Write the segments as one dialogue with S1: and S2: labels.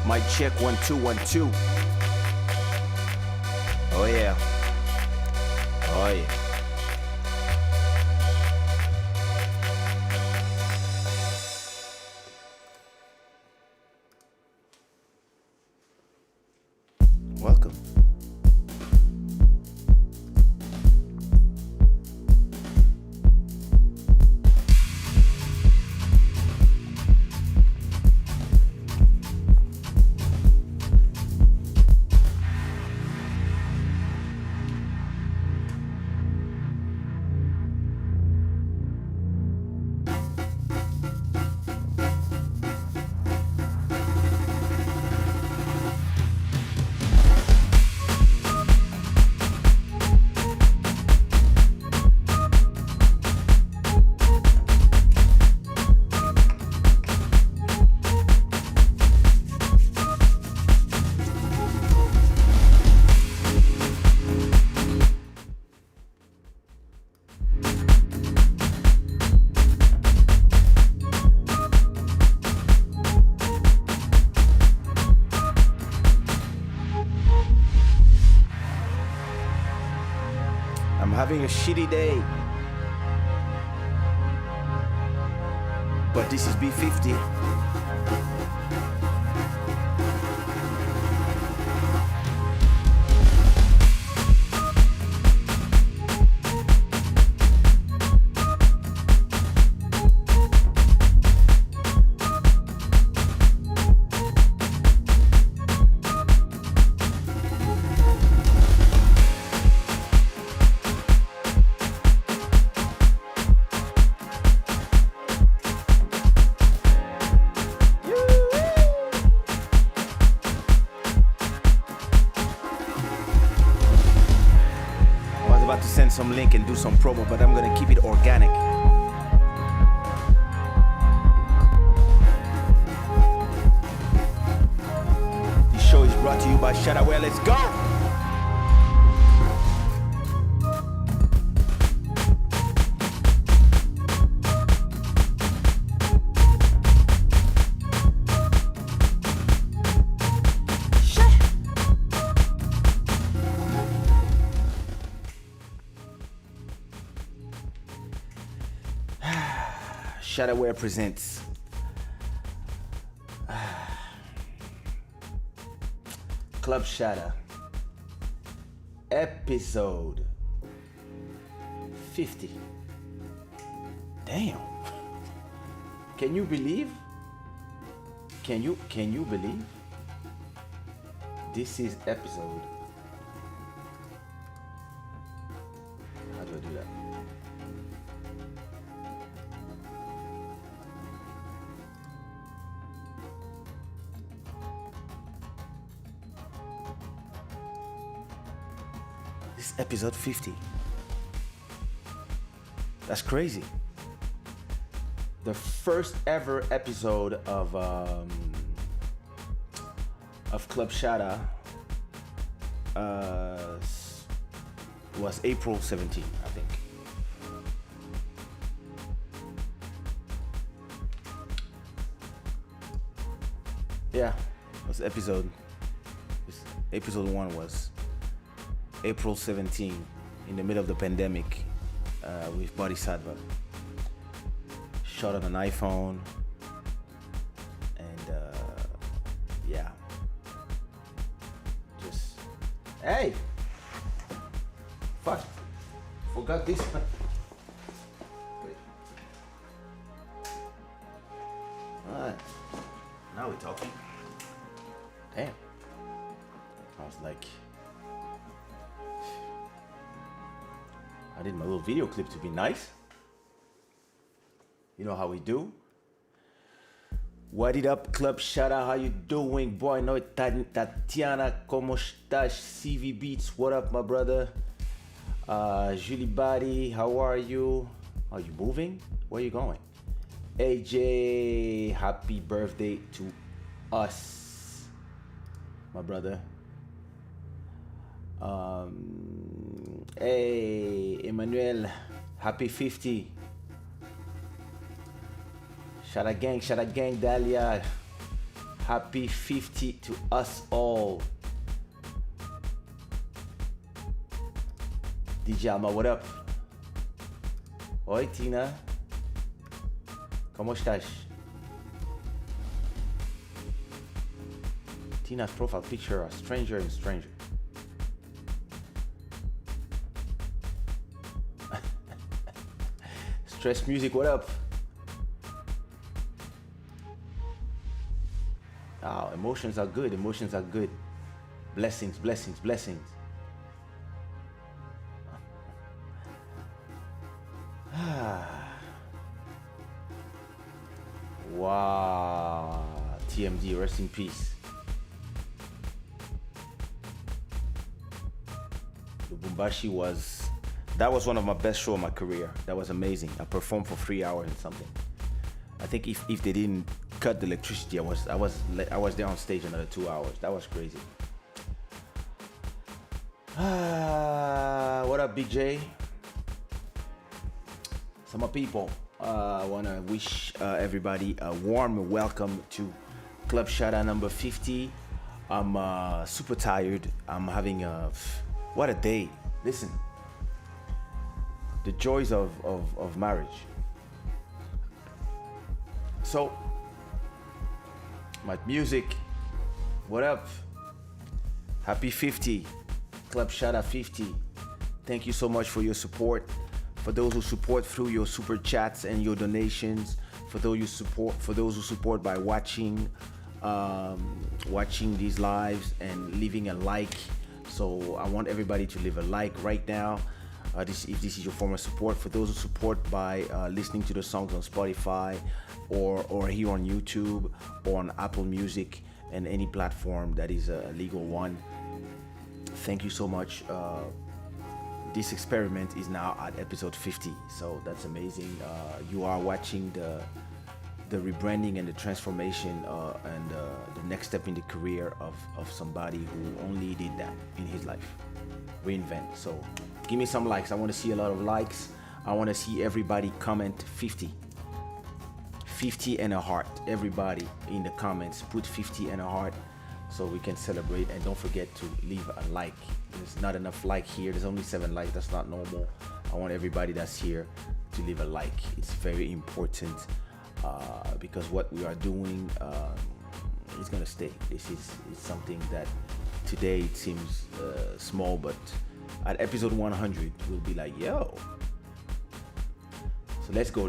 S1: Mic check 1 2 1 2. Oh yeah. Oh yeah. Welcome. Having a shitty day, but this is B50. Send some link and do some promo, but I'm gonna keep it organic. This show is brought to you by Shada Gang. Let's go! Shada Gang presents Club Shada episode 50. Damn. Can you believe? Can you believe? This is episode. How do I do that? This is episode 50. That's crazy. The first ever episode of Club Shada was April 17, I think. Yeah, it was episode 1 was April 17, in the middle of the pandemic, with Bodhisattva. Shot on an iPhone, and yeah, just hey, fuck, forgot this. All right, now we're talking. Damn, I was like, I did my little video clip to be nice. You know how we do. What it up, Club Shada? How you doing? Boy, no, Tatiana, como estás? CV Beats, what up, my brother? Julie Body, how are you? Are you moving? Where are you going? AJ, happy birthday to us, my brother. Hey, Emmanuel, happy 50. Shada Gang, Dahlia. Happy 50 to us all. DJ Alma, what up? Oi, Tina. ¿Cómo estás? Tina's profile picture, a stranger and stranger. Stress Music, what up? Oh, emotions are good. Emotions are good. Blessings, blessings, blessings. Wow. TMD, rest in peace. Lubumbashi that was one of my best shows of my career. That was amazing. I performed for 3 hours and something. I think if they didn't cut the electricity, I was there on stage another 2 hours. That was crazy. What up, Big J? So my people, I want to wish everybody a warm welcome to Club Shada number 50. I'm super tired. I'm having what a day. Listen, the joys of marriage. So, my music, what up? Happy 50, Club Shada 50. Thank you so much for your support. For those who support through your super chats and your donations, for those who support by watching these lives and leaving a like. So I want everybody to leave a like right now. If this is your form of support. For those who support by listening to the songs on Spotify or here on YouTube or on Apple Music and any platform that is a legal one, thank you so much. This experiment is now at episode 50, so that's amazing. You are watching the rebranding and the transformation and the next step in the career of somebody who only did that in his life, reinvent. So give me some likes. I want to see a lot of likes. I want to see everybody comment 50 and a heart. Everybody in the comments put 50 and a heart so we can celebrate. And don't forget to leave a like. There's not enough like here. There's only 7 likes. That's not normal. I want everybody that's here to leave a like. It's very important because what we are doing is gonna stay. This is something that today it seems small, but at episode 100 we'll be like, yo. So let's go.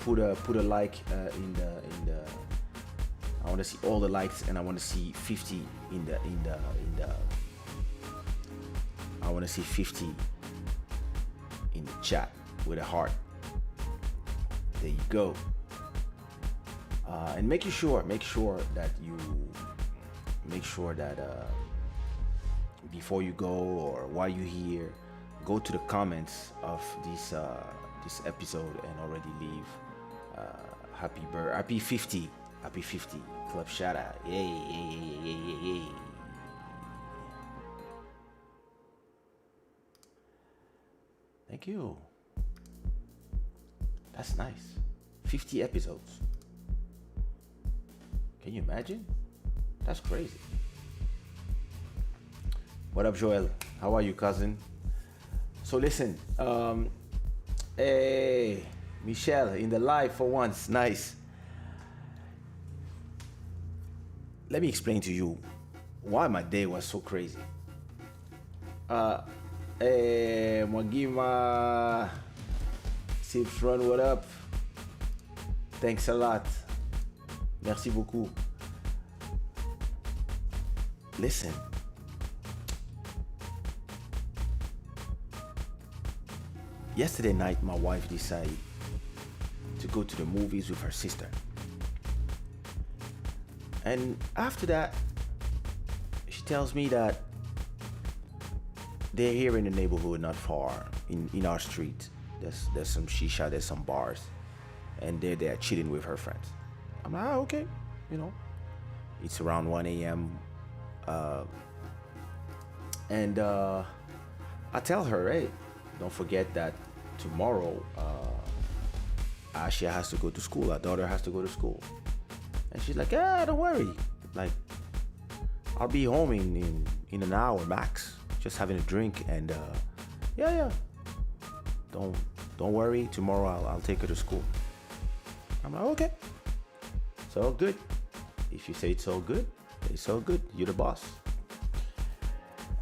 S1: Put a like in the. I want to see all the likes, and I want to see 50 in the. I want to see 50 in the chat with a heart. There you go. And make sure that before you go or while you're here, go to the comments of this episode and already leave happy 50 Club Shada. Yay. Thank you. That's nice. 50 episodes. Can you imagine? That's crazy. What up, Joel? How are you, cousin? So listen, hey, Michelle in the live for once. Nice. Let me explain to you why my day was so crazy. Hey, Mwagima, Sips Run, what up? Thanks a lot. Merci beaucoup. Listen. Yesterday night, my wife decided to go to the movies with her sister. And after that, she tells me that they're here in the neighborhood, not far, in our street. There's some shisha, there's some bars, and they're there chilling with her friends. I'm like, okay, it's around 1 a.m. And I tell her, hey, don't forget that tomorrow Asha has to go to school. Our daughter has to go to school. And she's like, yeah, don't worry. Like, I'll be home in an hour max, just having a drink. And yeah. Don't worry. Tomorrow I'll take her to school. I'm like, okay. It's all good. If you say it's all good, it's all good. You're the boss.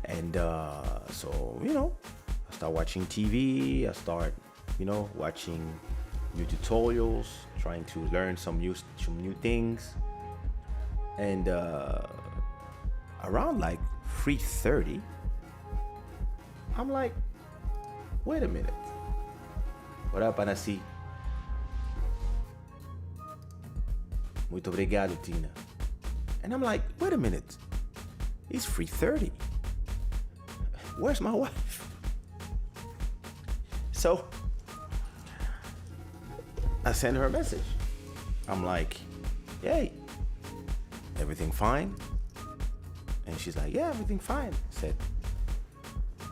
S1: And so, I start watching TV. I start, watching new tutorials, trying to learn some new things. And around like 3:30, I'm like, wait a minute. What up, Anasi? Muito obrigado, Tina. And I'm like, wait a minute. It's 3:30. Where's my wife? So I send her a message. I'm like, hey, everything fine? And she's like, yeah, everything fine. I said,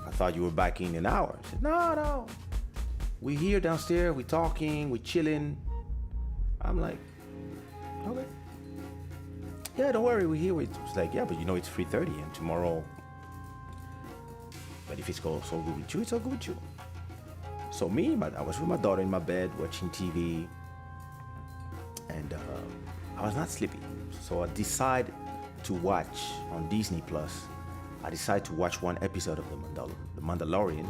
S1: I thought you were back in an hour. I said, no. We're here downstairs, we're talking, we're chilling. I'm like, okay. Yeah, don't worry, we're here. It's like, yeah, but it's 3:30 and tomorrow. But if it's so good with you, it's all good with you. So I was with my daughter in my bed watching TV, and I was not sleepy. So I decided to watch on Disney Plus. I decided to watch one episode of The Mandalorian,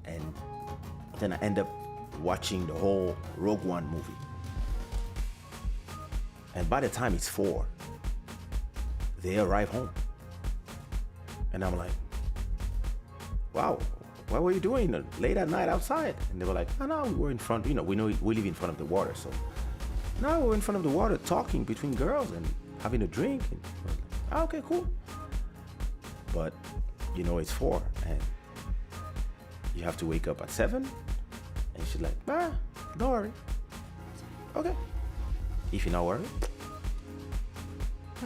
S1: and then I end up watching the whole Rogue One movie. And by the time it's 4, they arrive home. And I'm like, wow, what were you doing late at night outside? And they were like, oh no, we were in front, we live in front of the water. So now we're in front of the water talking between girls and having a drink. And I was like, okay, cool. But it's 4 and you have to wake up at 7. And she's like, don't worry. Okay. If you're not worried.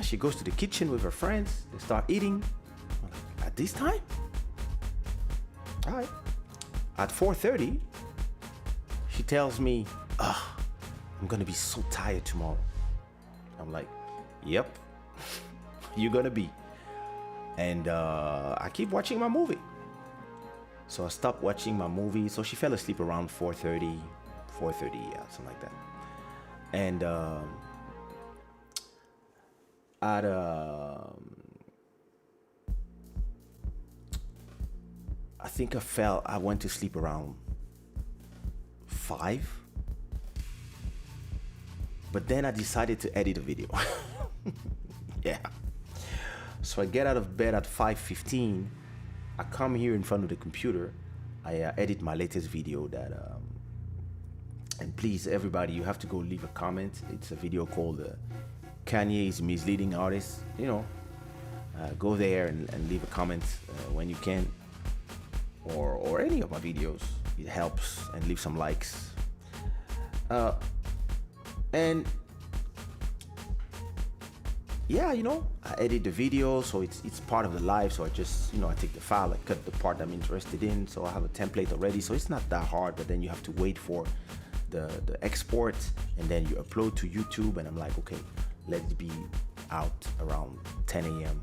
S1: She goes to the kitchen with her friends. They start eating. I'm like, at this time? All right. At 4:30, she tells me, I'm gonna be so tired tomorrow. I'm like, yep, you're gonna be. And I keep watching my movie. So I stopped watching my movie. So she fell asleep around 4:30, yeah, something like that. And I think I went to sleep around 5. But then I decided to edit a video. Yeah. So I get out of bed at 5:15. I come here in front of the computer. I edit my latest video and please, everybody, you have to go leave a comment. It's a video called Kanye is Misleading Artists. Go there and leave a comment when you can. Or any of my videos. It helps, and leave some likes. And yeah, I edit the video, so it's part of the live. So I just, I take the file, I cut the part I'm interested in. So I have a template already. So it's not that hard, but then you have to wait for the export, and then you upload to YouTube. And I'm like, okay, let it be out around 10 a.m.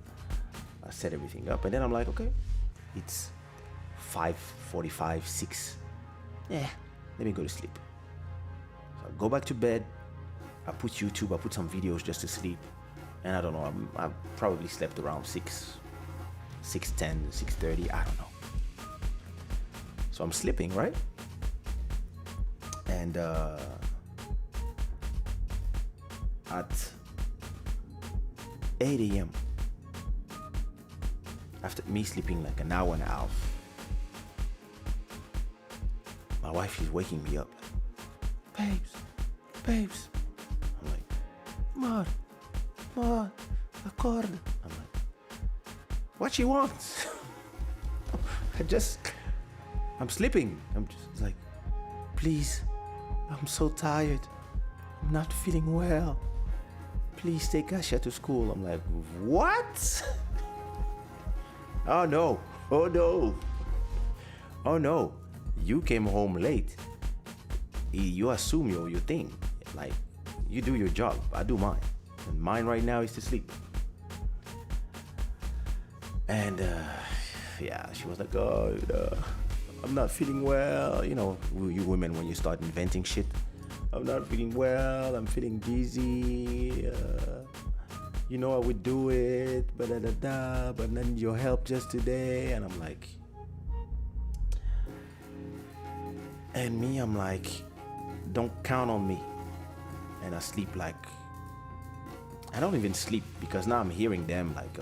S1: I set everything up, and then I'm like, okay, it's 5:45, 6. Yeah, let me go to sleep. So I go back to bed. I put YouTube, I put some videos just to sleep. And I don't know, I probably slept around 6:10, 6:30, I don't know. So I'm sleeping, right? And at 8 a.m., after me sleeping like an hour and a half, my wife is waking me up. Babes. I'm like, Mar, acorda. I'm like, what she wants? I'm sleeping. I'm just like, please, I'm so tired. I'm not feeling well. Please take Kaysha to school. I'm like, what? Oh no. You came home late. You assume your thing. Like, you do your job, I do mine. And mine right now is to sleep. And yeah, she was like, oh, I'm not feeling well. You know, you women, when you start inventing shit, I'm not feeling well, I'm feeling dizzy. You know, I would do it, but but I need your help just today. And I'm like, I'm like, don't count on me. And I sleep like, I don't even sleep, because now I'm hearing them. Like,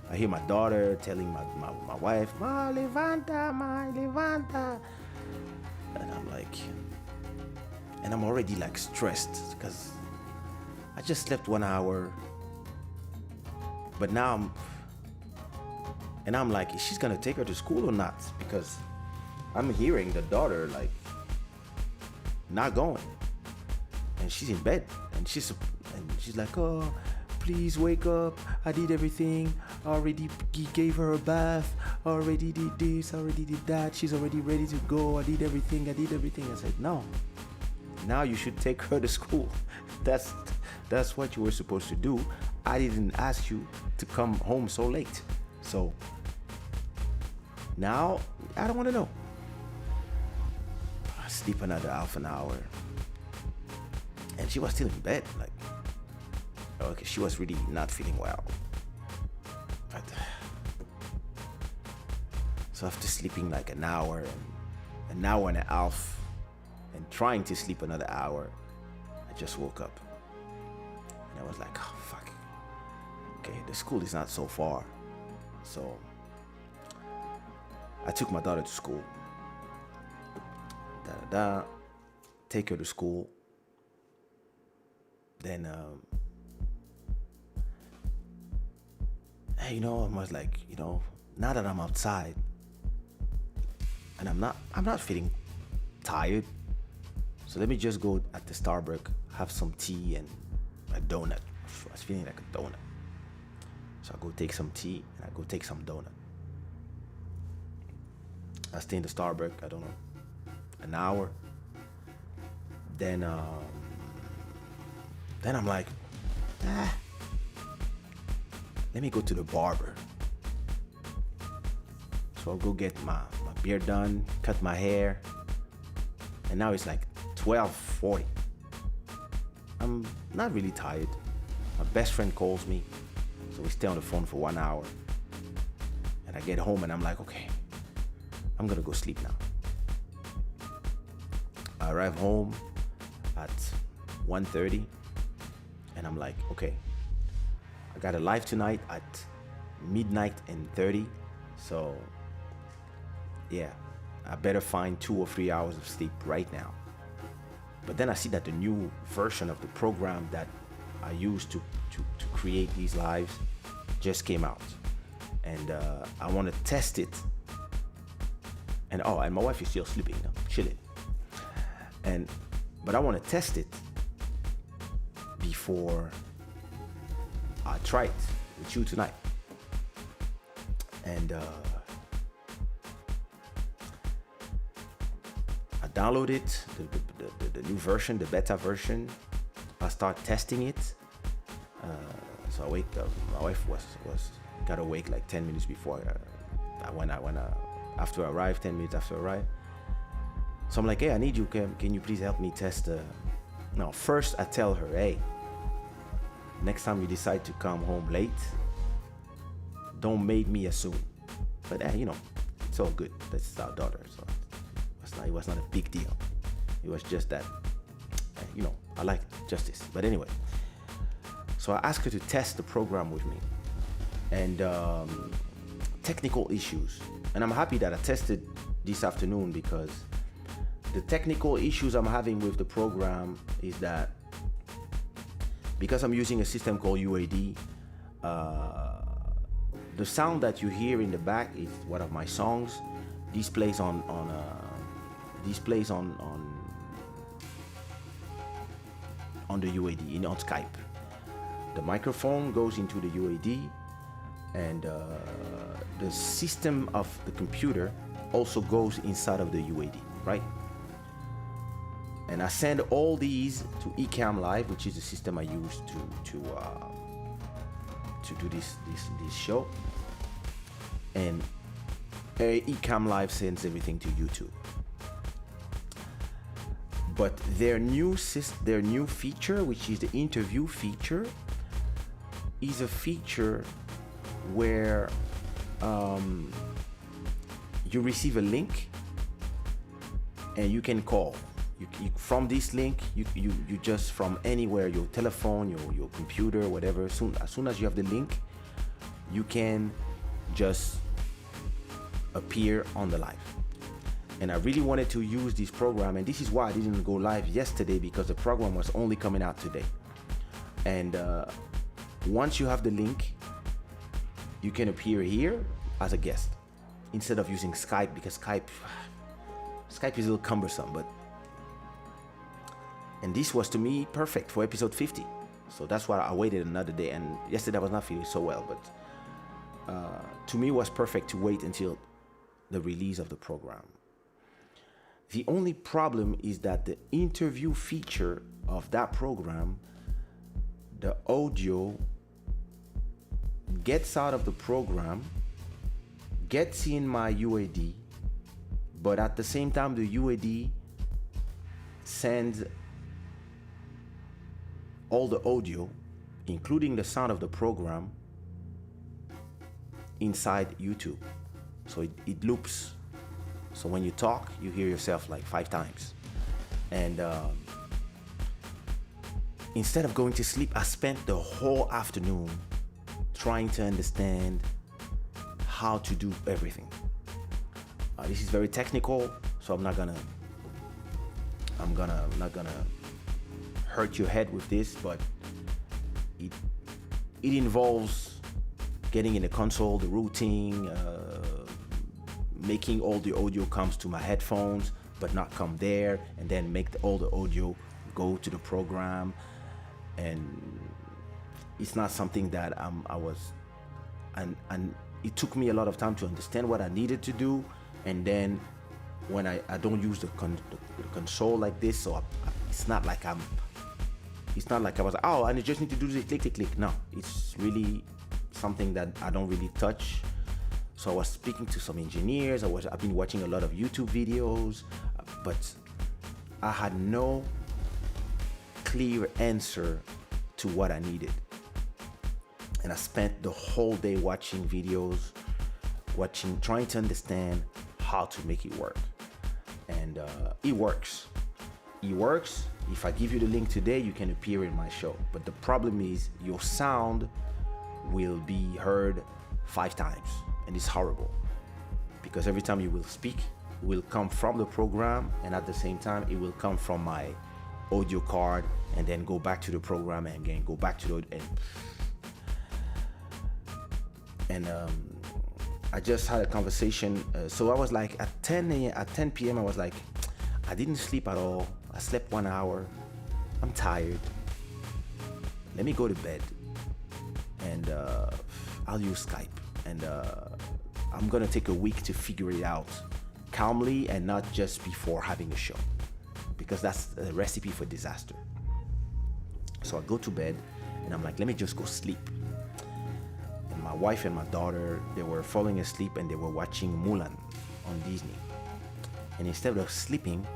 S1: I hear my daughter telling my wife, Ma levanta. And I'm like, and I'm already like stressed because I just slept 1 hour. But now I'm like, is she gonna take her to school or not? Because I'm hearing the daughter like not going, and she's in bed, and she's like, oh, please wake up. I did everything. I already gave her a bath. I already did this. I already did that. She's already ready to go. I did everything. I said, no. Now you should take her to school. That's what you were supposed to do. I didn't ask you to come home so late. So now I don't want to know. I sleep another half an hour. And she was still in bed. Like, okay, she was really not feeling well. But so after sleeping like an hour and a half and trying to sleep another hour, I just woke up. And I was like, oh, fuck. Okay, the school is not so far. So I took my daughter to school. Take her to school. Then, I was like, now that I'm outside and I'm not feeling tired. So let me just go at the Starbucks, have some tea and a donut. I was feeling like a donut. So I go take some tea and I go take some donut. I stay in the Starbucks, I don't know, an hour. Then I'm like, let me go to the barber. So I'll go get my beard done, cut my hair. And now it's like 12:40. I'm not really tired. My best friend calls me. So we stay on the phone for 1 hour. And I get home and I'm like, okay, I'm gonna go sleep now. I arrive home at 1:30 and I'm like, okay, I got a live tonight at midnight and 30. So yeah, I better find 2 or 3 hours of sleep right now. But then I see that the new version of the program that I used to create these lives just came out. And I want to test it. And my wife is still sleeping, chilling. But I want to test it before I try it with you tonight. And I download it, the new version, the beta version. I start testing it. So I wake up. My wife got awake like 10 minutes before after I arrived, 10 minutes after I arrived. So I'm like, hey, I need you. Can you please help me test? No, first I tell her, hey, next time you decide to come home late, don't make me assume. But it's all good. That's our daughter. So it was not a big deal. It was just that, I like justice. But anyway, so I asked her to test the program with me. And technical issues. And I'm happy that I tested this afternoon, because the technical issues I'm having with the program is that because I'm using a system called UAD, the sound that you hear in the back is one of my songs. This plays on the UAD, on Skype. The microphone goes into the UAD, and the system of the computer also goes inside of the UAD, right? And I send all these to Ecamm Live, which is the system I use to do this show. And Ecamm Live sends everything to YouTube. But their new feature, which is the interview feature, is a feature where you receive a link and you can call. You from this link, you just from anywhere, your telephone, your computer, whatever. As soon as you have the link, you can just appear on the live. And I really wanted to use this program, and this is why I didn't go live yesterday, because the program was only coming out today. And once you have the link, you can appear here as a guest instead of using Skype, because Skype is a little cumbersome. And this was, to me, perfect for episode 50. So that's why I waited another day. And yesterday I was not feeling so well, but to me it was perfect to wait until the release of the program. The only problem is that the interview feature of that program, the audio gets out of the program, gets in my UAD, but at the same time the UAD sends all the audio, including the sound of the program, inside YouTube. So it loops. So when you talk, you hear yourself like 5 times. And instead of going to sleep, I spent the whole afternoon trying to understand how to do everything. This is very technical, so I'm not gonna hurt your head with this, but it involves getting in the console, the routing, making all the audio comes to my headphones but not come there, and then make all the audio go to the program. And it's not something that and it took me a lot of time to understand what I needed to do. And then when I don't use the console like this, so it's not like I was like, oh, I just need to do this, click. No, it's really something that I don't really touch. So I was speaking to some engineers. I've been watching a lot of YouTube videos, but I had no clear answer to what I needed. And I spent the whole day watching videos, trying to understand how to make it work. And it works. It works. If I give you the link today, you can appear in my show. But the problem is your sound will be heard 5 times. And it's horrible, because every time you will speak, it will come from the program, and at the same time it will come from my audio card, and then go back to the program, and again go back to the and I just had a conversation. So I was like at 10 p.m. I was like, I didn't sleep at all. I slept 1 hour. I'm tired. Let me go to bed, and I'll use Skype. And I'm gonna take a week to figure it out calmly, and not just before having a show, because that's a recipe for disaster. So I go to bed, and I'm like, let me just go sleep. And my wife and my daughter, they were falling asleep, and they were watching Mulan on Disney. And instead of sleeping,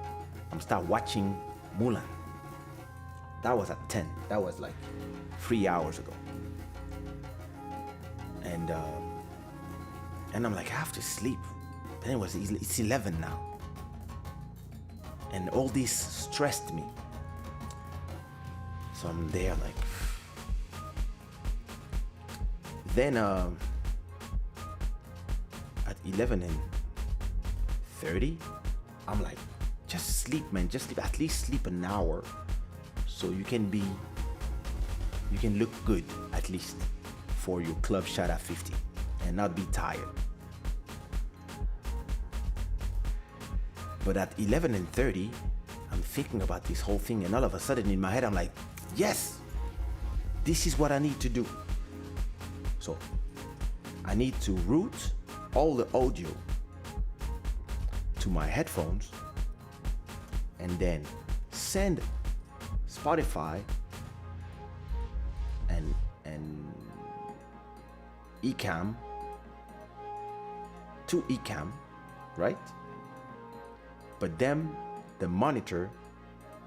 S1: I'm start watching Mulan. That was at 10. That was like 3 hours ago. And I'm like, I have to sleep. But it's 11 now. And all this stressed me. So I'm there like. Then at 11:30, I'm like, just sleep, man. Just sleep. At least sleep an hour, so you can look good at least for your Club Shada 50 and not be tired. But at 11:30, I'm thinking about this whole thing, and all of a sudden in my head I'm like, yes, this is what I need to do. So I need to route all the audio to my headphones, and then send Spotify and Ecamm to Ecamm, right? But then the monitor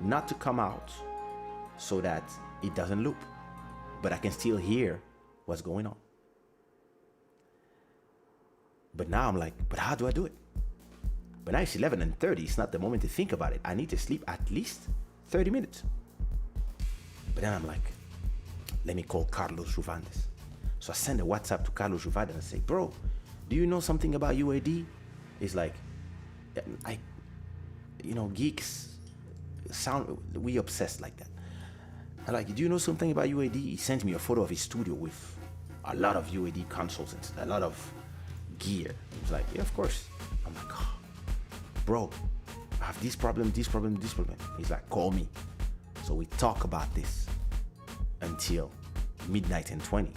S1: not to come out so that it doesn't loop, but I can still hear what's going on. But now I'm like, but how do I do it? But now it's 11:30. It's not the moment to think about it. I need to sleep at least 30 minutes. But then I'm like, let me call Carlos Juvandes. So I send a WhatsApp to Carlos Juvandes and say, bro, do you know something about UAD? It's like, geeks sound, we obsessed like that. I'm like, do you know something about UAD? He sends me a photo of his studio with a lot of UAD consoles and a lot of gear. He's like, yeah, of course. I'm like, oh, bro, I have this problem. He's like, call me. So we talk about this until midnight and 20.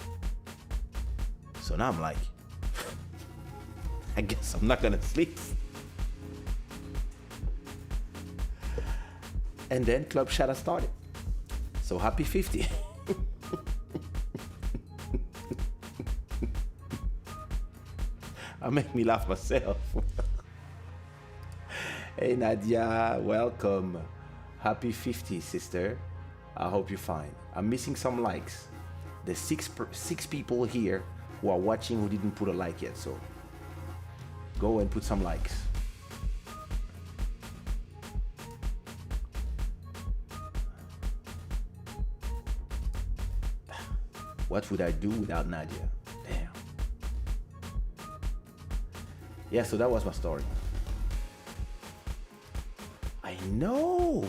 S1: So now I'm like, I guess I'm not gonna sleep. And then Club Shada started. So happy 50. I make me laugh myself. Hey Nadia, welcome. Happy 50, sister. I hope you're fine. I'm missing some likes. There's six people here who are watching who didn't put a like yet, so go and put some likes. What would I do without Nadia? Damn. Yeah, so that was my story. I know.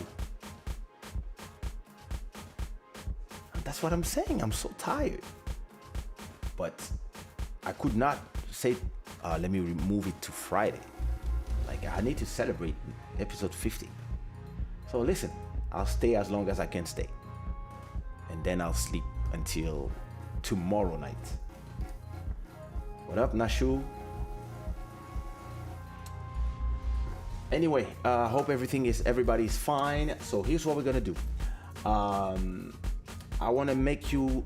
S1: That's what I'm saying. I'm so tired. But I could not say, let me remove it to Friday. Like, I need to celebrate episode 50. So listen, I'll stay as long as I can stay. And then I'll sleep until tomorrow night. What up, Nashu? Anyway, I hope everybody's fine. So here's what we're gonna do. I want to make you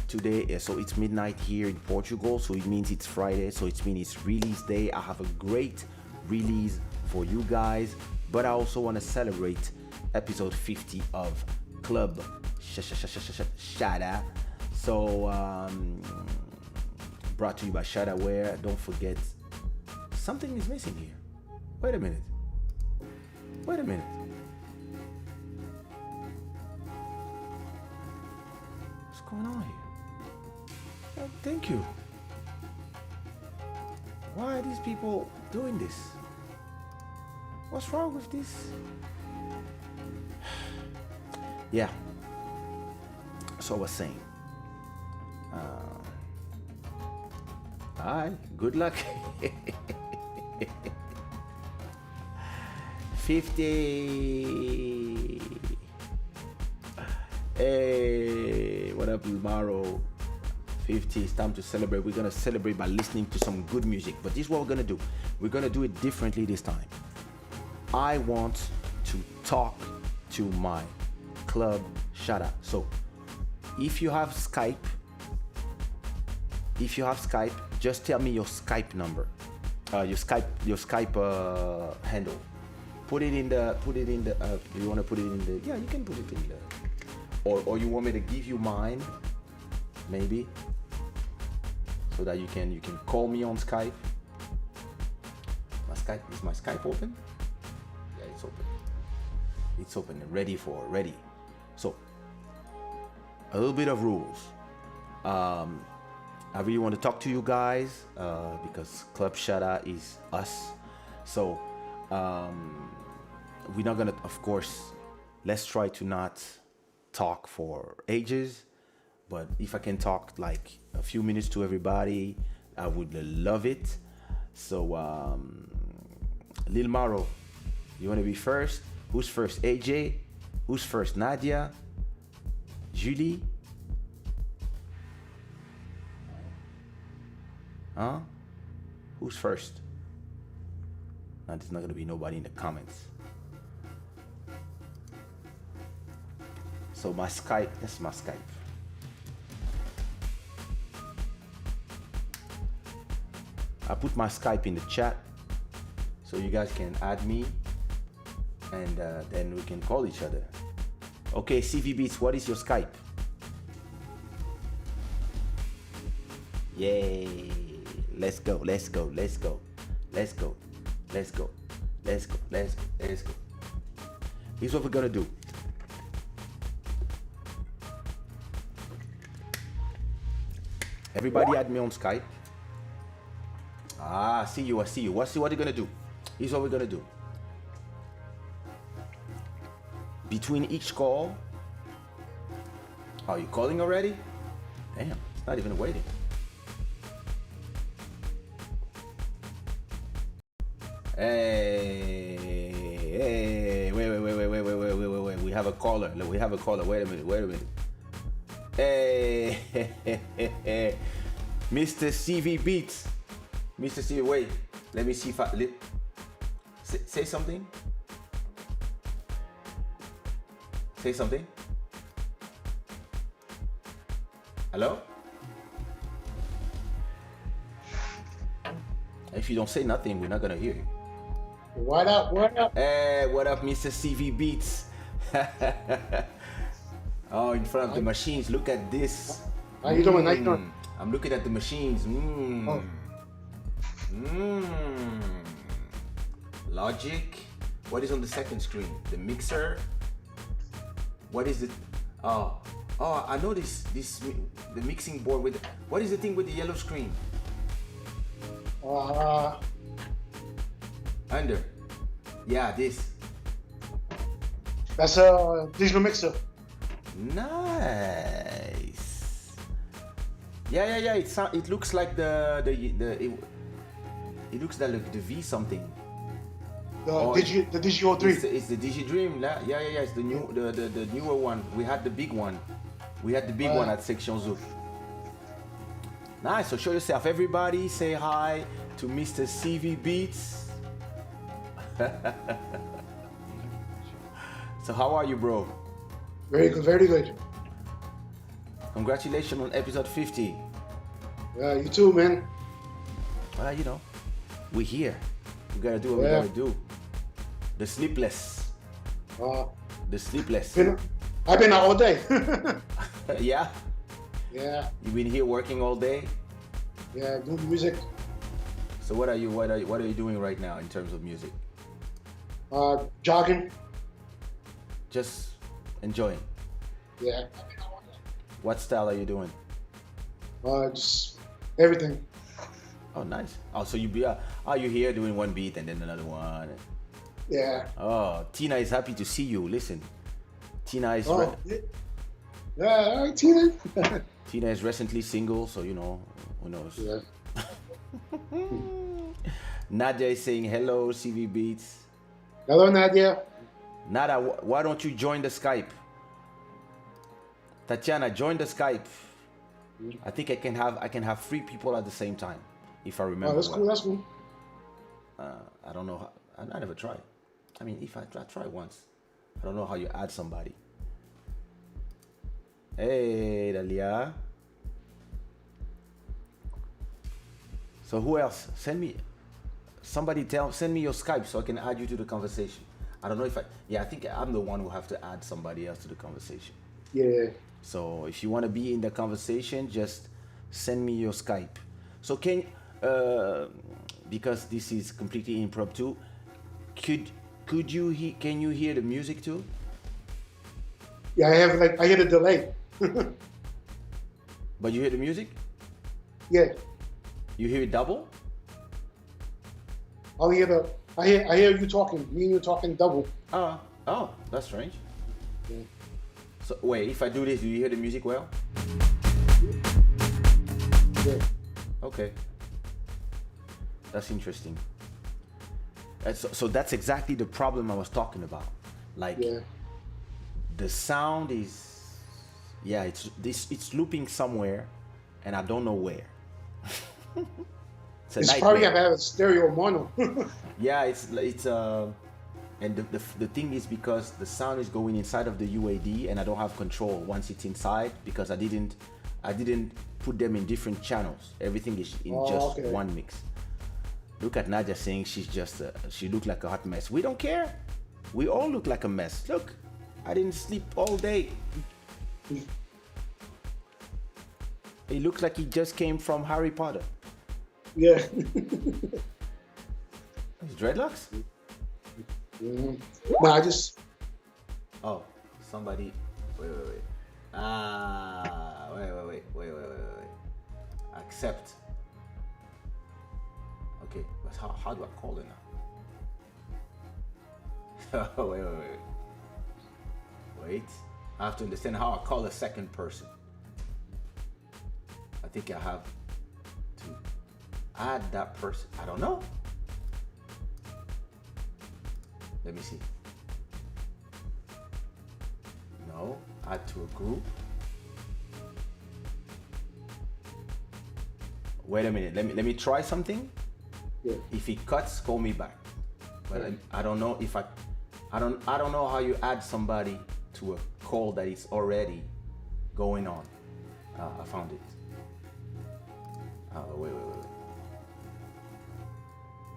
S1: today, so it's midnight here in Portugal, so it means it's Friday, so it means it's release day. I have a great release for you guys, but I also want to celebrate episode 50 of Club Shada. So brought to you by Shada Wear. Don't forget, something is missing here. Wait a minute. What's going on here? Oh, thank you. Why are these people doing this? What's wrong with this? Yeah. So I was saying. Alright, good luck. 50. Hey, what up, Maro? 50. It's time to celebrate. We're gonna celebrate by listening to some good music. But this is what we're gonna do. We're gonna do it differently this time. I want to talk to my Club Shada. So if you have Skype, just tell me your Skype number, your Skype handle. Put it in the. You want to put it in the? Yeah, you can put it in the. Or you want me to give you mine, maybe, so that you can call me on Skype. Is my Skype open? Yeah, it's open. It's open and ready. So a little bit of rules. I really want to talk to you guys because Club Shada is us. So we're not gonna, of course, let's try to not talk for ages, but if I can talk like a few minutes to everybody, I would love it. So Lil Maro, you want to be first? Who's first? AJ? Who's first? Nadia? Julie? Huh? Who's first? Now there's not gonna be nobody in the comments. So my Skype, that's my Skype. I put my Skype in the chat so you guys can add me and then we can call each other. Okay, CV Beats, what is your Skype? Yay! Let's go, let's go, let's go, let's go, let's go, let's go, let's go, let's go. Here's what we're gonna do. Everybody add me on Skype. I see you, I see you. What are you gonna do? Here's what we're gonna do. Between each call, are you calling already? Damn, it's not even waiting. Hey, wait. We have a caller. We have a caller. Wait a minute. Hey, Mr. CV Beats. Mr. CV, wait. Let me see if I say something. Say something. Hello? If you don't say nothing, we're not gonna hear you.
S2: What up?
S1: Hey, what up, Mr. CV Beats? Oh, in front of the machines. Look at this.
S2: How you doing? How you doing?
S1: I'm looking at the machines. Logic. What is on the second screen? The mixer. What is it? Oh, I know this the mixing board with. What is the thing with the yellow screen? Under. Yeah, this.
S2: That's a digital mixer.
S1: Nice. Yeah. It looks like it looks like the V something.
S2: The Digital 3.
S1: It's the DigiDream. Yeah. It's the new the newer one. We had the big one. One at Section Zoo. Nice. So show yourself. Everybody say hi to Mr. CV Beats. So how are you, bro?
S2: Very good, very good.
S1: Congratulations on episode 50.
S2: Yeah, you too, man.
S1: Well, you know, we're here. We gotta do what we gotta do. The sleepless.
S2: I've been out all day.
S1: Yeah?
S2: Yeah.
S1: You've been here working all day?
S2: Yeah, doing music.
S1: So what are you doing right now in terms of music?
S2: Jogging.
S1: Just enjoying.
S2: Yeah.
S1: What style are you doing?
S2: Just everything.
S1: Oh, nice. Oh, so you here doing one beat and then another one.
S2: Yeah.
S1: Oh, Tina is happy to see you. Listen, Tina is.
S2: Yeah, Tina.
S1: Tina is recently single, so you know, who knows.
S2: Yeah.
S1: Nadia is saying hello, CV Beats.
S2: Hello, Nadia.
S1: Nada, why don't you join the Skype? Tatiana, join the Skype. I think I can have 3 people at the same time, if I remember.
S2: Oh, that's
S1: well.
S2: cool. That's cool.
S1: I don't know. I never tried. I mean, if I try once, I don't know how you add somebody. Hey, Dalia. So who else? Send me your Skype so I can add you to the conversation. I don't know if I think I'm the one who have to add somebody else to the conversation.
S2: Yeah.
S1: So if you want to be in the conversation, just send me your Skype. So because this is completely impromptu, can you hear the music too?
S2: Yeah, I hear the delay.
S1: But you hear the music?
S2: Yeah.
S1: You hear it double?
S2: I hear you talking. Me and you talking double.
S1: Oh, that's strange.
S2: Yeah.
S1: So wait, if I do this, do you hear the music well?
S2: Yeah.
S1: Okay. That's interesting. So that's exactly the problem I was talking about. Like, the sound is, it's looping somewhere, and I don't know where.
S2: It's probably have a stereo mono.
S1: Yeah, it's And the thing is, because the sound is going inside of the UAD and I don't have control once it's inside, because I didn't put them in different channels. Everything is in just one mix. Look at Nadia saying she looked like a hot mess. We don't care. We all look like a mess. Look, I didn't sleep all day. He looks like he just came from Harry Potter.
S2: Yeah.
S1: His dreadlocks?
S2: No, I just.
S1: Oh, somebody. Wait. Wait. Accept. Okay, but how do I call it now? Wait. I have to understand how I call a second person. I think I have to add that person. I don't know. Let me see. No, add to a group. Wait a minute. Let me try something.
S2: Yeah.
S1: If it cuts, call me back. But I don't know if I don't know how you add somebody to a call that is already going on. I found it. Wait.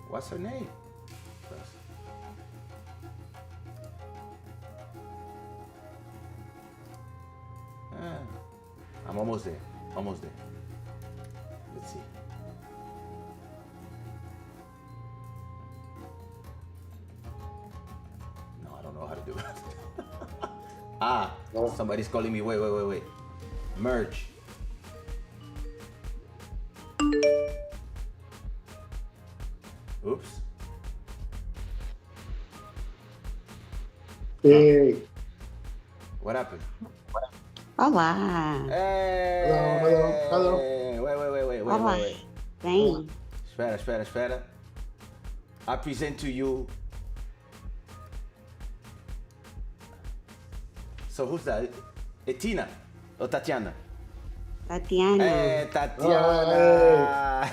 S1: What's her name? First. I'm almost there. Let's see. No, I don't know how to do it. Somebody's calling me. Wait. Merge. Oops.
S2: Hey.
S1: What happened?
S3: Olá.
S1: Hey.
S2: Hello.
S1: Wait.
S3: Olá. Bem.
S1: Espera. I present to you. So who's that? Tina or Tatiana?
S3: Tatiana.
S1: Hey, Tatiana.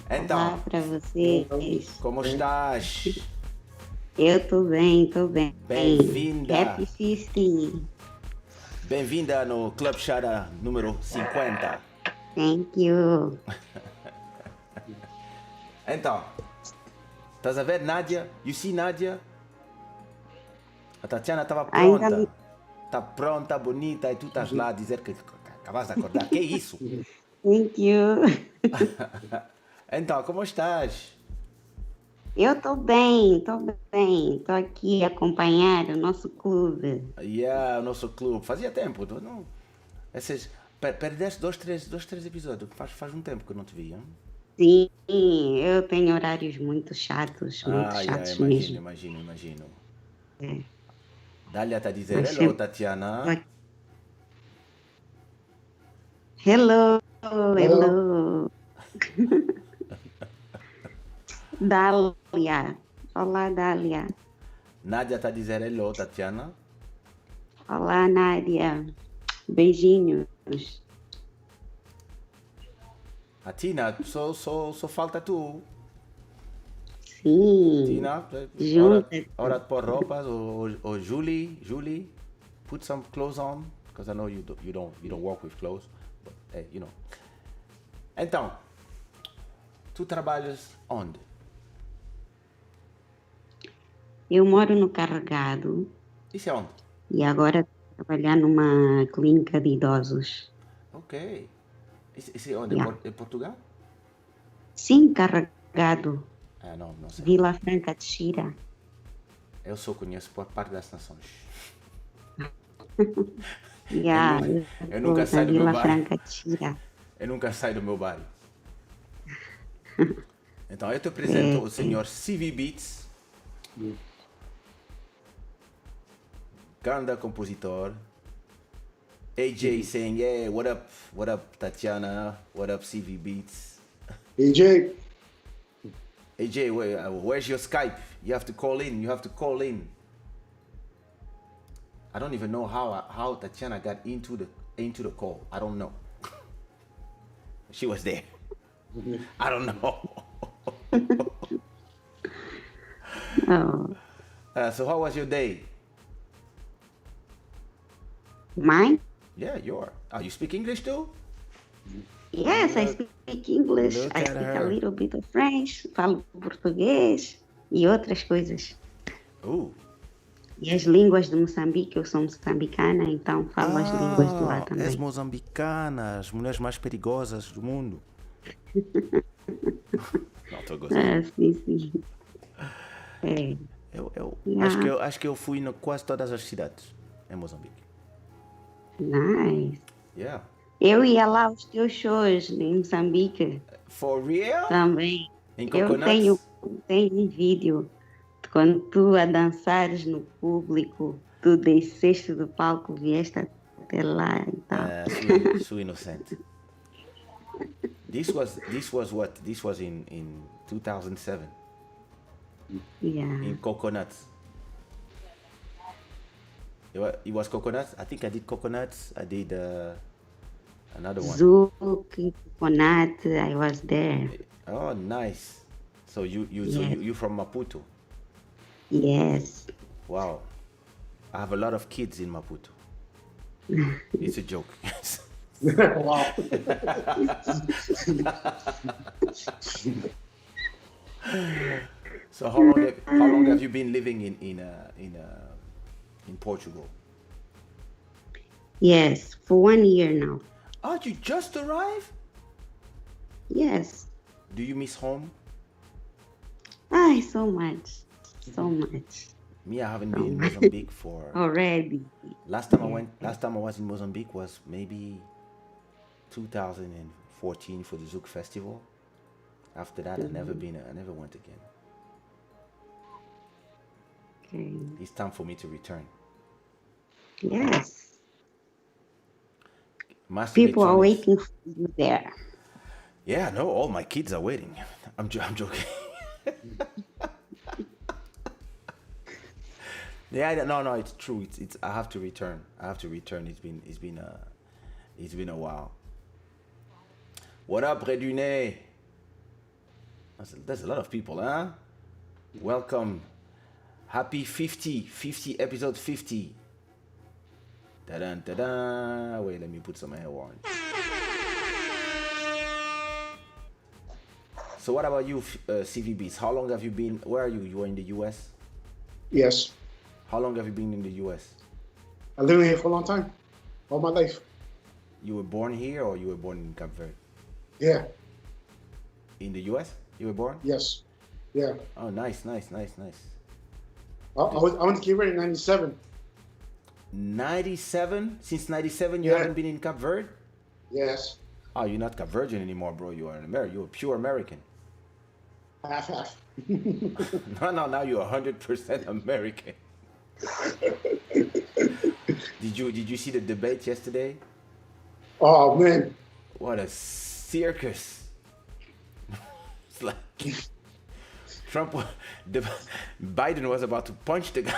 S1: Então,
S3: Olá para vocês.
S1: como estás?
S3: Eu tô bem.
S1: Bem-vinda.
S3: Happy 50.
S1: Bem-vinda no Club Shada número 50.
S3: Thank you.
S1: Então, estás a ver Nádia? You see Nádia? A Tatiana estava pronta.
S3: Ainda-
S1: Está pronta, bonita, e tu estás lá a dizer que acabas de acordar. Que é isso?
S3: Thank you.
S1: Então, como estás?
S3: Eu tô bem. Tô aqui a acompanhar o nosso clube.
S1: Yeah, o nosso clube. Fazia tempo. Não, perdeste dois, três episódios. Faz um tempo que eu não te via.
S3: Sim, eu tenho horários muito chatos mesmo.
S1: Imagino.
S3: É.
S1: Dália está a dizer,
S3: Mas
S1: hello,
S3: sempre-
S1: Tatiana.
S3: Hello. Dália. Olá, Dália.
S1: Nádia está a dizer, hello, Tatiana.
S3: Olá, Nádia. Beijinhos.
S1: A Tina, só falta tu.
S3: Sim.
S1: Tina,
S3: Junta.
S1: hora de pôr roupas, or Julie, put some clothes on, because I know you don't work with clothes, but hey, you know. Então, tu trabalhas onde?
S3: Eu moro no Carregado
S1: Isso é onde?
S3: e agora estou trabalhar numa clínica de idosos.
S1: Ok. Isso é onde?
S3: Yeah.
S1: Em Portugal?
S3: Sim, Carregado.
S1: Não sei.
S3: Vila Franca de Xira.
S1: Eu só conheço por parte das Nações.
S3: Yeah,
S1: eu nunca
S3: estou
S1: saio
S3: na
S1: do meu
S3: Vila
S1: bairro.
S3: Franca de Xira.
S1: Eu nunca saio do meu bairro. Então, eu te apresento o senhor CV Beats. Grande compositor. AJ saying, yeah, what up, Tatiana? What up, CV Beats?
S2: AJ.
S1: AJ, where's your Skype? You have to call in. I don't even know how Tatiana got into the call. I don't know. She was there. I don't know.
S3: Oh,
S1: So how was your day?
S3: mine?
S1: Yeah, your. You speak English too?
S3: Yes, I
S1: Look,
S3: speak English.
S1: look
S3: I
S1: at
S3: speak a
S1: her.
S3: little bit of French, falo português e outras coisas.
S1: Ooh.
S3: E as línguas de Moçambique, eu sou moçambicana, então falo as línguas de lá
S1: Ah, és
S3: também.
S1: moçambicana, as mulheres mais perigosas do mundo. Não, estou a gozar.
S3: Ah, sim, sim. É. Yeah,
S1: Acho que eu fui em quase todas as cidades em Moçambique.
S3: nice.
S1: Yeah.
S3: Eu ia lá aos teus shows em Moçambique
S1: For real?
S3: também.
S1: Em
S3: Eu tenho,
S1: Coconuts?
S3: tenho um vídeo de quando tu a dançares no público, tu desceste do palco, vieste até lá e tal.
S1: Sou inocente. This was what? This was in 2007
S3: Yeah.
S1: in Coconuts. It was Coconuts. I think I did Coconuts. I did another one.
S3: Zouk, Coconut, I was there.
S1: Oh, nice. So
S3: Yes.
S1: you from Maputo?
S3: Yes.
S1: Wow. I have a lot of kids in Maputo. It's a joke.
S2: Wow.
S1: So how long have you been living in Portugal?
S3: Yes, for 1 year now.
S1: Oh, you just arrived?
S3: Yes.
S1: Do you miss home?
S3: Ay, so much. So much.
S1: Me, I haven't been in Mozambique for.
S3: Already.
S1: Last time I was in Mozambique was maybe 2014 for the Zouk Festival. After that, I never went again.
S3: Okay.
S1: It's time for me to return.
S3: Yes.
S1: Master
S3: People are
S1: Electronics.
S3: waiting for you there.
S1: Yeah, no, all my kids are waiting. I'm joking. Yeah, no, it's true. It's I have to return. It's been a while. What up, Redune? There's a lot of people, huh? Welcome. Happy 50 episode 50. Ta-da, ta-da. Wait, let me put some hair on. So what about you, CVBs? How long have you been? Where are you? You are in the US?
S2: Yes.
S1: How long have you been in the US?
S2: I lived here for a long time. All my life.
S1: You were born here or you were born in Cape Verde?
S2: Yeah.
S1: In the US? You were born?
S2: Yes. Yeah.
S1: Oh, nice.
S2: I went to Cape Verde in 97.
S1: 97? Since 97 you
S2: Yeah.
S1: haven't been in Cape Verde?
S2: Yes.
S1: Oh, you're not Cape Verdean anymore, bro. You are an American. You're a pure American.
S2: Half.
S1: No, now you're 100% American. Did you see the debate yesterday?
S2: Oh, man.
S1: What a circus. It's like Biden was about to punch the guy.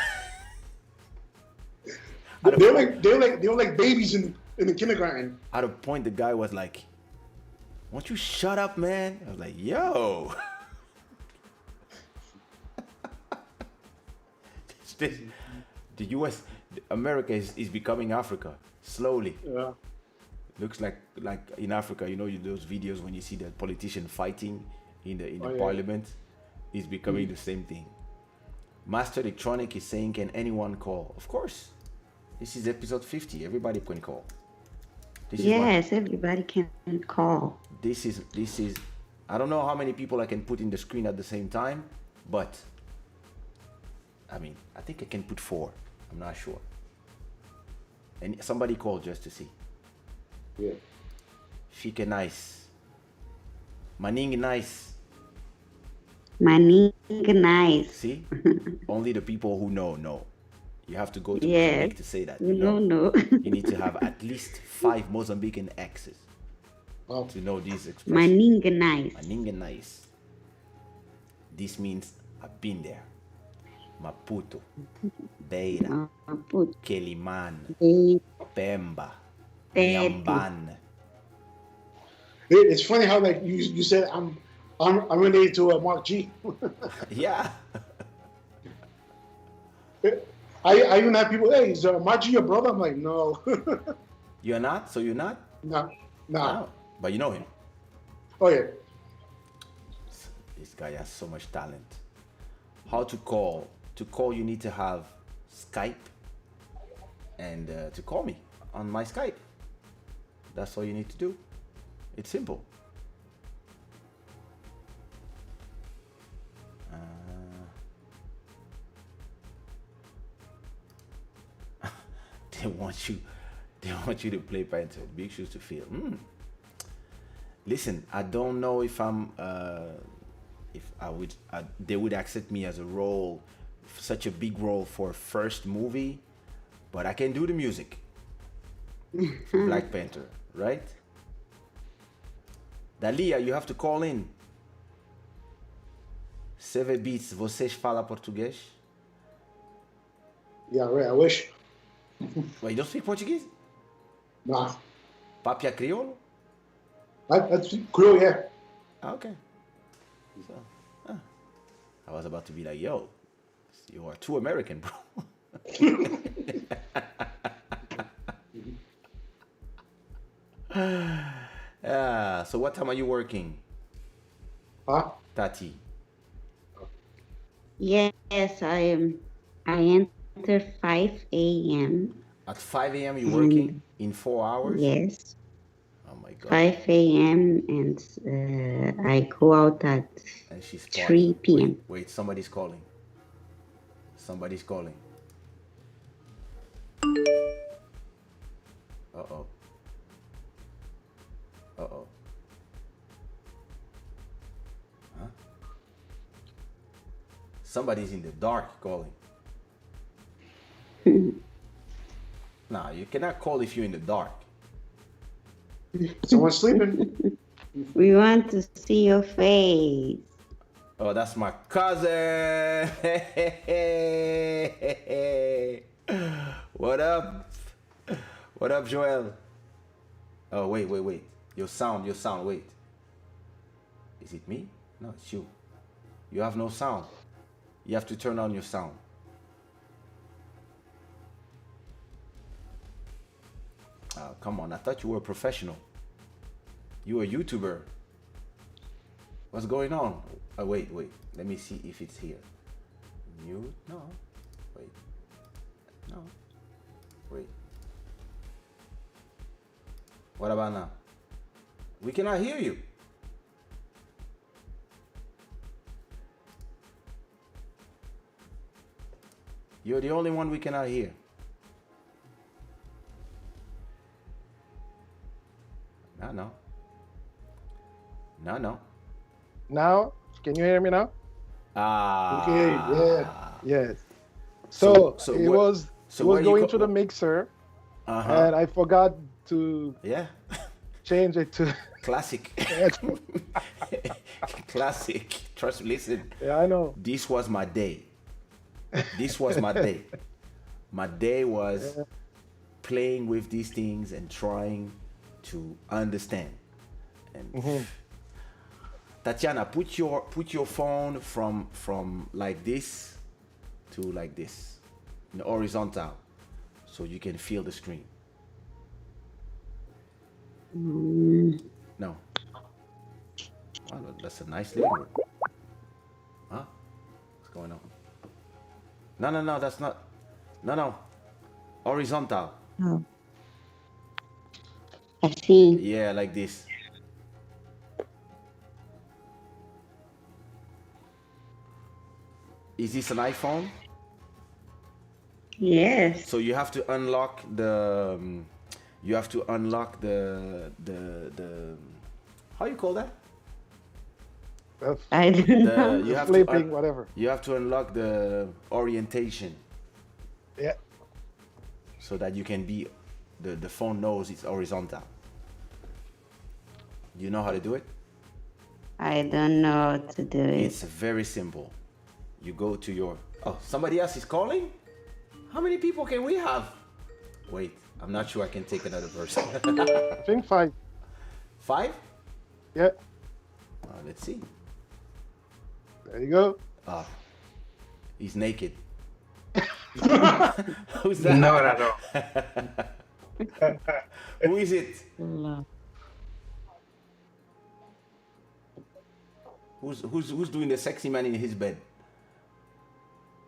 S2: They were like babies in the kindergarten.
S1: At a point, the guy was like, "Won't you shut up, man?" I was like, "Yo." The US, America is becoming Africa slowly.
S2: Yeah.
S1: Looks like in Africa, you know, those videos when you see the politician fighting in the
S2: Oh, yeah.
S1: parliament, is becoming the same thing. Master Electronic is saying, "Can anyone call?" Of course. This is episode 50. Everybody can call.
S3: Yes, everybody can call.
S1: This is. I don't know how many people I can put in the screen at the same time, but I mean, I think I can put 4. I'm not sure. And somebody call just to see.
S2: Yeah.
S1: Fika nice. Maning nice.
S3: Maning nice.
S1: See? Only the people who know. You have to go to
S3: Yes.
S1: Mozambique to say that.
S3: No.
S1: You need to have at least 5 Mozambican exes
S2: Wow.
S1: to know these expressions.
S3: Maning nice.
S1: Maninga nice. This means I've been there. Maputo, Beira,
S3: Maputo,
S1: Keliman,
S3: Beira,
S1: Pemba,
S3: Tete.
S1: Yamban.
S2: It's funny how like you said I'm related to Mark G.
S1: Yeah.
S2: I even have people, hey, is Margie your brother? I'm like, no.
S1: You're not? So you're not?
S2: No. No.
S1: Oh, but you know him.
S2: Oh, yeah.
S1: This guy has so much talent. How to call? To call, you need to have Skype and to call me on my Skype. That's all you need to do. It's simple. They want you. They want you to play Painter. Big shoes to fill. Listen, I don't know if they would accept me as a role, such a big role for a first movie, but I can do the music. Black Panther, right? Dalia, you have to call in. CV Beats, vocês falam português?
S2: Yeah, right. I wish.
S1: Well, you don't speak Portuguese?
S2: Nah.
S1: Papia Crioulo?
S2: That's cool, yeah.
S1: Okay. So, I was about to be like, yo, you are too American, bro. So what time are you working?
S2: Huh?
S1: Tati?
S3: Yes, I enter 5 a.m.
S1: At 5 a.m. you're working in 4 hours?
S3: Yes,
S1: Oh my God.
S3: 5 a.m. and I go out at
S1: And she's
S3: 3 p.m.
S1: Wait, somebody's calling. Somebody's calling. Uh-oh. Uh-oh. Huh? Somebody's in the dark calling. Nah, you cannot call if you're in the dark.
S2: Someone's sleeping.
S3: We want to see your face.
S1: Oh, that's my cousin. What up? What up, Joel? Oh, wait. Your sound, wait. Is it me? No, it's you. You have no sound. You have to turn on your sound. Oh, come on, I thought you were a professional. You a YouTuber. What's going on? Oh, wait. Let me see if it's here. Mute? No. Wait. No. Wait. What about now? We cannot hear you. You're the only one we cannot hear. No.
S4: Now, can you hear me now?
S2: Okay, yeah.
S4: Yes. So, it
S1: where-
S4: was
S1: so
S4: it
S1: where
S4: was
S1: you
S4: going
S1: co-
S4: to the mixer,
S1: Uh-huh.
S4: and I forgot to
S1: Yeah.
S4: change it to.
S1: Classic. Classic. Trust me, listen.
S4: Yeah, I know.
S1: This was my day. My day was playing with these things and trying to understand. And Tatiana, put your phone from like this to like this, in the horizontal, so you can feel the screen. No. Oh, that's a nice living room. Huh? What's going on? No, that's not. No. Horizontal.
S3: Oh. Assim.
S1: Yeah, like this. Is this an iPhone?
S3: Yes.
S1: So you have to unlock the. You have to unlock the. How you call that?
S3: I don't know.
S1: You have
S4: Flipping,
S1: to
S4: whatever.
S1: You have to unlock the orientation
S4: Yeah.
S1: so that you can be. The phone knows it's horizontal. You know how to do it?
S3: I don't know how to do it.
S1: It's very simple. You go to your. Oh, somebody else is calling? How many people can we have? Wait, I'm not sure I can take another person.
S4: I think 5.
S1: 5?
S4: Yeah.
S1: Let's see.
S4: There you go.
S1: He's naked. Who's that?
S5: Not at all.
S1: Who is it?
S3: Love.
S1: Who's doing the sexy man in his bed?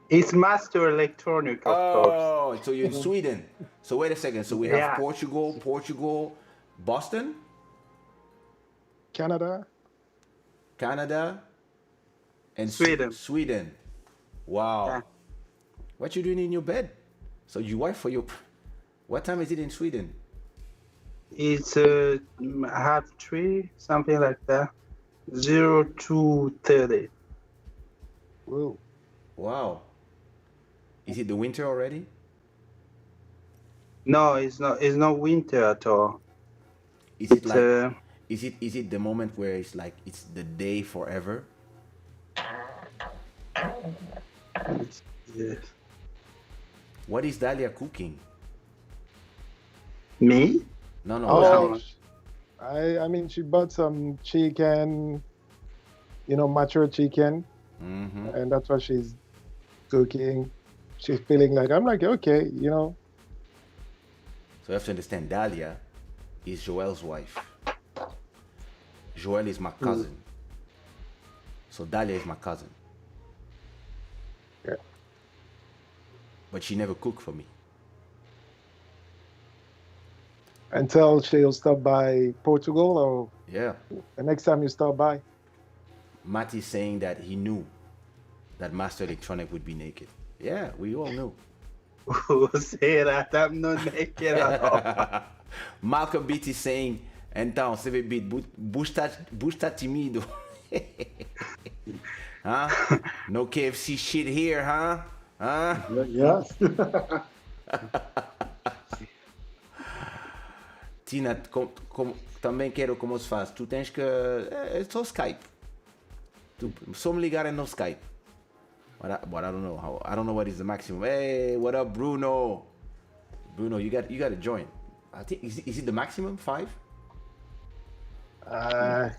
S5: It's Master Electronic, of course.
S1: Oh, so you're in Sweden. So wait a second. So we have
S5: Yeah.
S1: Portugal, Boston,
S4: Canada.
S1: Canada, and
S5: Sweden.
S1: Sweden. Wow.
S5: Yeah.
S1: What you doing in your bed? So you wife for your. What time is it in Sweden?
S5: It's 3:30, something like that. 02:30.
S4: Whoa.
S1: Wow. Is it the winter already?
S5: No, it's not. It's not winter at all.
S1: Is it
S5: It's
S1: like? Is it the moment where it's like it's the day forever?
S5: yes.
S1: What is Dahlia cooking?
S5: Me?
S1: No, no.
S4: Oh,
S1: Dahlia.
S4: I mean, she bought some chicken, mature chicken,
S1: Mm-hmm.
S4: and that's what she's cooking. She's feeling like, I'm like, okay,
S1: So you have to understand, Dahlia is Joel's wife. Joel is my cousin. So Dahlia is my cousin.
S4: Yeah.
S1: But she never cooked for me.
S4: until she'll stop by Portugal, or
S1: Yeah.
S4: the next time you stop by.
S1: Matty's saying that he knew that Master Electronic would be naked. Yeah, we all knew.
S5: Say that I'm not naked at all.
S1: Malcolm Beat is saying, então, você vê beat, busta tímido. Huh? No KFC shit here, huh? Huh?
S2: Yes.
S1: Tina, também quero como se faz. Tu tens que. É só Skype. Só me ligarem no Skype. But I don't know how. I don't know what is the maximum. Hey, what up, Bruno? Bruno, you got to join. I think is it the maximum 5?
S4: I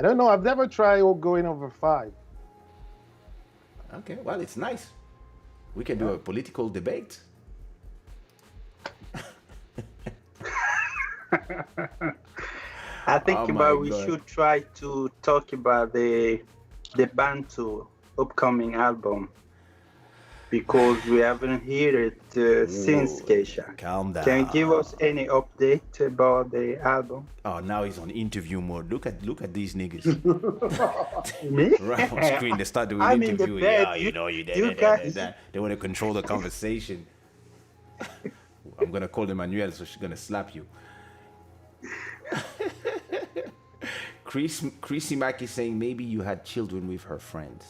S4: don't know. I've never tried going over 5.
S1: Okay, well, it's nice. We can do a political debate.
S5: I think
S1: Oh my
S5: about we
S1: God.
S5: should try to talk about the Bantu upcoming album, because we haven't heard it since Kaysha.
S1: Calm down.
S5: Can you give us any update about the album?
S1: Oh, now he's on interview mode. Look at these niggas.
S5: Me?
S1: Right on screen, they start doing
S5: I'm in the
S1: interview.
S5: bed.
S1: Yeah, you know you did
S5: You
S1: it.
S5: guys-
S1: They want to control the conversation. I'm gonna call Emmanuel, so she's gonna slap you. Chrissy Mack is saying maybe you had children with her friends,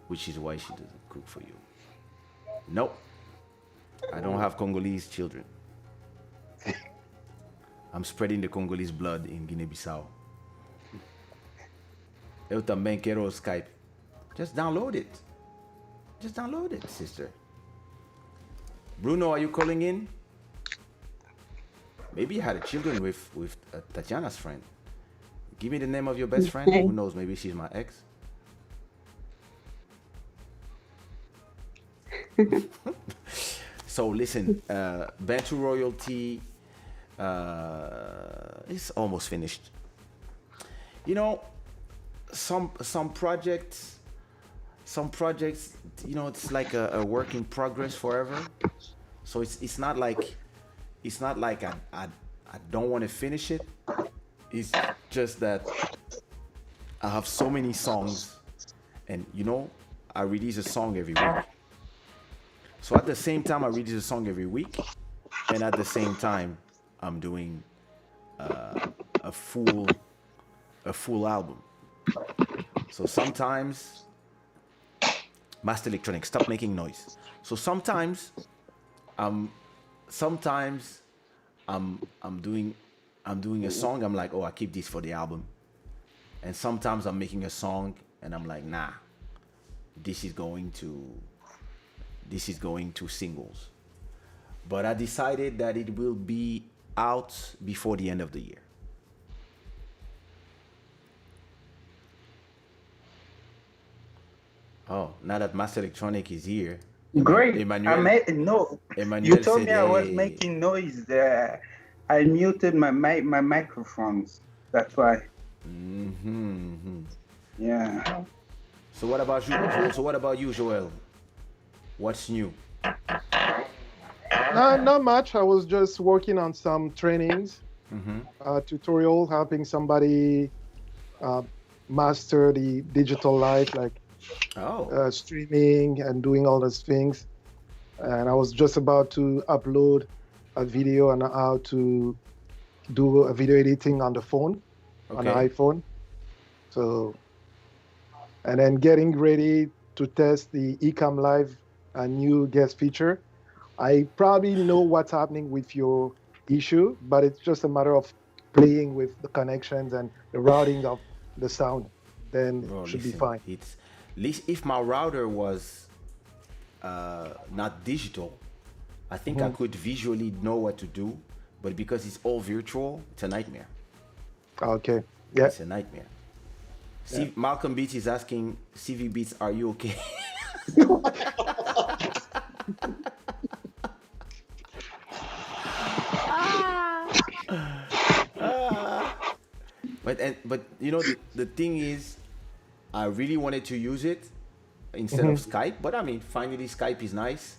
S1: which is why she doesn't cook for you. Nope. I don't have Congolese children. I'm spreading the Congolese blood in Guinea-Bissau. Eu também quero o Skype. Just download it. Just download it, sister. Bruno, are you calling in? Maybe you had children with Tatiana's friend. Give me the name of your best friend. Who knows? Maybe she's my ex. So listen, Bantu Royalty is almost finished. You know, some projects, you know, it's like a work in progress forever. So it's not like I don't want to finish it. It's just that I have so many songs, and you know, I release a song every week. So at the same time I release a song every week, and at the same time I'm doing a full album. So sometimes Master Electronic, stop making noise. So sometimes I'm doing a song, I'm like, oh, I keep this for the album. And sometimes I'm making a song and I'm like, nah, this is going to singles. But I decided that it will be out before the end of the year. Oh, now that Master Electronic is here,
S5: Great.
S1: Emmanuel,
S5: No, you
S1: Emmanuel
S5: told
S1: said,
S5: me I was
S1: "Hey,
S5: making noise. I muted my microphones. That's why. Yeah.
S1: so what about you? So what about you, Joel? What's new?"
S4: Not much. I was just working on some trainings, tutorial, helping somebody uh, master the digital life, like
S1: Oh,
S4: streaming and doing all those things. And I was just about to upload a video on how to do a video editing on the phone, on an
S1: okay.
S4: iPhone. So, and then getting ready to test the Ecam Live, a new guest feature. I probably know what's happening with your issue, but it's just a matter of playing with the connections and the routing of the sound. Then
S1: Bro,
S4: should be
S1: listen,
S4: fine.
S1: it's least if my router was not digital, I think I could visually know what to do. But because it's all virtual, it's a nightmare.
S4: Okay. Yeah.
S1: It's a nightmare. Malcolm Beats is asking CV Beats, "Are you okay?" But you know the thing is, I really wanted to use it instead of Skype. But I mean, finally Skype is nice,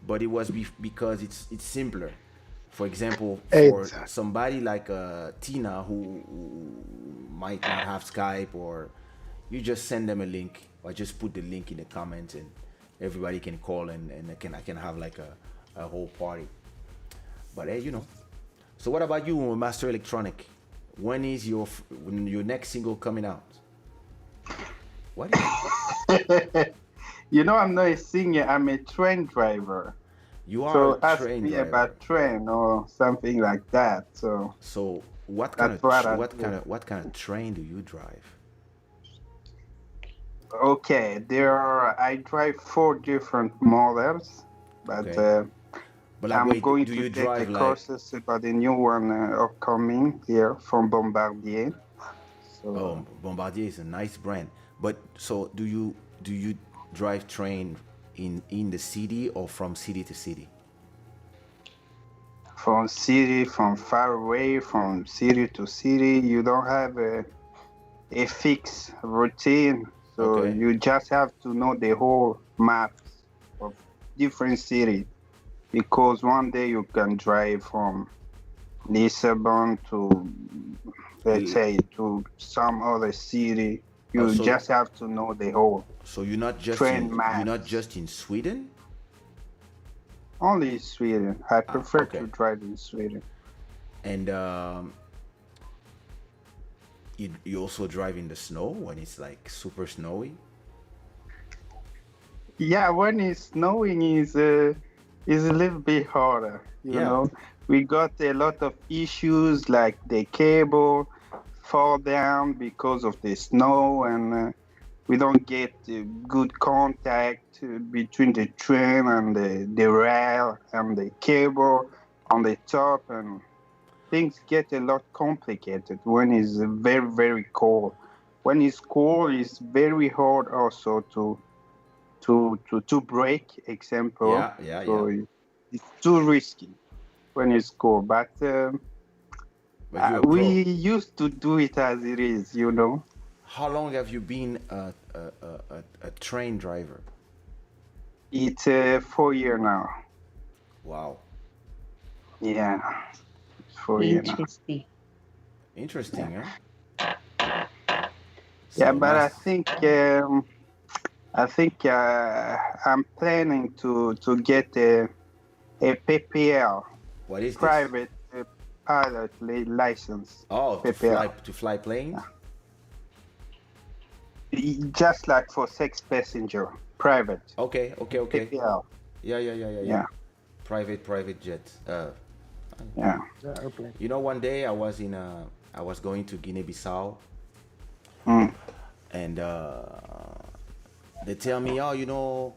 S1: but it was because it's simpler. For example, for
S4: Exactly.
S1: somebody like Tina who might not have Skype, or you just send them a link, or just put the link in the comments, and everybody can call, and I can have like a whole party. But hey, you know. So what about you, Master Electronic? When is your next single coming out? What is it?
S5: You know, I'm not a singer. I'm a train driver.
S1: You are a
S5: So ask
S1: train
S5: me
S1: driver.
S5: about train or something like that. So
S1: So what kind
S5: that's
S1: of
S5: what I
S1: what
S5: do.
S1: what kind of train do you drive?
S5: Okay, I drive 4 different models, but
S1: Okay. But like,
S5: I'm
S1: wait,
S5: going
S1: do
S5: to
S1: you
S5: take a
S1: drive like?
S5: courses about the new one upcoming here from Bombardier.
S1: Oh,
S5: So
S1: Bombardier is a nice brand. But so do you drive train in the city or from city to city?
S5: from city, from far away, from city to city, you don't have a fixed routine. So
S1: Okay.
S5: you just have to know the whole maps of different cities because one day you can drive from Lisbon to, let's
S1: L-
S5: say, to some other city.
S1: Oh,
S5: You
S1: so
S5: just have to know the whole
S1: so
S5: train
S1: you're not
S5: maps.
S1: just in Sweden?
S5: Only Sweden. I prefer
S1: Okay.
S5: to drive in Sweden.
S1: And you also drive in the snow when it's like super snowy?
S5: Yeah, when it's snowing is a little bit harder, you
S1: Yeah.
S5: know. We got a lot of issues like the cable fall down because of the snow, and we don't get good contact between the train and the rail and the cable on the top, and things get a lot complicated when it's very, very cold. When it's cold, it's very hard also to break, example.
S1: Yeah, yeah, yeah.
S5: So it's too risky when it's cold. But
S1: But you're a
S5: we
S1: pro.
S5: used to do it as it is, you know.
S1: How long have you been a train driver?
S5: It's 4 year now.
S1: Wow.
S5: Yeah, it's 4 year now.
S3: Interesting.
S1: Interesting, huh?
S5: Yeah,
S1: So,
S5: but
S1: Mas,
S5: I think I'm planning to get a PPL,
S1: what is this?
S5: private pilot license.
S1: Oh,
S5: PPL.
S1: to fly planes?
S5: Just like for sex passenger, private.
S1: Okay, okay, okay.
S5: PPL.
S1: Yeah, yeah, yeah, yeah, yeah.
S5: Yeah,
S1: Private jets.
S5: yeah.
S4: Yeah, airplane.
S1: You know, one day I was going to Guinea-Bissau,
S5: Mm.
S1: and they tell me, oh, you know,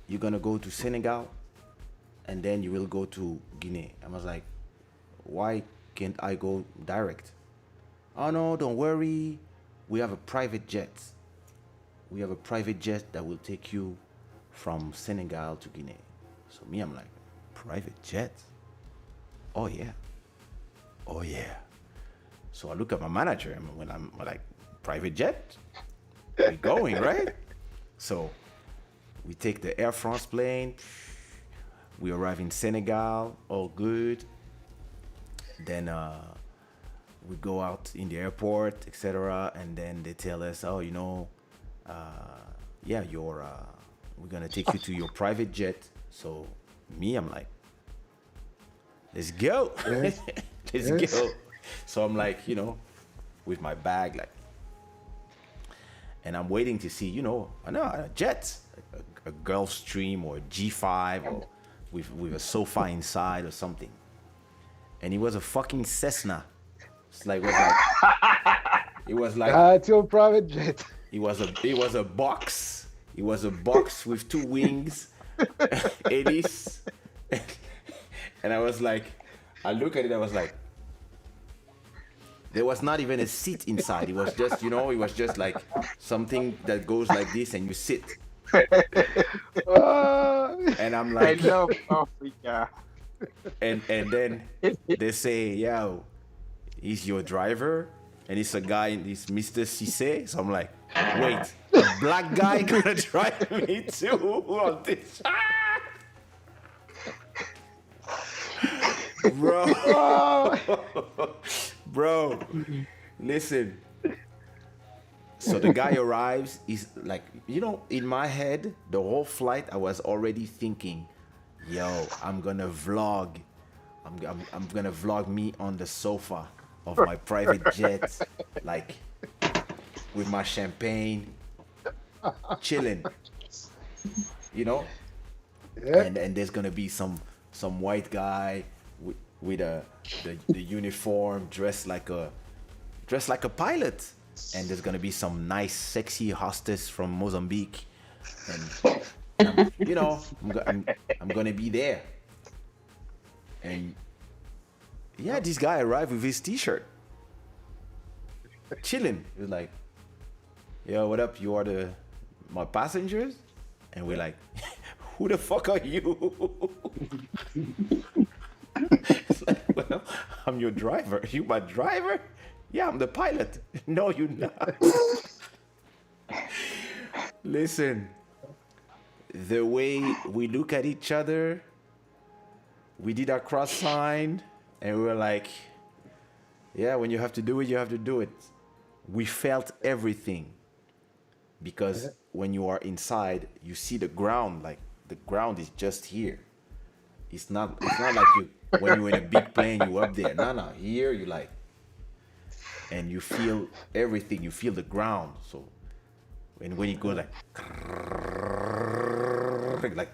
S1: you're gonna go to Senegal, and then you will go to Guinea. I was like, why can't I go direct? Oh no, don't worry. We have a private jet. We have a private jet that will take you from Senegal to Guinea. So me, I'm like, private jet? Oh yeah. Oh yeah. So I look at my manager and when I'm like, private jet? We going, right? So we take the Air France plane. We arrive in Senegal, all good. Then we go out in the airport, etc. And then they tell us, oh, you know, yeah, we're gonna take you to your private jet. So me, I'm like, let's go.
S4: Yes.
S1: Let's
S4: Yes.
S1: go. So I'm like, you know, with my bag, like, and I'm waiting to see, you know, a jet, a Gulfstream or a G5 or with a sofa inside or something. And it was a fucking Cessna. It was like
S4: It's your private jet.
S1: it was a box. It was a box with two wings, hélice. And I was like, I look at it, I was like, there was not even a seat inside. It was just, you know, it was just like something that goes like this and you sit. And I'm
S5: I
S1: like,
S5: love Africa.
S1: and then they say, yo, he's your driver, and it's a guy, this Mr. Cisse. So I'm like, wait, a black guy gonna drive me too on this? Bro, bro, listen. So the guy arrives, he's like, you know, in my head, the whole flight, I was already thinking, yo, I'm gonna vlog. I'm gonna vlog me on the sofa of my private jet, like with my champagne, chilling, you know.
S4: Yeah.
S1: And there's gonna be some white guy with the uniform, dressed like a pilot, and there's gonna be some nice sexy hostess from Mozambique, and you know, I'm gonna be there. And yeah, this guy arrived with his t-shirt, chilling. He was like, yo, what up? You are my passengers? And we're like, who the fuck are you? It's like, well, I'm your driver. You my driver? Yeah, I'm the pilot. No, you're not. Listen, the way we look at each other, we did our cross sign, and we were like, yeah, when you have to do it, you have to do it. We felt everything. Because when you are inside, you see the ground, like the ground is just here. It's not like you when you're in a big plane, you up there. No, here you like, and you feel everything. You feel the ground. So when you go like,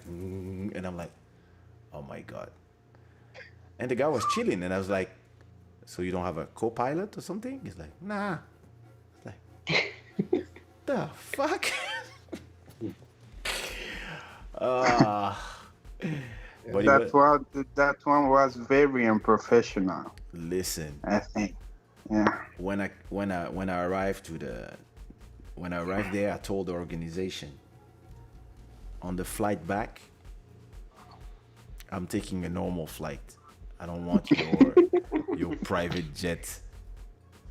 S1: and I'm like, oh my God. And the guy was chilling, and I was like, so you don't have a co-pilot or something? He's like, nah. It's like, the fuck? But
S5: that one was very unprofessional.
S1: listen,
S5: I think. Yeah.
S1: when I arrived there, I told the organization, on the flight back, I'm taking a normal flight. I don't want your private jet.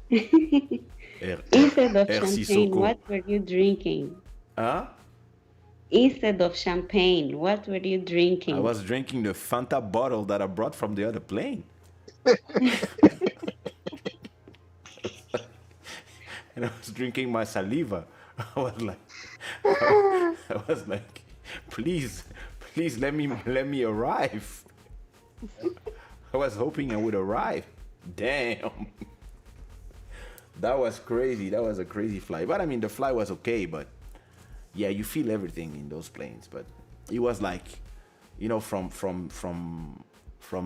S3: Instead of
S1: Merci,
S3: champagne,
S1: Soko.
S3: what were you drinking?
S1: Huh?
S3: Instead of champagne, what were you drinking?
S1: I was drinking the Fanta bottle that I brought from the other plane. And I was drinking my saliva. I was like, please let me arrive. I was hoping I would arrive. Damn. That was crazy. That was a crazy flight. But I mean, the flight was okay, but yeah, you feel everything in those planes. But it was like, you know, from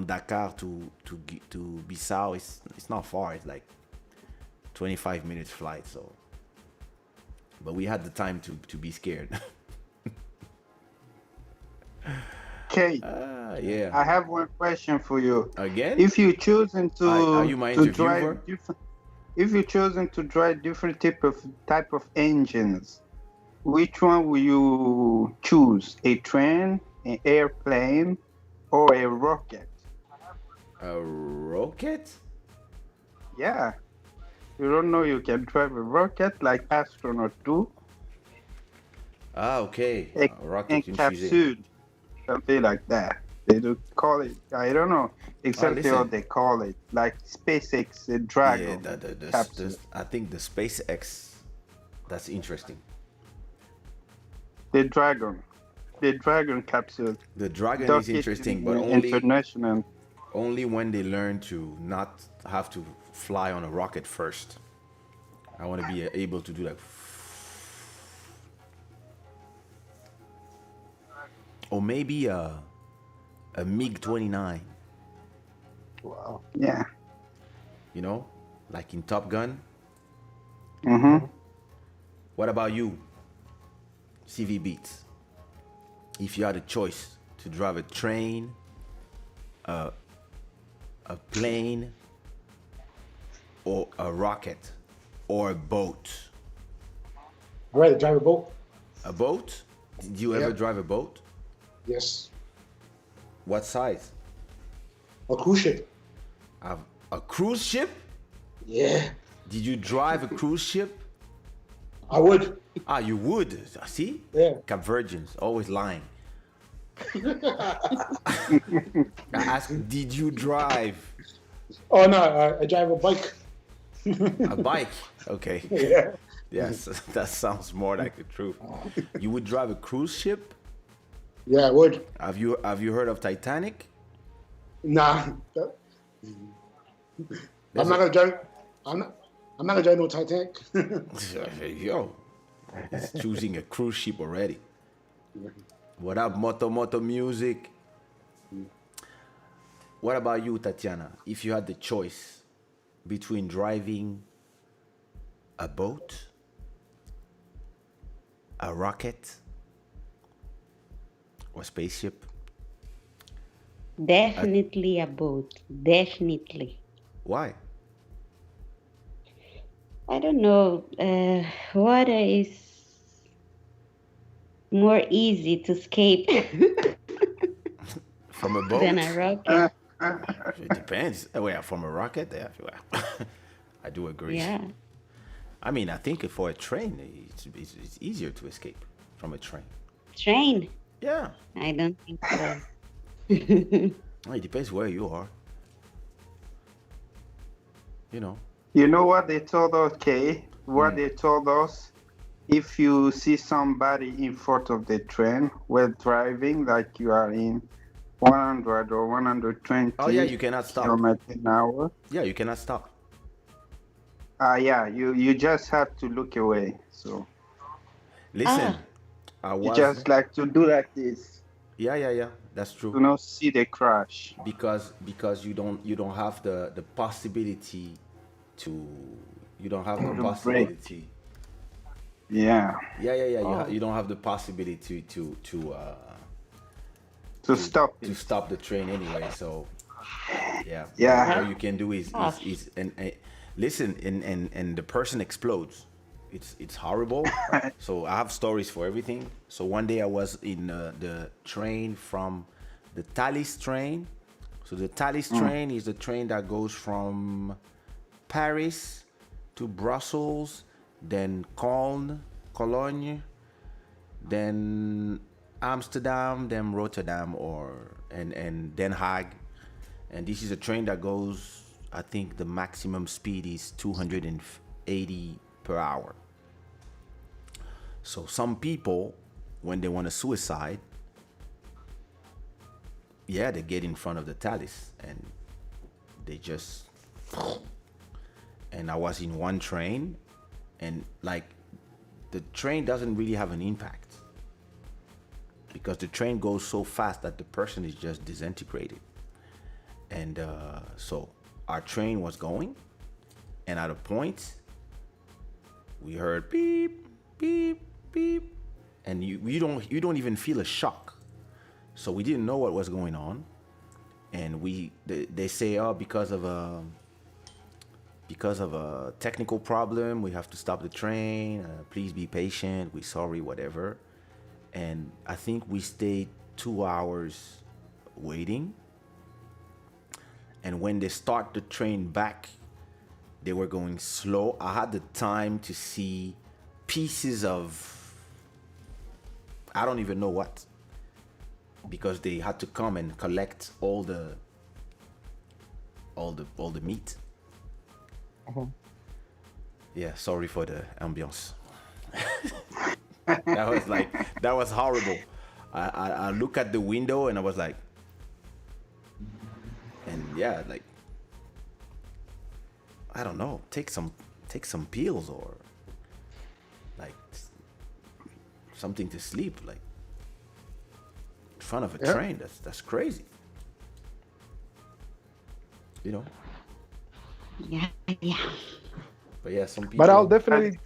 S1: Dakar to Bissau, it's not far. It's like 25 minutes flight. So, but we had the time to be scared.
S5: Okay.
S1: Yeah.
S5: I have one question for you.
S1: Again?
S5: If you chosen to
S1: Are you my
S5: to
S1: interviewer?
S5: drive different, if you chosen to drive different type of engines, which one will you choose? A train, an airplane, or a rocket?
S1: A rocket?
S5: Yeah. You don't know you can drive a rocket like astronaut do?
S1: Ah, okay.
S5: A,
S1: A
S5: a
S1: rocket, une fusée.
S5: capsule, something like that. They do call it, I don't know
S1: Ah,
S5: exactly what
S1: listen.
S5: they call it. Like SpaceX, the
S1: Yeah,
S5: Dragon capsule.
S1: I think the SpaceX, that's interesting.
S5: The Dragon. The Dragon capsule.
S1: The Dragon is
S5: Dock it
S1: interesting,
S5: in
S1: but
S5: international.
S1: only when they learn to not have to fly on a rocket first. I want to be able to do that. Or maybe a MiG 29,
S4: Wow.
S5: Yeah.
S1: you know, like in Top Gun.
S5: Mm-hmm.
S1: What about you, CV Beats? If you had a choice to drive a train, a plane, or a rocket, or a boat?
S2: I'd rather drive a boat.
S1: A boat? Did you ever
S2: Yeah.
S1: drive a boat?
S2: Yes.
S1: What size?
S2: A cruise ship.
S1: A cruise ship?
S2: Yeah.
S1: Did you drive a cruise ship?
S2: I would.
S1: Ah, you would. See?
S2: Yeah.
S1: Cap Virgins, always lying. I asked, did you drive
S2: Oh no, I drive a bike.
S1: a bike? Okay.
S2: Yeah.
S1: Yes, that sounds more like the truth. You would drive a cruise ship?
S2: Yeah, I would.
S1: Have you heard of Titanic?
S2: Nah. I'm not gonna drive. I'm not gonna drive no Titanic.
S1: Yo, he's choosing a cruise ship already. What up, Moto Music? What about you, Tatiana? If you had the choice between driving a boat, a rocket, or spaceship?
S3: Definitely a boat. Definitely.
S1: Why?
S3: I don't know. Water is more easy to escape
S1: From a boat?
S3: than a rocket.
S1: It depends. Well, from a rocket, yeah. I do agree.
S3: Yeah.
S1: I mean, I think for a train, it's easier to escape from a train.
S3: Train?
S1: Yeah.
S3: I don't think so.
S1: Well, it depends where you are. You know.
S5: You know what they told us, Kay? What they told us? If you see somebody in front of the train while driving, like you are in 100 or 120
S1: Oh yeah, you cannot stop.
S5: kilometers an hour.
S1: Yeah, you cannot stop.
S5: Yeah, you just have to look away. So
S1: Listen, I
S5: you
S1: was
S5: just like to do like this.
S1: yeah. That's
S5: To
S1: true.
S5: not see the crash.
S1: Because you don't have the possibility to you don't have the
S5: To
S1: possibility.
S5: Yeah.
S1: Yeah. You don't have the possibility to
S5: Stop
S1: to
S5: it.
S1: stop the train anyway. So yeah.
S5: Yeah.
S1: All you can do is listen, and the person explodes. It's horrible. So I have stories for everything. So one day I was in the train from the Thalys train. So the Thalys train is the train that goes from Paris to Brussels, then Cologne, then Amsterdam, then Rotterdam, and Den Haag. And this is a train that goes, I think the maximum speed is 280 per hour. So some people, when they want to suicide, yeah, they get in front of the Thalys and they just. And I was in one train, and like the train doesn't really have an impact because the train goes so fast that the person is just disintegrated. And so our train was going, and at a point we heard beep, beep, beep, and you don't even feel a shock. So we didn't know what was going on, and they say, oh, because of because of a technical problem, we have to stop the train. Please be patient. We're sorry, whatever. And I think we stayed 2 hours waiting. And when they start the train back, they were going slow. I had the time to see pieces of, I don't even know what, because they had to come and collect all the meat. Yeah, sorry for the ambience. that was horrible. I look at the window and I was like, and yeah, like, I don't know, take some pills or like something to sleep, like in front of a train. That's crazy. You know?
S3: Yeah.
S1: But yeah, some people.
S4: But I'll definitely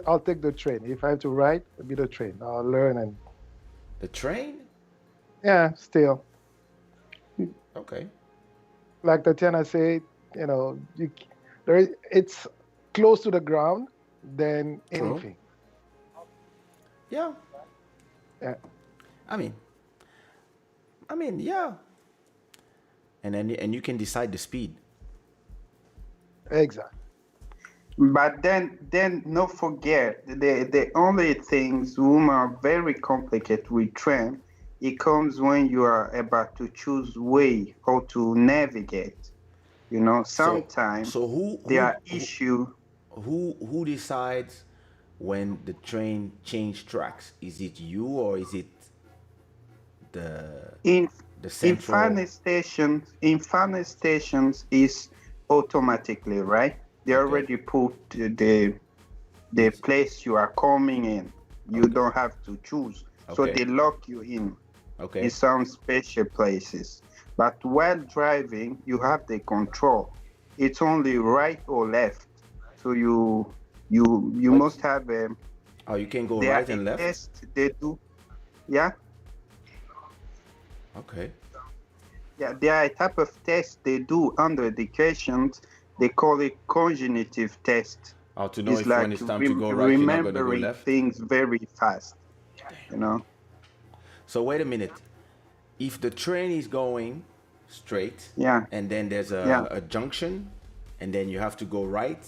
S4: I'll take the train. If I have to ride, it'll be the train. I'll learn and.
S1: The train?
S4: Yeah, still.
S1: Okay.
S4: Like Tatiana said, it's close to the ground than anything.
S1: Yeah.
S4: Yeah.
S1: I mean, yeah. And you can decide the speed.
S4: Exactly.
S5: But then don't forget the only things whom are very complicated with train, it comes when you are about to choose way how to navigate. Sometimes there are issues.
S1: Who decides when the train change tracks? Is it you or is it the central?
S5: In final stations is automatically, right? They already put the place you are coming in. You don't have to choose. So they lock you in some special places. But while driving, you have the control. It's only right or left. So you must have a.
S1: Oh, you can go right and left.
S5: Test they do. Yeah.
S1: Okay.
S5: Yeah, there are a type of test they do under educations. They call it cognitive test.
S1: Oh, to know
S5: it's
S1: if
S5: like
S1: when it's time to go right, you're not going to go
S5: remembering
S1: left.
S5: things very fast.
S1: So wait a minute. If the train is going straight, and then there's a junction, and then you have to go right,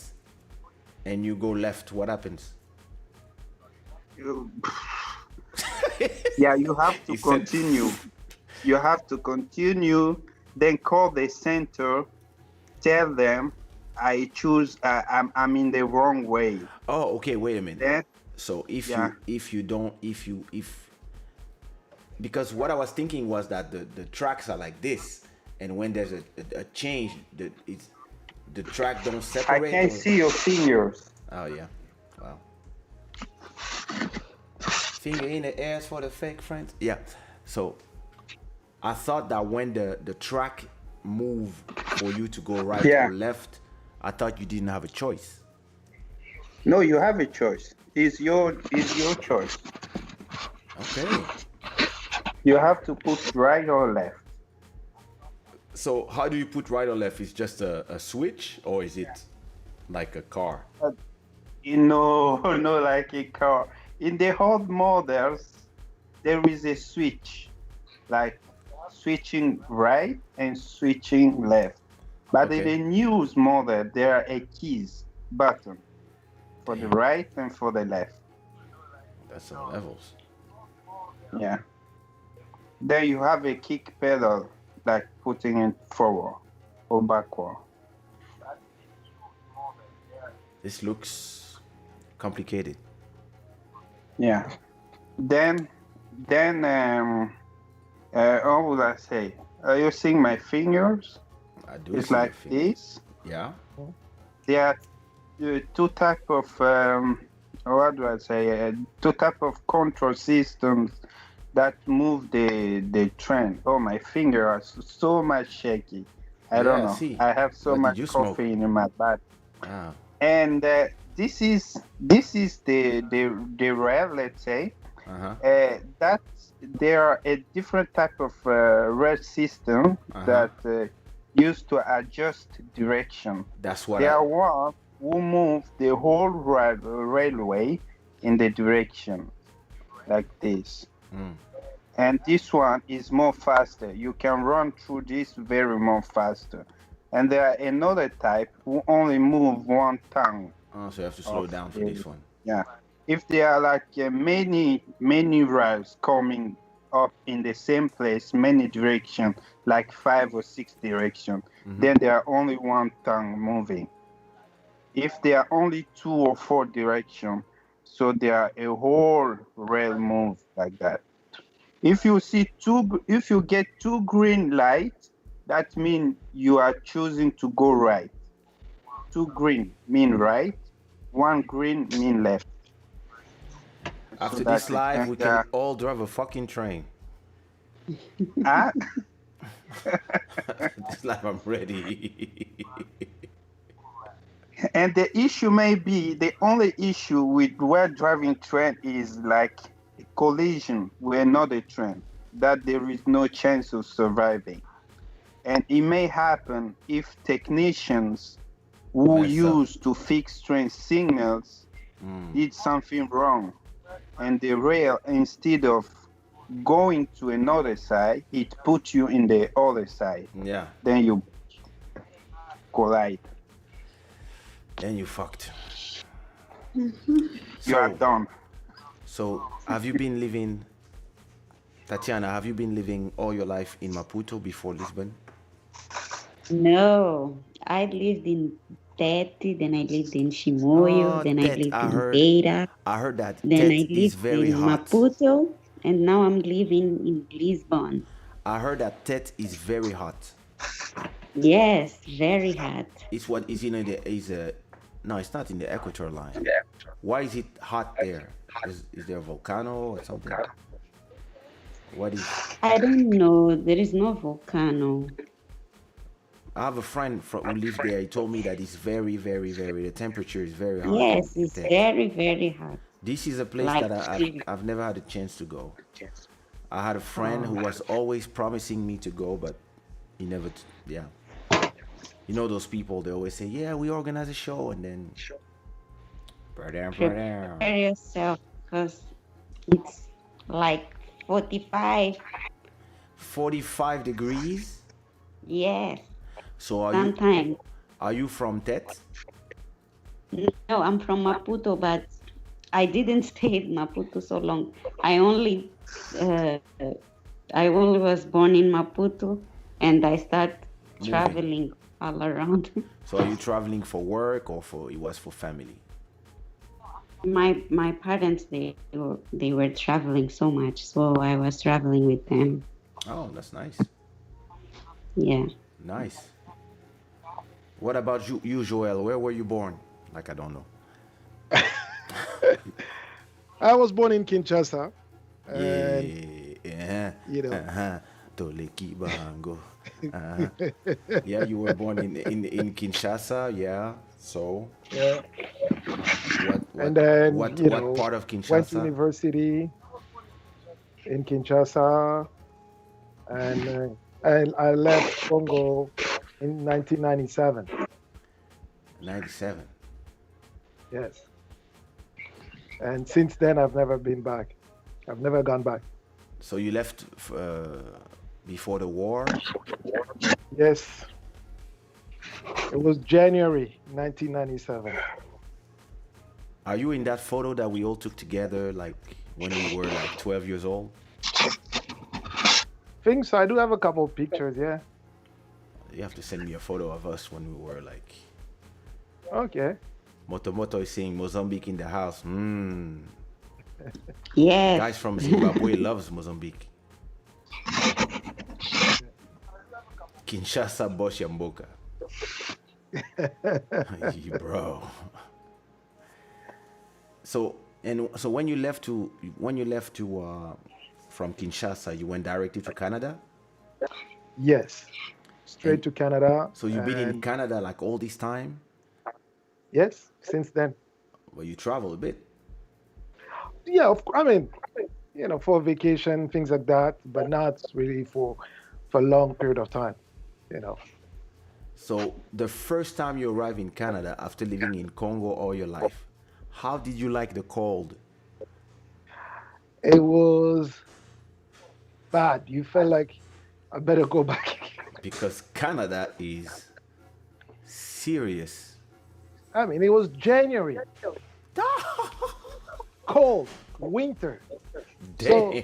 S1: and you go left, what happens?
S5: You have to continue. You have to continue. Then call the center. Tell them I choose. I'm in the wrong way.
S1: Oh, okay. Wait a minute.
S5: Then,
S1: so because what I was thinking was that the tracks are like this, and when there's a change, the track don't separate.
S5: I can see your fingers.
S1: Oh yeah, wow. Finger in the air for the fake friends. Yeah. So I thought that when the track move for you to go right or left, I thought you didn't have a choice.
S5: No, you have a choice. It's your choice.
S1: Okay.
S5: You have to put right or left.
S1: So how do you put right or left? Is just a switch, or is it like a car?
S5: No, like a car. In the old models, there is a switch, like switching right and switching left. But in the new model, there are a keys button for the right and for the left.
S1: That's some levels.
S5: Yeah. Then you have a kick pedal, like putting it forward or backward.
S1: This looks complicated.
S5: Yeah. Then how would I say? Are you seeing my fingers?
S1: I do.
S5: It's like this.
S1: Yeah.
S5: There are two type of what do I say? Two type of control systems that move the train. Oh, my fingers are so much shaky. I don't know. I have so much coffee in my body.
S1: Ah.
S5: And this is the rail, let's say. That there are a different type of rail system that used to adjust direction.
S1: That's what
S5: There
S1: I.
S5: are ones who move the whole railway in the direction like this.
S1: Mm.
S5: And this one is more faster. You can run through this very more faster. And there are another type who only move one tongue
S1: Oh, so you have to slow
S5: of
S1: down for
S5: the,
S1: this one.
S5: yeah. If there are like many rails coming up in the same place, many direction, like 5 or 6 direction, then there are only one tongue moving. If there are only 2 or 4 direction, so there are a whole rail move like that. If you get 2 green lights, that means you are choosing to go right. 2 green mean right, 1 green mean left.
S1: After
S5: So
S1: this
S5: that's it.
S1: live,
S5: And,
S1: we can all drive a fucking train.
S5: ah,
S1: This live, I'm ready.
S5: and the issue may be, the only issue with while driving train is like a collision with another train, that there is no chance of surviving. And it may happen if technicians who
S1: Mess up.
S5: use to fix train signals did something wrong, and the rail, instead of going to another side, it puts you in the other side.
S1: Yeah.
S5: Then you collide.
S1: Then you fucked.
S5: You are done.
S1: So, have you been living, Tatiana? Have you been living all your life in Maputo before Lisbon?
S3: No, I lived in Tete, then I lived in Chimoio, then I
S1: Tet,
S3: lived
S1: I
S3: in
S1: heard.
S3: Beira,
S1: I heard that
S3: then I
S1: Tet is
S3: lived
S1: very
S3: in
S1: hot.
S3: Maputo, and now I'm living in Lisbon.
S1: I heard that Tet is very hot.
S3: Yes, very hot.
S1: It's what is in the is a. No, it's not in the equator line. Why is it hot there? Is there a volcano or something? What is?
S3: I don't know. There is no volcano.
S1: I have a friend who lives there. He told me that it's very, very, very. The temperature is very hot.
S3: Yes, it's very, very hot.
S1: This is a place
S3: Like
S1: that I've never had a chance to go. I had a friend who was always promising me to go, but he never. Yeah. You know those people? They always say, "Yeah, we organize a show," and then.
S3: Prepare yourself, because it's like 45.
S1: 45 degrees.
S3: Yes.
S1: So
S3: Sometimes.
S1: Are you from Tet?
S3: No, I'm from Maputo, but I didn't stay in Maputo so long. I only was born in Maputo, and I start traveling all around.
S1: So are you traveling for work or it was for family?
S3: My parents, they were traveling so much, so I was traveling with them.
S1: Oh, that's nice.
S3: Yeah.
S1: Nice. What about you, Joel? Where were you born? Like, I don't know.
S4: I was born in Kinshasa.
S1: Yeah.
S4: You know.
S1: Toleki Bango. Yeah, you were born in Kinshasa. Yeah. So.
S4: Yeah.
S1: What part of Kinshasa?
S4: Went to university in Kinshasa, and I left Congo in 1997.
S1: 97.
S4: Yes. And since then, I've never been back. I've never gone back.
S1: So you left before the war?
S4: Yes. It was January 1997.
S1: Are you in that photo that we all took together, like when we were like 12 years old?
S4: Think so. I do have a couple of pictures, yeah.
S1: You have to send me a photo of us when we were like.
S4: Okay.
S1: Moto is saying Mozambique in the house.
S3: Yes.
S1: Guys from Zimbabwe loves Mozambique. Kinshasa Bosch Mboka. Bro. So when you left from Kinshasa, you went directly to Canada?
S4: Yes. Straight to Canada.
S1: So you've been in Canada like all this time?
S4: Yes, since then.
S1: Well, you travel a bit.
S4: Yeah, I mean, for vacation, things like that, but not really for a long period of time,
S1: So the first time you arrived in Canada after living in Congo all your life, how did you like the cold?
S4: It was bad. You felt like I better go back.
S1: Because Canada is serious.
S4: I mean, it was January, cold, winter. So,
S1: Damn.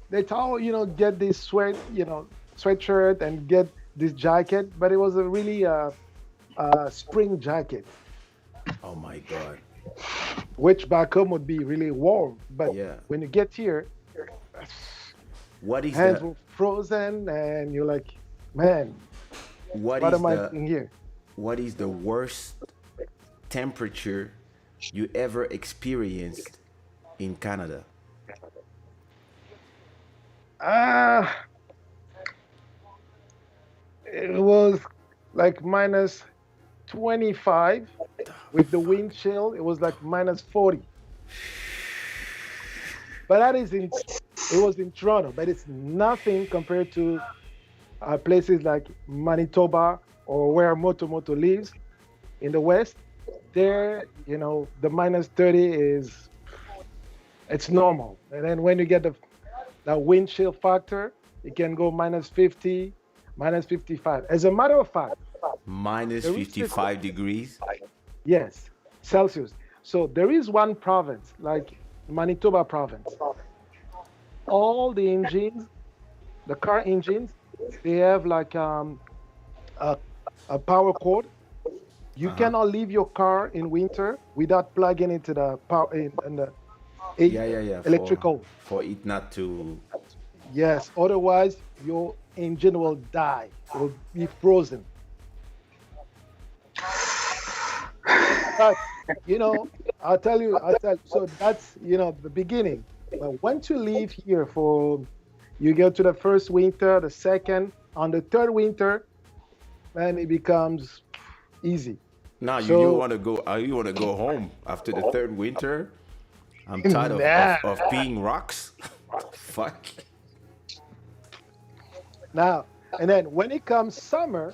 S4: they told, get this sweatshirt and get this jacket, but it was a really spring jacket,
S1: Oh my God.
S4: which back home would be really warm. But
S1: Yeah.
S4: when you get here,
S1: What is
S4: hands
S1: the
S4: were frozen, and you're like, man,
S1: what
S4: what
S1: is
S4: am I
S1: the
S4: doing here?
S1: what is the worst temperature you ever experienced in Canada?
S4: Ah, it was like minus 25 with the wind chill. It was like minus 40. But it was in Toronto, but it's nothing compared to places like Manitoba or where Moto lives in the West. There, the minus 30 it's normal. And then when you get the wind chill factor, it can go minus 50, minus 55. As a matter of fact,
S1: Minus
S4: there is
S1: 55 degrees?
S4: yes, Celsius. So there is one province, like Manitoba province. All the engines, the car engines, they have like a, a power cord. You cannot leave your car in winter without plugging into the power in the
S1: Yeah.
S4: electrical.
S1: For it not to.
S4: Yes, otherwise your engine will die. It will be frozen. But I'll tell you. So that's the beginning. But once you leave here you go to the first winter, the second, on the third winter, then it becomes easy.
S1: Now you
S4: So
S1: want to go. You want to go home after the third winter? I'm tired
S4: Nah.
S1: of peeing rocks. Fuck.
S4: Now, and then when it comes summer,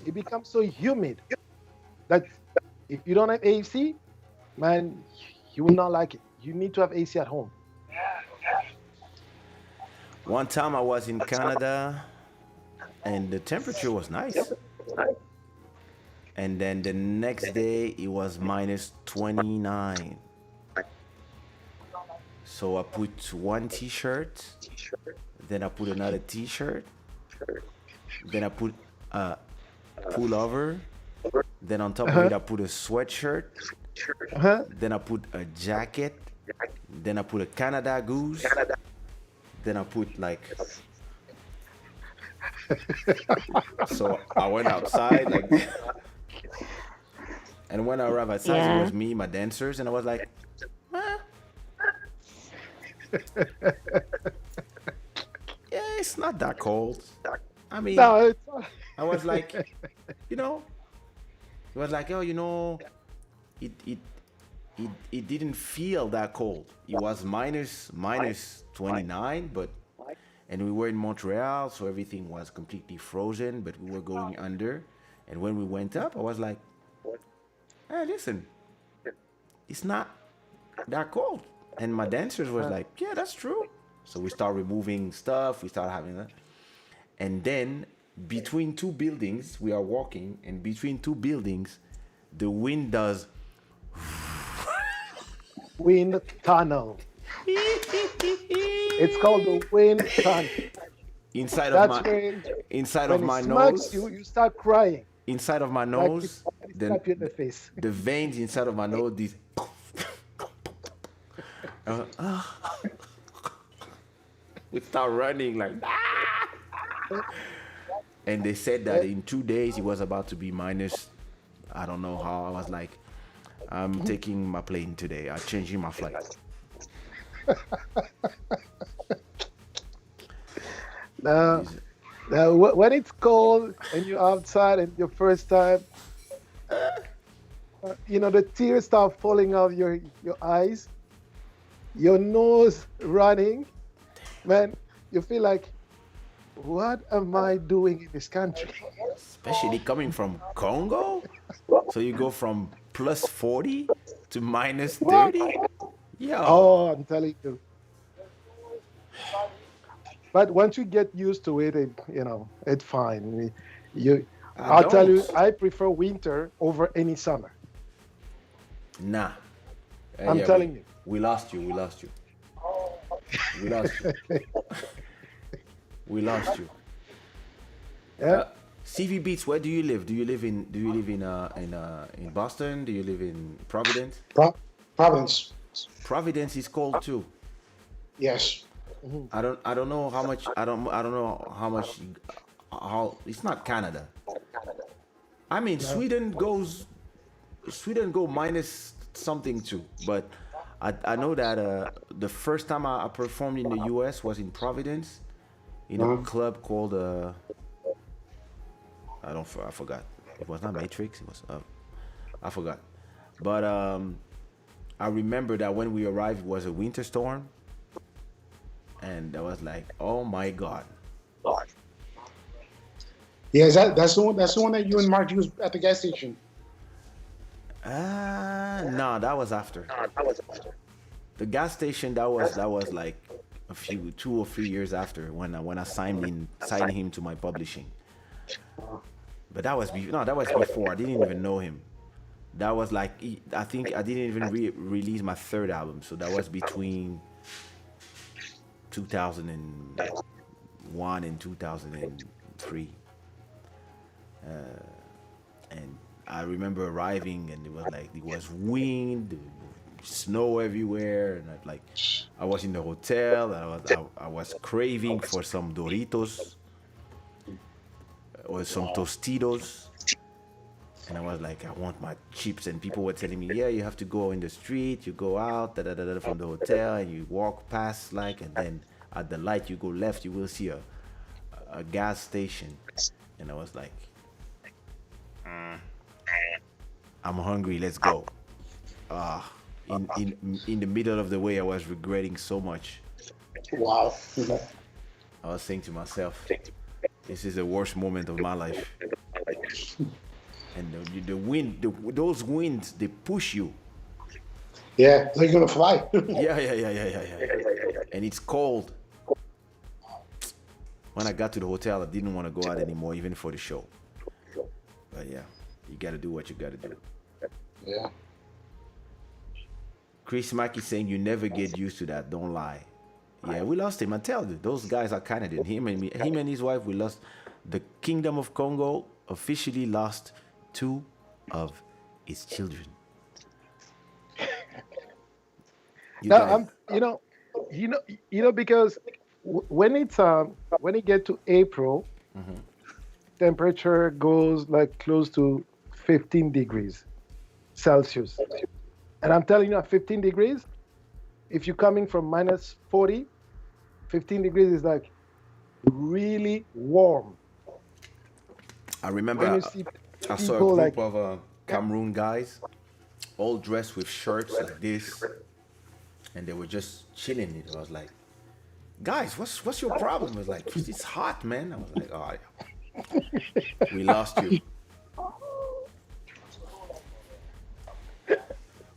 S4: it becomes so humid that if you don't have AC, man, you will not like it. You need to have AC at home.
S1: One time I was in Canada, and the temperature was nice. And then the next day it was minus 29. So I put one t-shirt, then I put another t-shirt, then I put a pullover, then on top of it I put a sweatshirt, then I put a jacket, then I put a Canada Goose, then I put like. So I went outside like. And when I arrived outside, it was me, my dancers, and I was like, yeah, it's not that cold. I mean,
S4: No,
S1: I was like, it was like, oh, it didn't feel that cold. It was minus 29, and we were in Montreal, so everything was completely frozen, but we were going under. And when we went up, I was like, hey, listen, it's not that cold. And my dancers was like, yeah, that's true. So we start removing stuff. We start having that. And then between two buildings, we are walking. And between two buildings, the wind does.
S4: wind tunnel. It's called the wind tunnel.
S1: Inside
S4: That's
S1: of my
S4: when
S1: inside
S4: when
S1: of
S4: it
S1: my
S4: smacks
S1: nose.
S4: you start crying.
S1: Inside of my
S4: Like
S1: nose.
S4: it slap you in the face.
S1: The veins inside of my nose. These. We start running like. And they said that in 2 days it was about to be minus. I don't know how. I was like, I'm taking my plane today. I'm changing my flight.
S4: Now, when it's cold and you're outside and your first time, the tears start falling out your eyes, your nose running, man. You feel like what am I doing in this country?
S1: Especially coming from Congo. So you go from plus 40 to minus
S4: What?
S1: 30? Yo,
S4: Oh, I'm telling you. But once you get used to it, it's fine. You,
S1: I
S4: I'll tell
S1: don't.
S4: you, I prefer winter over any summer.
S1: Nah.
S4: I'm
S1: Yeah, we,
S4: telling you.
S1: we lost you. We lost you. We lost you. We lost you.
S4: Yeah.
S1: CV Beats, where do you live? Do you live in Boston? Do you live in Providence?
S2: Providence.
S1: Providence is cold too.
S2: Yes.
S1: I don't know how much I don't know how much how it's not Canada. I mean
S2: No.
S1: Sweden go minus something too, but I know that the first time I performed in the US was in Providence in a club called I forgot. It was not Matrix. It was I forgot. But I remember that when we arrived, it was a winter storm, and I was like, "Oh my god!"
S2: Yeah, that's the one. That's the one that you and Mark used at the gas station.
S1: No, that was after the gas station. That was like a few 2 or 3 years after when I signed him to my publishing. But that was before. I didn't even know him. That was like I think I didn't even release my third album, so that was between 2001 and 2003. And I remember arriving, and it was wind, snow everywhere, and I was in the hotel, and I was craving for some Doritos or some Tostitos. And I was like, I want my chips. And people were telling me, yeah, you have to go in the street. You go out from the hotel and you walk past, and then at the light, you go left, you will see a gas station. And I was like, I'm hungry, let's go. In the middle of the way, I was regretting so much.
S2: Wow.
S1: I was saying to myself, this is the worst moment of my life. And the wind, those winds, they push you.
S2: Yeah, they're gonna fly.
S1: Yeah. And it's cold. When I got to the hotel, I didn't want to go out anymore, even for the show. But yeah, you got to do what you got to do.
S2: Yeah.
S1: Chris Mackey saying you never get used to that. Don't lie. Yeah, we lost him. I tell you, those guys are Canadian. Him and his wife, we lost. The Kingdom of Congo officially lost 2 of its children.
S4: Now because when it get to April, temperature goes like close to 15 degrees Celsius, and I'm telling you, at 15 degrees, if you're coming from minus 40, 15 degrees is like really warm.
S1: I remember I saw a group of Cameroon guys, all dressed with shirts like this, and they were just chilling. It was like, guys, what's your problem? It was like, it's hot, man. I was like, oh, yeah. We lost you.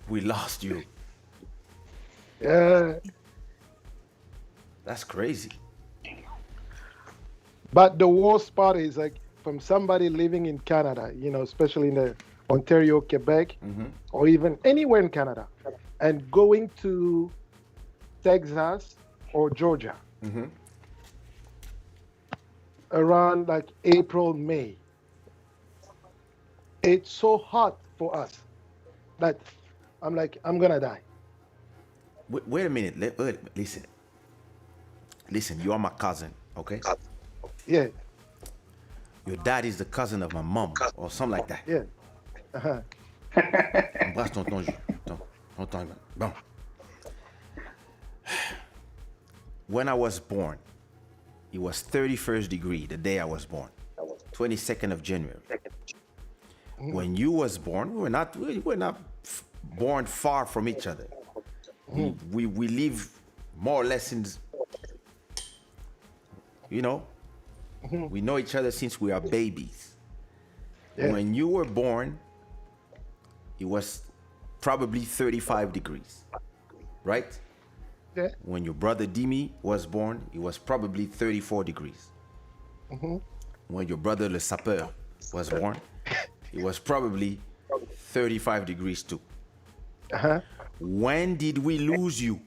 S1: We lost you.
S4: Yeah.
S1: That's crazy.
S4: But the worst part is like from somebody living in Canada, especially in the Ontario, Quebec, or even anywhere in Canada, and going to Texas or Georgia around like April, May. It's so hot for us that I'm like, I'm gonna die.
S1: Wait a minute. Listen. Listen, you are my cousin, okay?
S4: Yeah.
S1: Your dad is the cousin of my mom, or something like that.
S4: Yeah. Uh-huh.
S1: Embrasse tonton. Bon. When I was born, it was 31st degree the day I was born, 22nd of January. When you was born, we were not born far from each other. We live more or less in, We know each other since we are babies.
S4: Yeah.
S1: When you were born, it was probably 35 degrees, right?
S4: Yeah.
S1: When your brother Dimi was born, it was probably 34 degrees. When your brother Le Sapeur was born, it was probably 35 degrees too.
S4: Uh-huh.
S1: When did we lose you?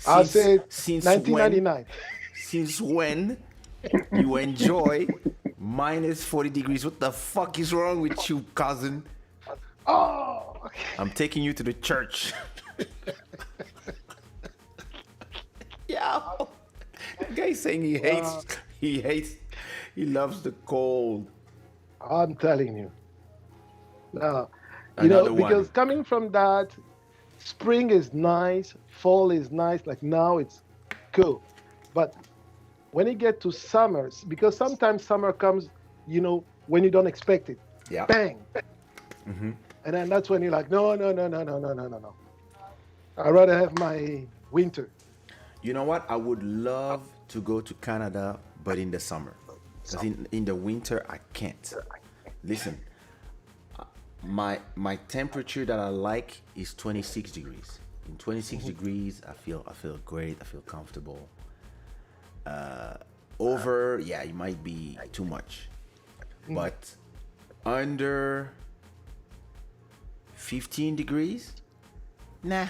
S4: I'll say
S1: Since
S4: 1999.
S1: Since when you enjoy minus 40 degrees? What the fuck is wrong with you, cousin?
S4: Oh,
S1: I'm taking you to the church. Yeah. The guy's saying he loves the cold.
S4: I'm telling you. No,
S1: Another
S4: because
S1: one.
S4: coming from that, spring is nice, fall is nice. Like now, it's cool, but when you get to summers, because sometimes summer comes, when you don't expect it,
S1: Yeah.
S4: bang, and then that's when you're like, no, no, no, no, no, no, no, no, no. I'd rather have my winter.
S1: You know what? I would love to go to Canada, but in the summer. Because in the winter, I can't. Listen, my temperature that I like is 26 degrees. In 26 degrees, I feel great. I feel comfortable. Over, yeah, it might be too much. But under 15 degrees, nah.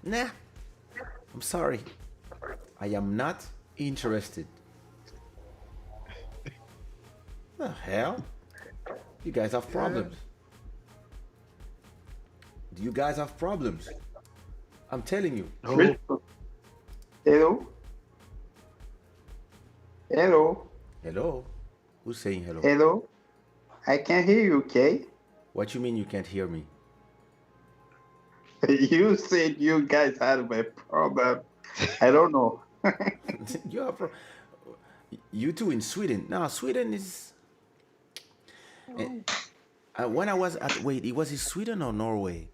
S1: I'm sorry. I am not interested. The hell? You guys have problems. Do you guys have problems? I'm telling you.
S4: Oh,
S5: Hello? Hello?
S1: Hello? Who's saying hello?
S5: Hello? I can hear you, okay?
S1: What you mean you can't hear me?
S5: You said you guys had a problem. I don't know.
S1: You have you two in Sweden. No, Sweden is. When I was at it was in Sweden or Norway?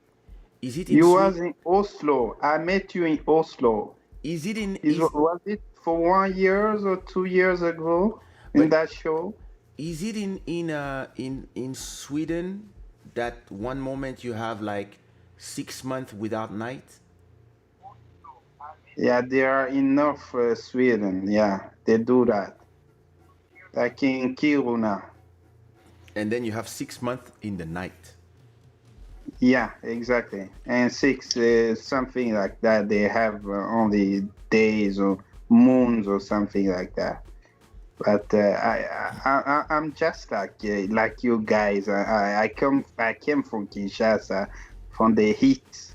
S1: Is it in
S5: You
S1: Sweden?
S5: was in Oslo. I met you in Oslo.
S1: Is it in?
S5: Was it for 1 year or 2 years ago in
S1: But-
S5: that show?
S1: Is it in Sweden that one moment you have like 6 months without night?
S5: Yeah, they are in North Sweden. Yeah, they do that. Like in Kiruna.
S1: And then you have 6 months in the night.
S5: Yeah, exactly. And six, something like that. They have only days or moons or something like that. But I'm just like you guys. I came from Kinshasa, from the heat.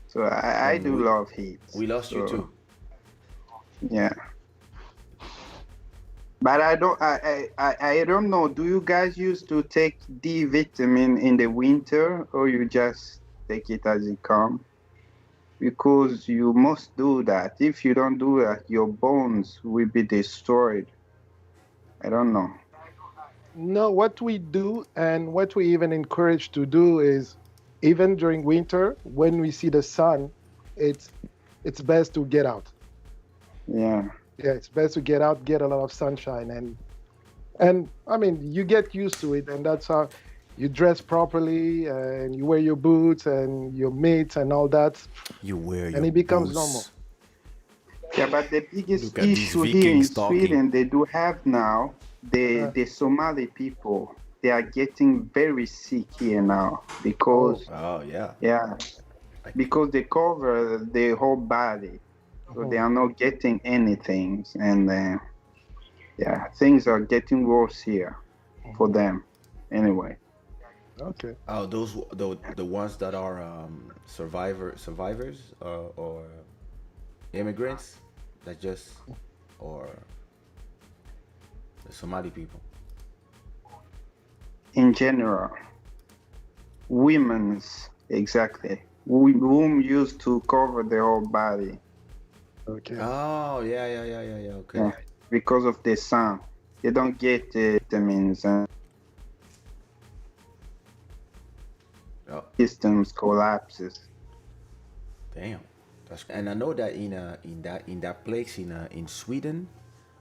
S5: So I
S1: And
S5: do love heat.
S1: We lost you
S5: So,
S1: too.
S5: Yeah. But I don't know. Do you guys used to take D vitamin in the winter, or you just take it as it comes? Because you must do that. If you don't do that, your bones will be destroyed. I don't know.
S4: no, what we do and what we even encourage to do is, even during winter, when we see the sun, it's best to get out.
S5: Yeah.
S4: Yeah, it's best to get out, get a lot of sunshine, and I mean, you get used to it, and that's how you dress properly, and you wear your boots and your mitts and all that,
S1: You wear your
S4: and it becomes
S1: boots.
S4: normal.
S5: Yeah, but the biggest
S1: Look at these
S5: issue here in
S1: Vikings talking.
S5: Sweden they do have now, the Somali people, they are getting very sick here now because
S1: Oh yeah.
S5: yeah, because they cover the whole body, so they are not getting anything, and yeah, things are getting worse here for them. Anyway,
S4: Okay.
S1: Oh, those the ones that are survivors or immigrants that just or the Somali people.
S5: in general, women's exactly. Whom used to cover the whole body.
S4: Okay.
S1: Oh yeah. Okay.
S5: Yeah, because of the sun, they don't get vitamins and
S1: Oh
S5: systems collapses.
S1: damn, And I know that in that place in Sweden,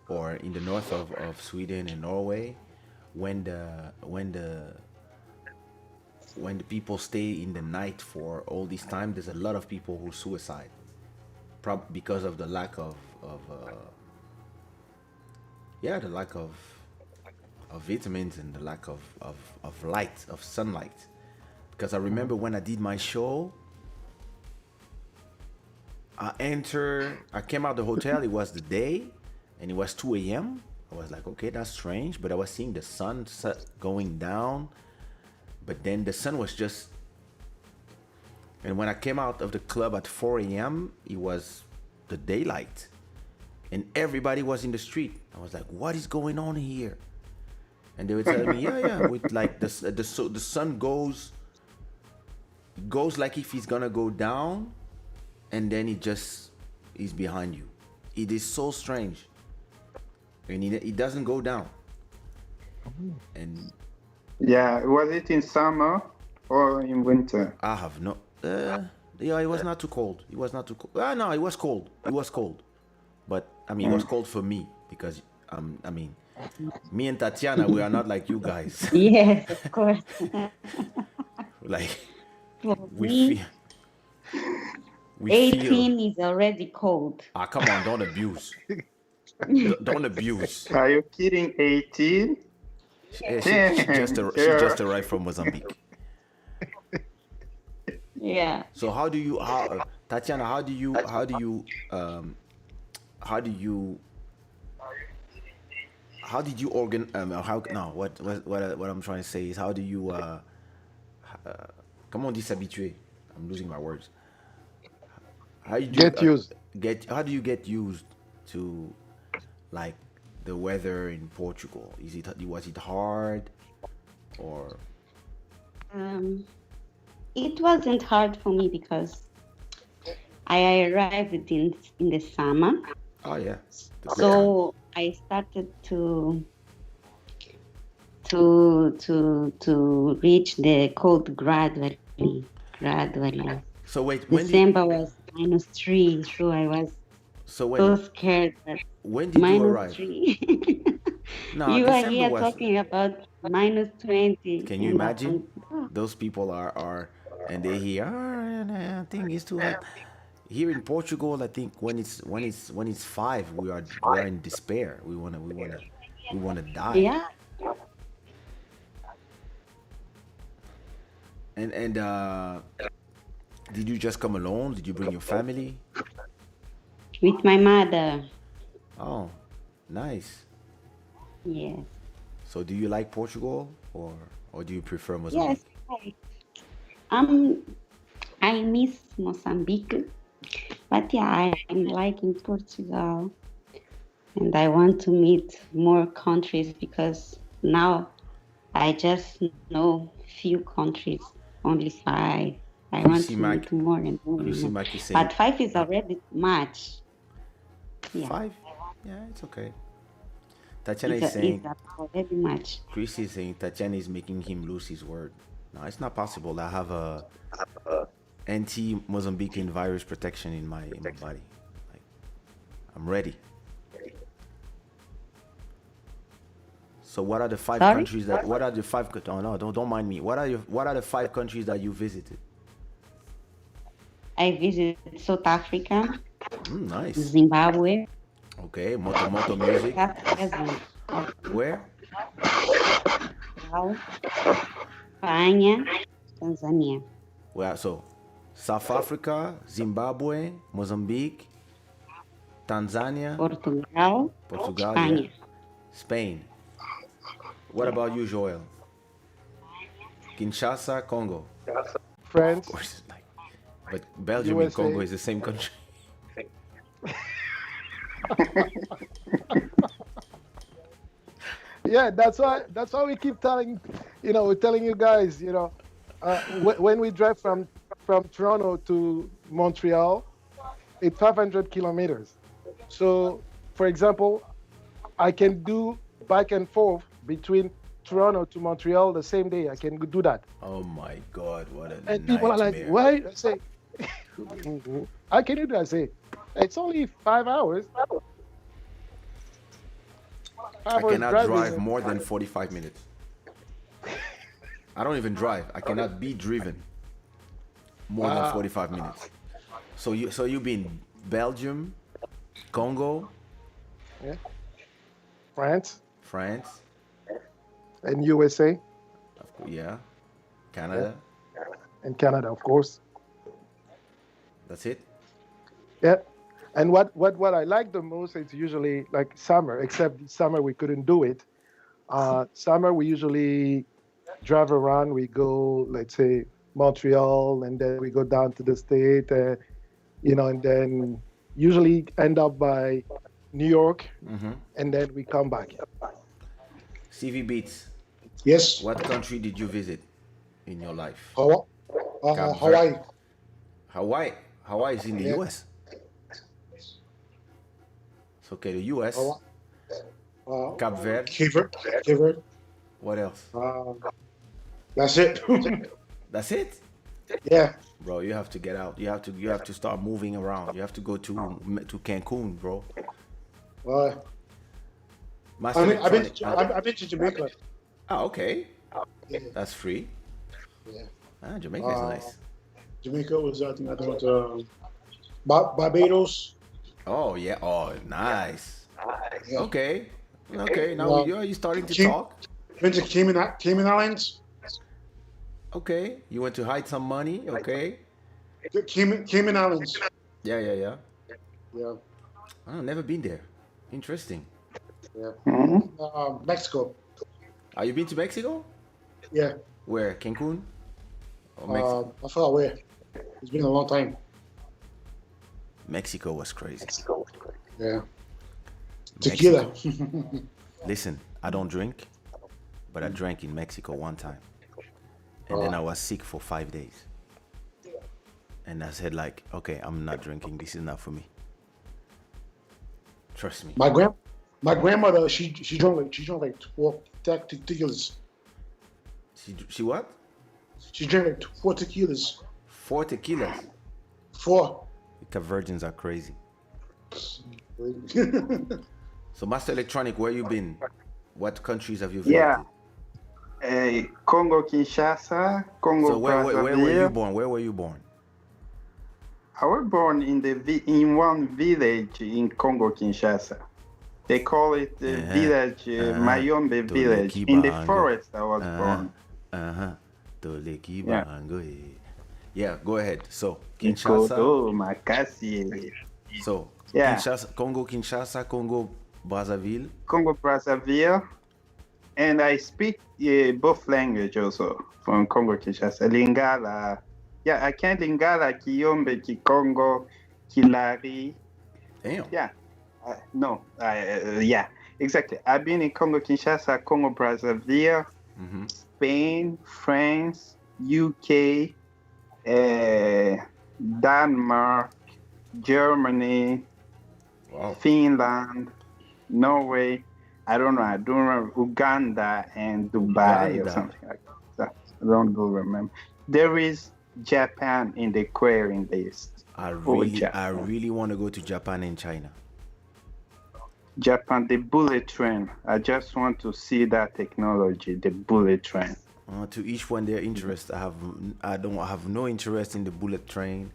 S1: or in the north of Sweden and Norway, when the people stay in the night for all this time, there's a lot of people who suicide, because of the lack the lack of vitamins, and the lack of light, of sunlight. Because I remember when I did my show, I came out the hotel, it was the day, and it was 2 a.m. I was like, okay, that's strange, but I was seeing the sun going down, but then the sun was just, and when I came out of the club at 4 a.m., it was the daylight, and everybody was in the street. I was like, what is going on here? And they were telling me, yeah, with like the sun goes like if it's gonna go down, and then it just is behind you. It is so strange, and it doesn't go down. And
S5: Yeah, was it in summer or in winter?
S1: I have no. It was not too cold. It was not too cold. No, it was cold. It was cold, but I mean, it was cold for me because I mean, me and Tatiana, we are not like you guys.
S3: Yes, of course.
S1: Like
S3: For
S1: we
S3: me,
S1: feel. We
S3: 18
S1: feel.
S3: is already cold.
S1: Come on, don't abuse. Don't abuse.
S5: Are you kidding? 18?
S1: She just arrived from Mozambique.
S3: Yeah.
S1: So Tatiana, how do you what I'm trying to say is, how do you comment on dit s'habituer? I'm losing my words. How do you
S4: Get used.
S1: how do you get used to, like, the weather in Portugal? Was it hard, or?
S3: It wasn't hard for me because I arrived in the summer.
S1: Oh yeah.
S3: So I started to reach the cold gradually.
S1: So wait, when
S3: December was -3, so I was so scared that
S1: when did you arrive?
S3: -3.
S1: No,
S3: You are
S1: December
S3: here
S1: was.
S3: talking about -20.
S1: Can you
S3: and
S1: imagine? Those people are and they hear, I think it's too hot. Here in Portugal, I think when it's 5, we are in despair. We wanna die.
S3: Yeah,
S1: And did you just come alone? Did you bring your family?
S3: with my mother.
S1: Oh, nice.
S3: Yes.
S1: So do you like Portugal, or do you prefer Mozambique?
S3: Yes. I miss Mozambique, but yeah, I'm liking Portugal, and I want to meet more countries because now I just know few countries, only 5. I want to meet more and more.
S1: You see Maki saying
S3: But 5 is already much. Yeah.
S1: 5? Yeah, it's okay. Tatiana is
S3: It's
S1: saying,
S3: already much.
S1: Chris is saying Tatiana is making him lose his word. No, it's not possible. I have a anti-Mozambican virus protection in my body. Like, I'm ready. So what are the 5
S3: Sorry?
S1: countries that? What are the 5? Oh no, don't mind me. What are the 5 countries that you visited?
S3: I visited South Africa,
S1: Nice.
S3: Zimbabwe,
S1: Okay, moto music.
S3: South Africa,
S1: Where?
S3: Espanha, Tanzania.
S1: Well, so South Africa, Zimbabwe, Mozambique, Tanzania,
S3: Portugal,
S1: Portugal, yeah. Spain. What about you, Joel? Kinshasa, Congo.
S4: France.
S1: Of course, but Belgium and
S4: USA.
S1: Congo is the same country.
S4: Yeah, that's why we keep telling you guys, when we drive from Toronto to Montreal, it's 500 kilometers. So, for example, I can do back and forth between Toronto to Montreal the same day. I can do that.
S1: Oh my God, what a
S4: And
S1: nightmare.
S4: people are like, why? I say, How can you do? I say, it's only 5 hours.
S1: I
S4: 5 hours
S1: cannot
S4: driving.
S1: drive more than 45 minutes. I don't even drive. I cannot be driven more than
S4: Wow.
S1: 45 minutes. So you been Belgium, Congo,
S4: Yeah. France
S1: France,
S4: and USA.
S1: yeah,
S4: Yeah.
S1: Canada.
S4: And Canada, of course.
S1: That's it.
S4: Yeah. And what I like the most is usually like summer, except this summer we couldn't do it. Summer we usually drive around. We go, let's say, Montreal, and then we go down to the state, and then usually end up by New York, and then we come back.
S1: CV Beats.
S2: Yes.
S1: What country did you visit in your life?
S2: Hawaii.
S1: Cap Verde.
S2: Hawaii.
S1: Hawaii. Hawaii is in the
S2: Yeah.
S1: U.S. It's okay. The U.S.
S2: Hawaii.
S1: Cap Verde.
S2: Kiver.
S1: What else?
S2: That's it.
S1: That's it.
S2: Yeah.
S1: Bro, you have to get out. You have to start moving around. You have to go to Cancun, bro. Master
S2: I've been
S1: Electronic.
S2: I've been to Jamaica.
S1: Ah, okay.
S2: Yeah.
S1: That's free.
S2: Yeah.
S1: Ah, Jamaica is nice.
S2: Jamaica was I think Barbados.
S1: Oh yeah. Oh, nice.
S2: Yeah.
S1: Okay. Okay. Now you starting to
S2: Cayman-
S1: talk.
S2: Been to Cayman Islands.
S1: Okay. You went to hide some money. Okay.
S2: Cayman Islands.
S1: Yeah.
S2: Yeah.
S1: I've never been there. Interesting.
S2: Yeah.
S5: Mhm.
S2: Mexico.
S1: Are you been to Mexico?
S2: Yeah.
S1: Where? Cancun? Or Mexico?
S2: I forgot where. It's been a long time.
S1: Mexico was crazy.
S2: Yeah.
S1: Mexico.
S2: Tequila.
S1: Listen, I don't drink, but I drank in Mexico one time. And then I was sick for 5 days. And I said like, okay, I'm not drinking. This is not for me. Trust me.
S2: My grandmother she drank like 12 tequilas.
S1: She what?
S2: She drank like 4 tequilas.
S1: 4 tequilas.
S2: 4.
S1: The virgins are crazy. So Master Electronic, where you been? What countries have you visited?
S5: Yeah. Congo Kinshasa, Congo
S1: So where were you
S5: Brazzaville.
S1: born? Where were you born?
S5: I was born in one village in Congo Kinshasa. They call it the village Mayombe village. In the forest I was born.
S1: Yeah, go ahead. So
S5: Ikodo,
S1: Kinshasa.
S5: Makasi.
S1: So
S5: Yeah.
S1: Kinshasa, Congo Brazzaville.
S5: Congo Brazzaville. And I speak both language also from Congo Kinshasa. Lingala. Yeah, I can Lingala, Kiyombe, Kikongo, Kilari.
S1: Damn.
S5: Yeah. Yeah, exactly. I've been in Congo Kinshasa, Congo Brazzaville, Spain, France, UK, Denmark, Germany, Finland, Norway. I don't know, Uganda and Dubai or something like that. I don't remember. There is Japan in the querying list.
S1: I really want to go to Japan and China.
S5: Japan, the bullet train. I just want to see that technology, the bullet train.
S1: To each one their interest. I don't have no interest in the bullet train.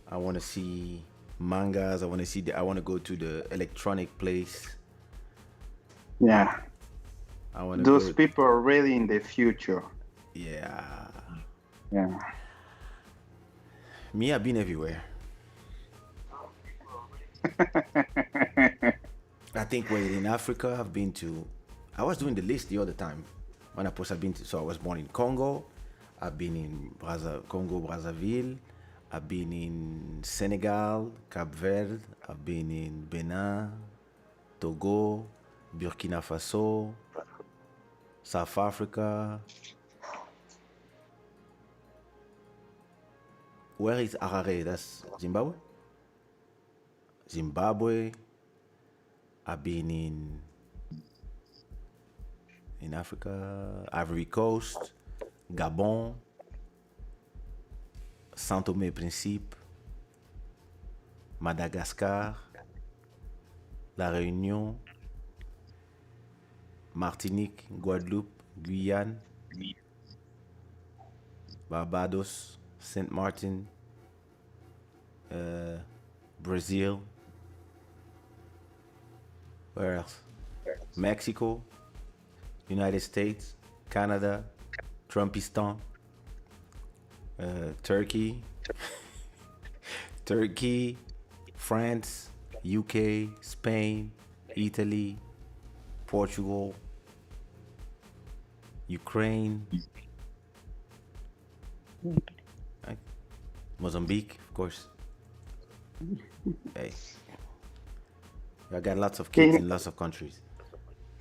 S1: I want to see mangas. I want to go to the electronic place.
S5: Yeah. Those people are really in the future.
S1: Yeah.
S5: Yeah.
S1: Me, I've been everywhere. I think in Africa, I've been to. I was doing the list the other time when I posted. So I was born in Congo. I've been in Congo Brazzaville. I've been in Senegal, Cap Verde. I've been in Benin, Togo, Burkina Faso, South Africa. Where is Harare? That's Zimbabwe? Zimbabwe. I've been in Africa, Ivory Coast, Gabon, Saint Tomé Principe, Madagascar, La Réunion, Martinique, Guadeloupe, Guyane, Barbados, Saint Martin, Brazil. Where else? Mexico, United States, Canada, Trumpistan, Turkey, Turkey, France, UK, Spain, Italy, Portugal, Ukraine, right? Mozambique, of course. Hey, I got lots of kids in lots of countries.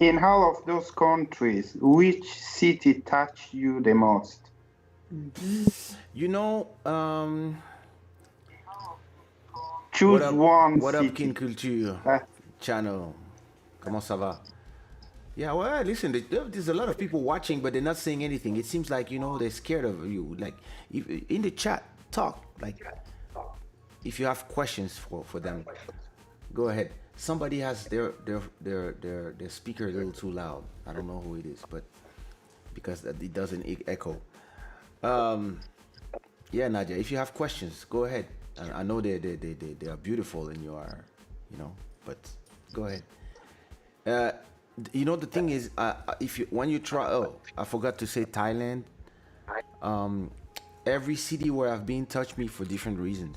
S5: In all of those countries, which city touched you the most?
S1: You know,
S5: Choose one
S1: what up, Kin
S5: city.
S1: Culture channel? Comment ça va? Yeah, well, listen, there's a lot of people watching, but they're not saying anything. It seems like, they're scared of you. Like, if, in the chat, talk. Like, if you have questions for them, go ahead. Somebody has their speaker a little too loud. I don't know who it is, but because it doesn't echo. Yeah, Nadia, if you have questions, go ahead. I know they are beautiful and you are, but go ahead. The thing is, when you try, I forgot to say Thailand. Every city where I've been touched me for different reasons.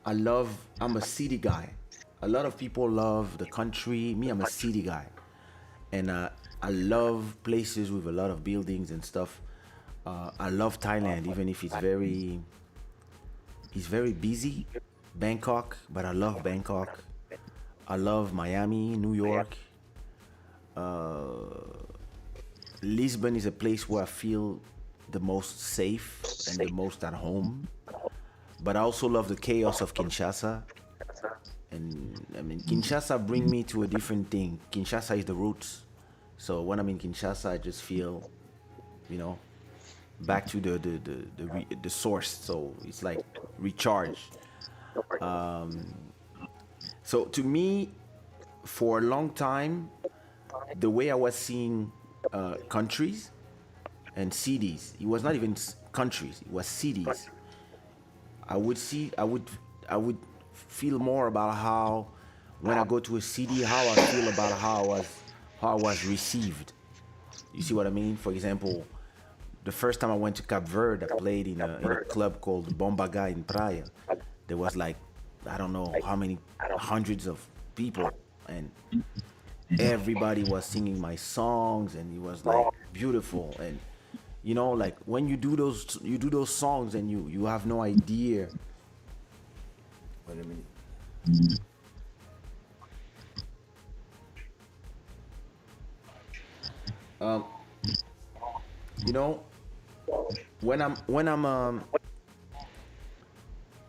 S1: I'm a city guy. A lot of people love the country. Me, I'm a city guy. And I love places with a lot of buildings and stuff. I love Thailand, even if it's very busy. Bangkok, but I love Bangkok. I love Miami, New York. Lisbon is a place where I feel the most safe and the most at home. But I also love the chaos of Kinshasa. And I mean, Kinshasa bring me to a different thing. Kinshasa is the roots. So when I'm in Kinshasa, I just feel, back to the source. So it's like recharge. So to me, for a long time, the way I was seeing countries and cities, it was not even countries, it was cities. I would feel more about how, when I go to a city, how I feel about how I was received. You see what I mean? For example, the first time I went to Cape Verde, I played in a club called Bombaga in Praia. There was like, I don't know how many hundreds of people, and everybody was singing my songs, and it was like beautiful. And like when you do those songs and you have no idea. Wait a minute.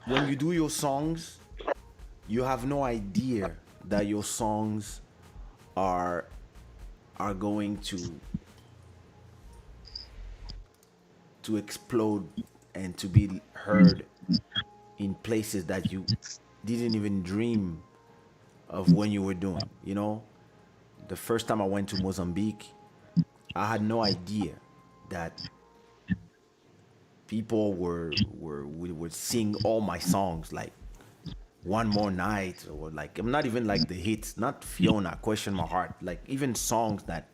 S1: When you do your songs, you have no idea that your songs are going to explode and to be heard in places that you didn't even dream of when you were doing. The first time I went to Mozambique, I had no idea that people would sing all my songs, like One More Night, or like, I'm not even like the hits, not Fiona, Question My Heart, like even songs that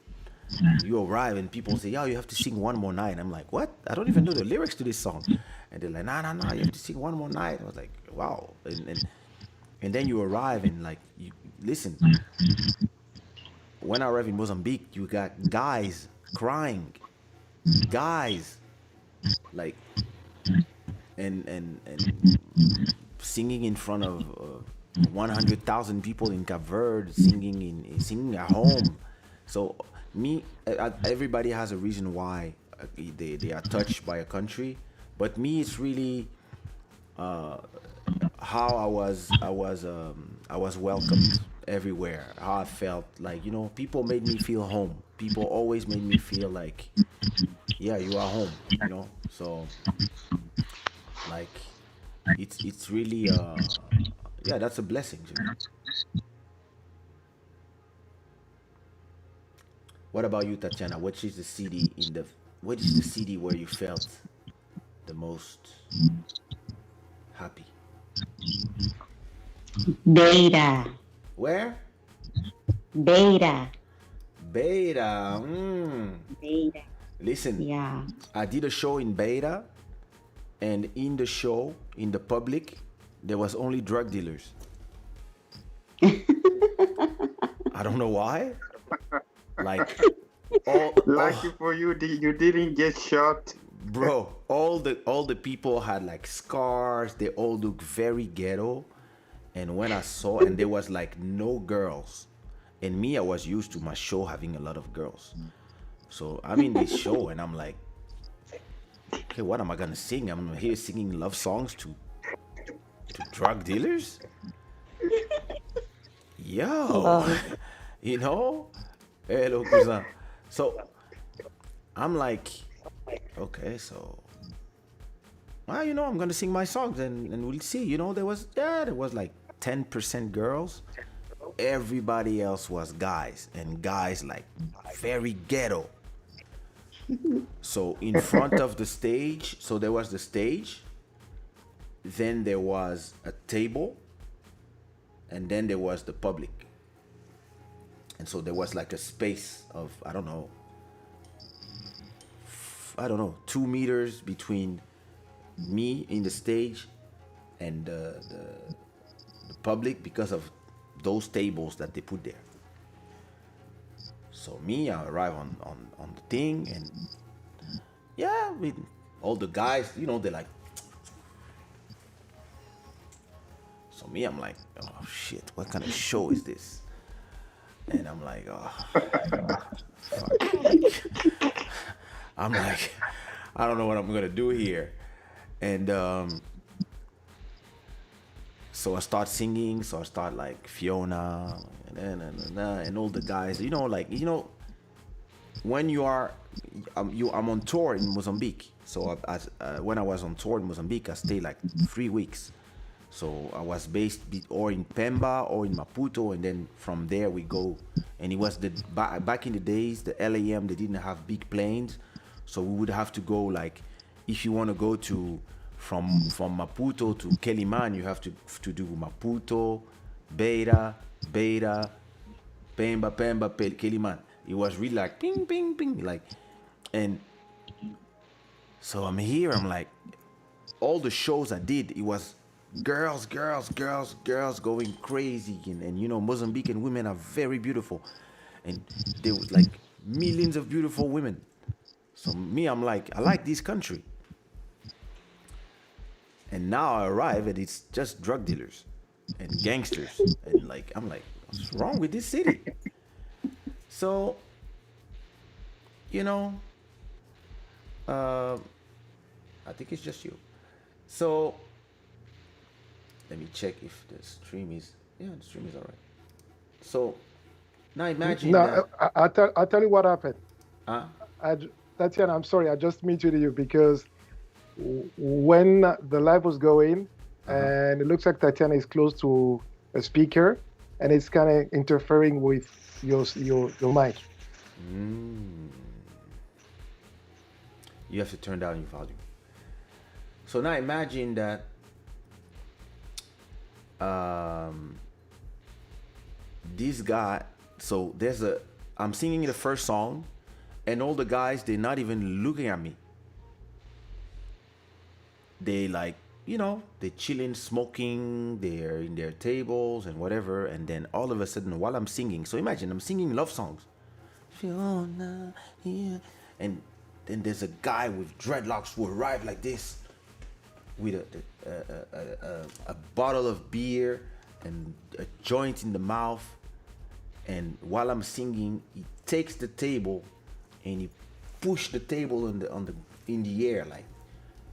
S1: you arrive and people say, "Yo, you have to sing One More Night." I'm like, what? I don't even know the lyrics to this song. And they're like, nah, you have to sing One More Night. I was like, wow. And then you arrive and like, you listen. When I arrived in Mozambique, you got guys crying, guys, like, and singing in front of 100,000 people in Cape Verde, singing at home. So everybody has a reason why they are touched by a country, but me, it's really how I was welcomed everywhere. How I felt, like, people made me feel home. People always made me feel like, yeah, you are home, you know. So like it's really yeah, that's a blessing to me. What about you, Tatiana? What is the city where you felt the most happy?
S3: Beta.
S1: Where?
S3: Beta.
S1: Beta.
S3: Beta.
S1: Listen,
S3: Yeah.
S1: I did a show in Beta, and in the show, in the public, there was only drug dealers. I don't know why. Like
S5: Lucky for you, you didn't get shot.
S1: bro, all the people had like scars. They all look very ghetto. And when I saw, and there was like no girls, and me, I was used to my show having a lot of girls. So I'm in this show, and I'm like, okay, what am I gonna sing? I'm here singing love songs to drug dealers. Yo,
S3: Lol.
S1: you know, hello cousin. So I'm like, okay, so well, you know, I'm gonna sing my songs, and we'll see. You know, there was like 10% girls. Everybody else was guys, and guys like very ghetto. So in front of the stage, so there was the stage, then there was a table, and then there was the public. And so there was like a space of I don't know 2 meters between me in the stage and the public because of those tables that they put there. So me, I arrive on the thing, and yeah, with all the guys, you know, they're like. So me, I'm like, oh shit, what kind of show is this? And I'm like, oh, fuck. I'm like, I don't know what I'm gonna do here. And so I start singing. So I start like Fiona and all the guys. You know, like when I'm on tour in Mozambique. So when I was on tour in Mozambique, I stayed like 3 weeks. So I was based or in Pemba or in Maputo, and then from there we go. And it was back in the days, the LAM, they didn't have big planes, so we would have to go like, if you want to go to from Maputo to Keliman, you have to do Maputo, Beira, Pemba, Keliman. It was really like ping, ping, ping, like, and so I'm here. I'm like, all the shows I did, it was girls going crazy, and you know, Mozambican women are very beautiful, and there was like millions of beautiful women. So me, I'm like, I like this country. And now I arrive and it's just drug dealers and gangsters, and like I'm like, what's wrong with this city? So you know, I think it's just you. So let me check if the stream is, yeah, the stream is all right. So now imagine that.
S4: No, I'll tell you what happened.
S1: Huh?
S4: Tatiana, I'm sorry, I just muted you because when the live was going, and it looks like Tatiana is close to a speaker, and it's kind of interfering with your mic.
S1: You have to turn down your volume. So now imagine that this guy, so I'm singing the first song, and all the guys, they're not even looking at me. They like, you know, they're chilling, smoking, they're in their tables and whatever, and then all of a sudden while I'm singing, so imagine I'm singing love songs. Fiona, yeah. And then there's a guy with dreadlocks who arrived like this with a bottle of beer and a joint in the mouth, and while I'm singing, he takes the table and he pushed the table in the air, like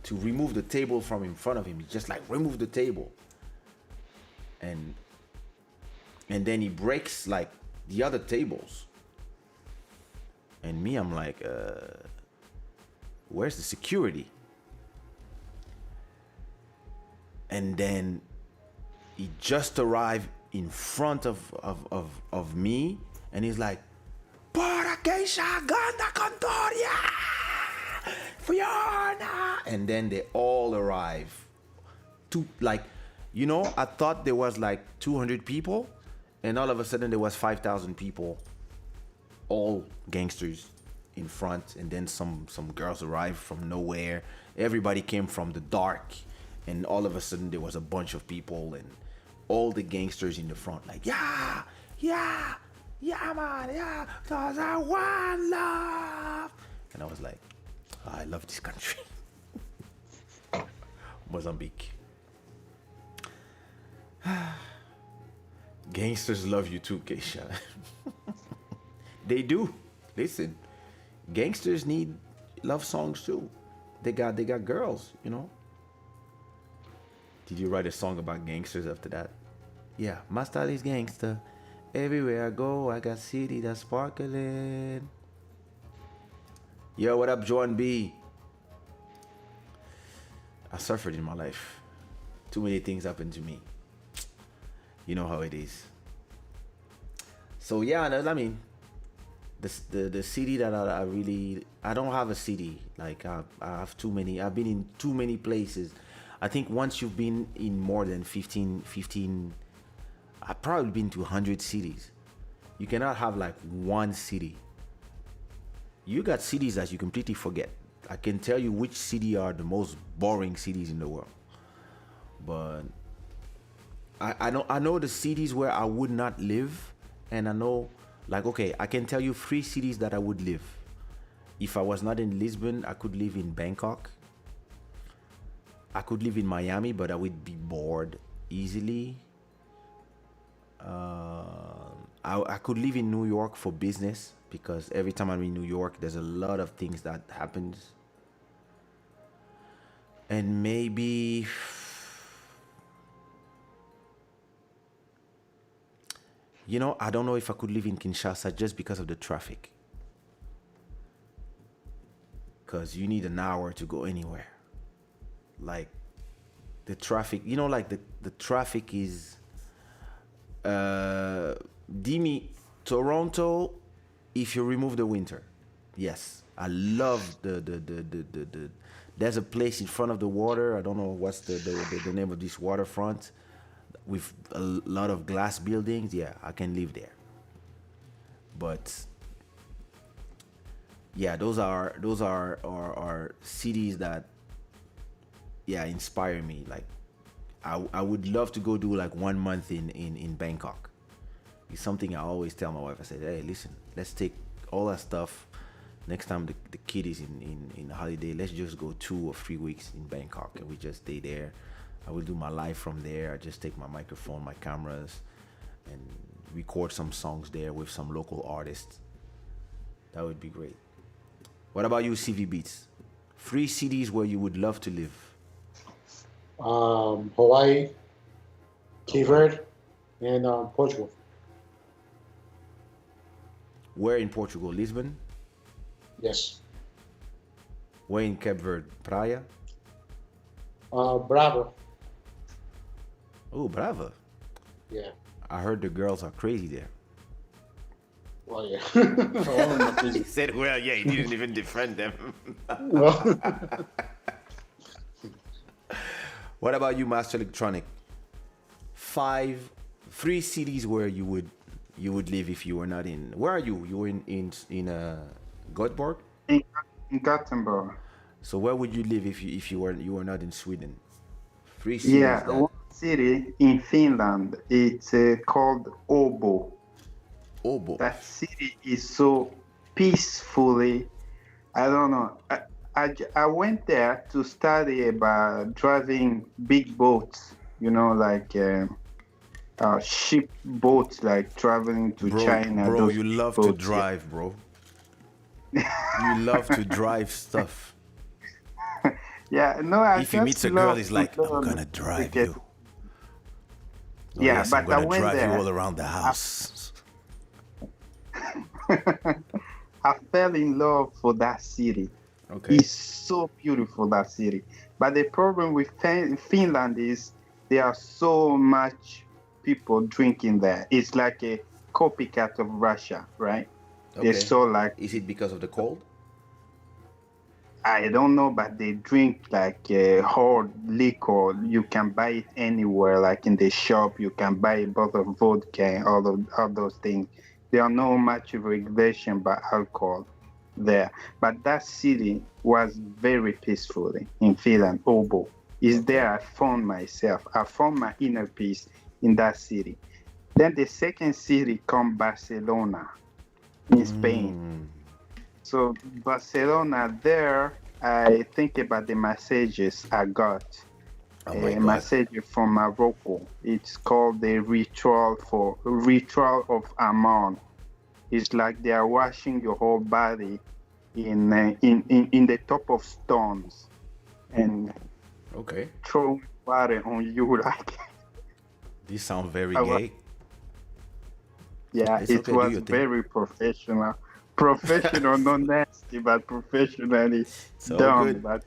S1: to remove the table from in front of him. He just like remove the table, and then he breaks like the other tables. And me, I'm like, where's the security? And then he just arrived in front of me, and he's like, "Para Kaysha, ganda Contoria, Fiona," and then they all arrive. I thought there was like 200 people, and all of a sudden there was 5,000 people, all gangsters in front, and then some girls arrived from nowhere. Everybody came from the dark, and all of a sudden there was a bunch of people and all the gangsters in the front, like, yeah, man, yeah, cause I want love. And I was like, I love this country. Mozambique. Gangsters love you too, Kaysha. They do. Listen, gangsters need love songs too. They got girls, you know. Did you write a song about gangsters after that? Yeah, my style is gangster. Everywhere I go, I got city that's sparkling. Yo, what up, John B? I suffered in my life. Too many things happened to me. You know how it is. So yeah, I mean, the city that I don't have a city. Like I have too many. I've been in too many places. I think once you've been in more than 15, I've probably been to 100 cities. You cannot have like one city. You got cities that you completely forget. I can tell you which city are the most boring cities in the world. But I know the cities where I would not live, and I know, like, okay, I can tell you 3 cities that I would live. If I was not in Lisbon, I could live in Bangkok. I could live in Miami, but I would be bored easily. I could live in New York for business, because every time I'm in New York, there's a lot of things that happens. And maybe, you know, I don't know if I could live in Kinshasa just because of the traffic. Because you need an hour to go anywhere. Like, the traffic, you know, like the traffic is, Dimi, Toronto, if you remove the winter. Yes, I love the there's a place in front of the water. I don't know what's the name of this waterfront, with a lot of glass buildings. Yeah, I can live there. But yeah, those are cities that, yeah, inspire me. Like, I would love to go do like 1 month in Bangkok. It's something I always tell my wife. I said, hey, listen, let's take all that stuff. Next time the kid is in holiday, let's just go 2 or 3 weeks in Bangkok, and we just stay there. I will do my live from there. I just take my microphone, my cameras, and record some songs there with some local artists. That would be great. What about you, CV Beats? 3 cities where you would love to live.
S2: Hawaii, Cape Verde, and Portugal.
S1: Where in Portugal? Lisbon?
S2: Yes.
S1: Where in Cape Verde? Praia?
S2: Bravo.
S1: Oh, Brava.
S2: Yeah.
S1: I heard the girls are crazy there.
S2: Well, yeah. All of them are
S1: He
S2: crazy.
S1: said, well, yeah, he didn't even defend them.
S2: Well,
S1: What about you, Master Electronic? 3 cities where you would live if you were not in. Where are you? You were in Göteborg?
S5: In Gothenburg.
S1: So where would you live if you were not in Sweden? 3 cities.
S5: Yeah, one city in Finland. It's called Åbo.
S1: Åbo.
S5: That city is so peacefully. I don't know. I went there to study about driving big boats. You know, like ship boats, like traveling to China.
S1: Bro,
S5: those
S1: you love
S5: boats,
S1: to drive, bro. You love to drive stuff.
S5: Yeah, no, I
S1: If he
S5: just
S1: meets a
S5: love
S1: girl, he's
S5: to
S1: like, I'm
S5: learn
S1: gonna drive
S5: to get-
S1: you. Oh,
S5: Yeah,
S1: yes,
S5: but
S1: I'm gonna
S5: I went
S1: drive
S5: there.
S1: you all around the house.
S5: I fell in love for that city.
S1: Okay.
S5: It's so beautiful, that city. But the problem with Finland is there are so much people drinking there. It's like a copycat of Russia, right? They're
S1: Okay.
S5: so like,
S1: Is it because of the cold?
S5: I don't know, but they drink like hard liquor. You can buy it anywhere, like in the shop. You can buy a bottle of vodka and all those things. There are no much regulation about alcohol there. But that city was very peaceful in Finland. Obo is
S1: Okay.
S5: there. I found myself. I found my inner peace in that city. Then the second city come Barcelona in Spain.
S1: Mm.
S5: So Barcelona, there I think about the messages I got.
S1: Oh my
S5: A
S1: God.
S5: message from Morocco. It's called the ritual of Amman. It's like they are washing your whole body in the top of stones and
S1: Okay.
S5: throwing water on you like.
S1: This sounds very
S5: I was,
S1: gay.
S5: yeah,
S1: It's
S5: it
S1: okay. Do
S5: was
S1: your thing.
S5: very professional. Professional, not nasty, but professionally
S1: It's all
S5: done.
S1: good.
S5: But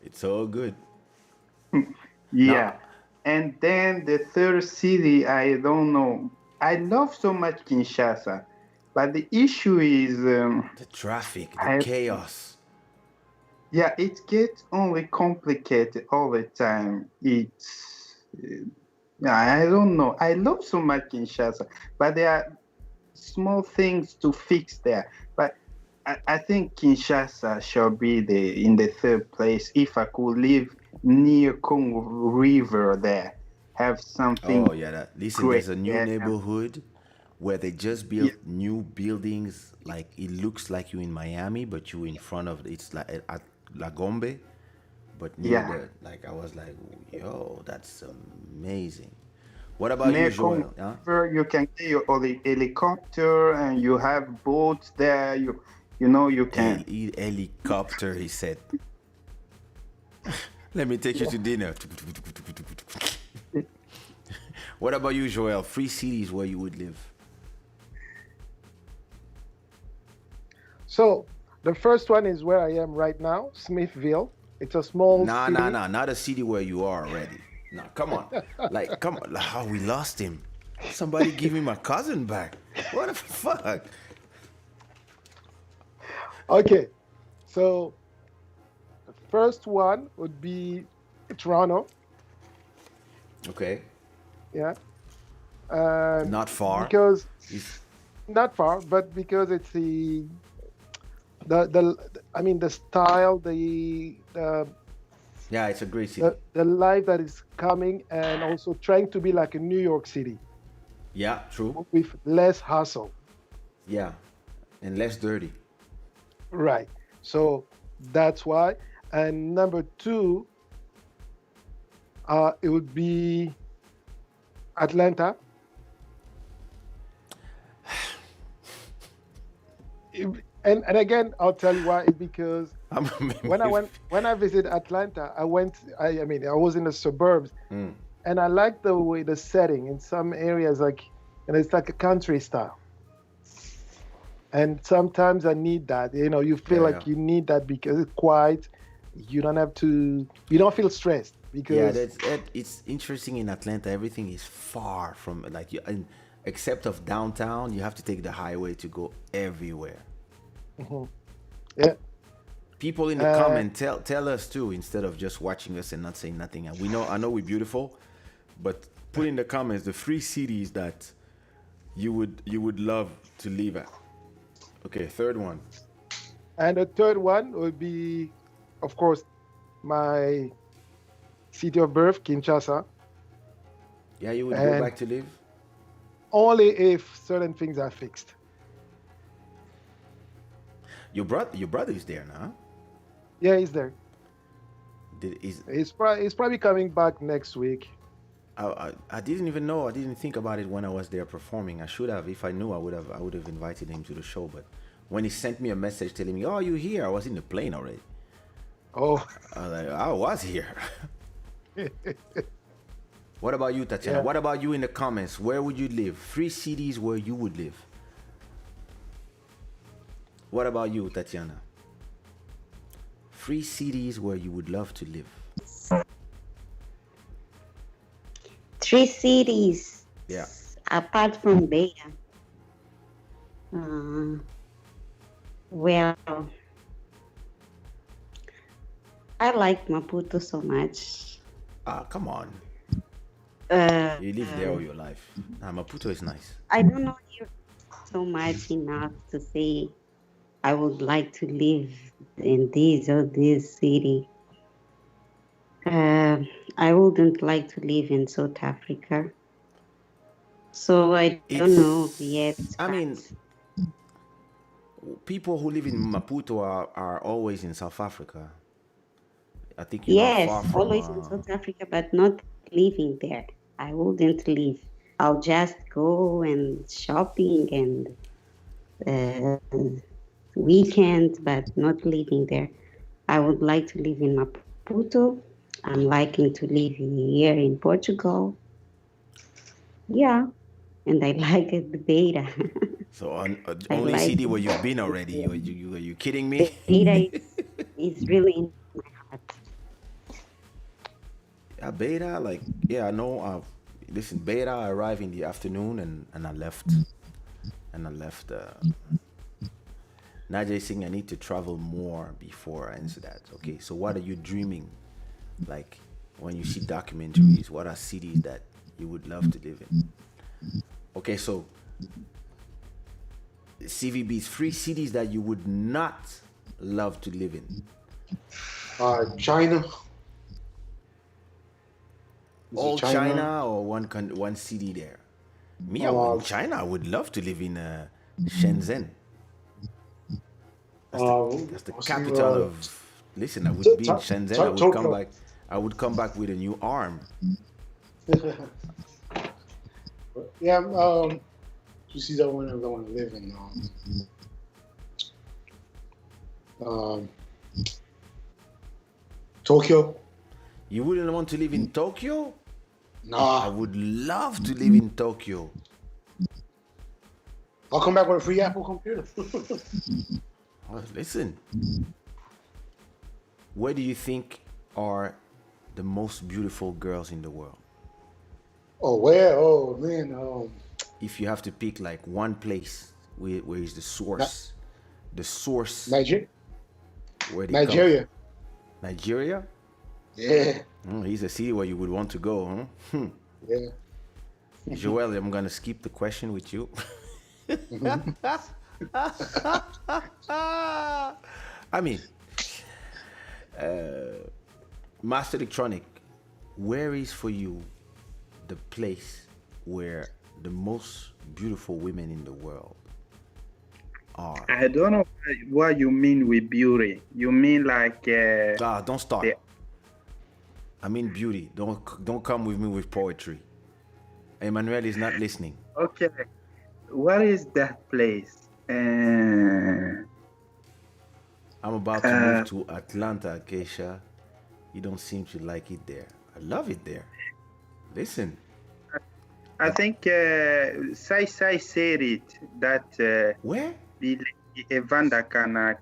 S1: It's all good.
S5: yeah.
S1: Now,
S5: And then the third city, I don't know. I love so much Kinshasa, but the issue is,
S1: the traffic, the
S5: I
S1: chaos.
S5: yeah, it gets only complicated all the time. Yeah, I don't know. I love so much Kinshasa, but there are small things to fix there. But I think Kinshasa shall be in the third place if I could live near Congo River there, have
S1: Oh
S5: something
S1: yeah, listen,
S5: great
S1: there's a new
S5: there.
S1: neighborhood where they just
S5: Yeah,
S1: built new buildings. Like it looks like you in Miami, but you in front of it's like at La Gombe, but near
S5: yeah.
S1: the like I was like, yo, that's amazing. What about you,
S5: Near Congo
S1: Joel? Huh?
S5: River, you can get your helicopter and you have boats there. You know you can.
S1: Helicopter, he said. Let me take you to dinner. What about you, Joel? Free cities where you would live.
S4: So the first one is where I am right now, Smithville. It's a small
S1: Nah, nah,
S4: city.
S1: nah. Not a city where you are already. Nah, come on. Like, come on. Like, how we lost him. Somebody give me my cousin back. What the fuck?
S4: Okay, so the first one would be Toronto.
S1: Okay.
S4: Yeah, and
S1: Not far.
S4: because
S1: It's,
S4: not far, but because it's the I mean the style,
S1: yeah, it's a great city.
S4: the life that is coming, and also trying to be like a New York City
S1: Yeah, true.
S4: with less hassle.
S1: Yeah. And less dirty.
S4: Right. So that's why. And number two, it would be Atlanta. And again, I'll tell you why. Because
S1: I'm
S4: when I visit Atlanta, I mean I was in the suburbs,
S1: Mm.
S4: and I like the way the setting in some areas, like, and it's like a country style. And sometimes I need that. You feel
S1: Yeah, yeah.
S4: like you need that because it's quiet. You don't feel stressed
S1: Yeah,
S4: because
S1: it's interesting in Atlanta. Everything is far from like you, and except of downtown, you have to take the highway to go everywhere.
S4: Mhm. Yeah.
S1: People in the
S4: Uh,
S1: comment tell us too instead of just watching us and not saying nothing. And I know we're beautiful, but put in the comments the three cities that you would love to live at. Okay, third one.
S4: and the third one would be, of course, my city of birth, Kinshasa,
S1: Yeah, you would go
S4: and
S1: back to live.
S4: only if certain things are fixed.
S1: Your brother is there now.
S4: Yeah, he's there.
S1: Did is
S4: He's probably coming back next week.
S1: I didn't even know. I didn't think about it when I was there performing. I should have. If I knew, I would have invited him to the show. But when he sent me a message telling me, "Oh, you here?" I was in the plane already.
S4: Oh,
S1: I was like, I was here. What about you, Tatiana?
S4: yeah.
S1: What about you in the comments? Where would you live? Three cities where you would live. What about you, Tatiana? 3 cities where you would love to live.
S3: 3 cities
S1: Yeah.
S3: apart from Beta. Well, I like Maputo so much.
S1: Ah, come on.
S3: Uh,
S1: You live there all your life. Nah, Maputo is nice.
S3: I don't know you so much enough to say I would like to live in this or this city. I wouldn't like to live in South Africa. So I don't know yet.
S1: I mean, people who live in Maputo are always in South Africa. I think you're not far
S3: Yes,
S1: from.
S3: always in South Africa, but not living there. I wouldn't live. I'll just go and shopping and weekend, but not living there. I would like to live in Maputo. I'm liking to live here in Portugal. Yeah, and I like it, the Beira.
S1: So
S3: I
S1: only
S3: like
S1: city where you've been already. Are you kidding me?
S3: Beira is really in my heart.
S1: Yeah, Beta, like, yeah, I know. Listen, Beta, I arrived in the afternoon and I left. And I left. Naja is saying I need to travel more before I answer that. Okay, so what are you dreaming? Like, when you see documentaries, what are cities that you would love to live in? Okay, so CVB's 3 cities that you would not love to live in.
S2: China.
S1: All China or one city there? Me, in China, I would love to live in Shenzhen. That's the capital of. Listen, I would be in Shenzhen. I would come back. I would come back with a new arm.
S2: Yeah, to see that one I want to live in. Tokyo.
S1: You wouldn't want to live in Tokyo?
S2: Nah.
S1: I would love to live in Tokyo.
S2: I'll come back with a free Apple computer.
S1: Oh, listen. Where do you think are the most beautiful girls in the world?
S2: Oh, where? Oh, man.
S1: If you have to pick like one place, where is the source? The source.
S2: Nigeria.
S1: Where they
S2: Nigeria.
S1: Come. Nigeria?
S2: Yeah.
S1: He's a city where you would want to go, huh?
S2: Yeah.
S1: Joel, I'm gonna skip the question with you. I mean, Master Electronic, where is for you the place where the most beautiful women in the world are?
S5: I don't know what you mean with beauty. You mean like?
S1: Don't start. I mean beauty. Don't come with me with poetry. Emmanuel is not listening.
S5: Okay, what is that place?
S1: I'm about to move to Atlanta, Kaysha. You don't seem to like it there. I love it there. Listen.
S5: I think Sai said it that
S1: where?
S5: Evander Kana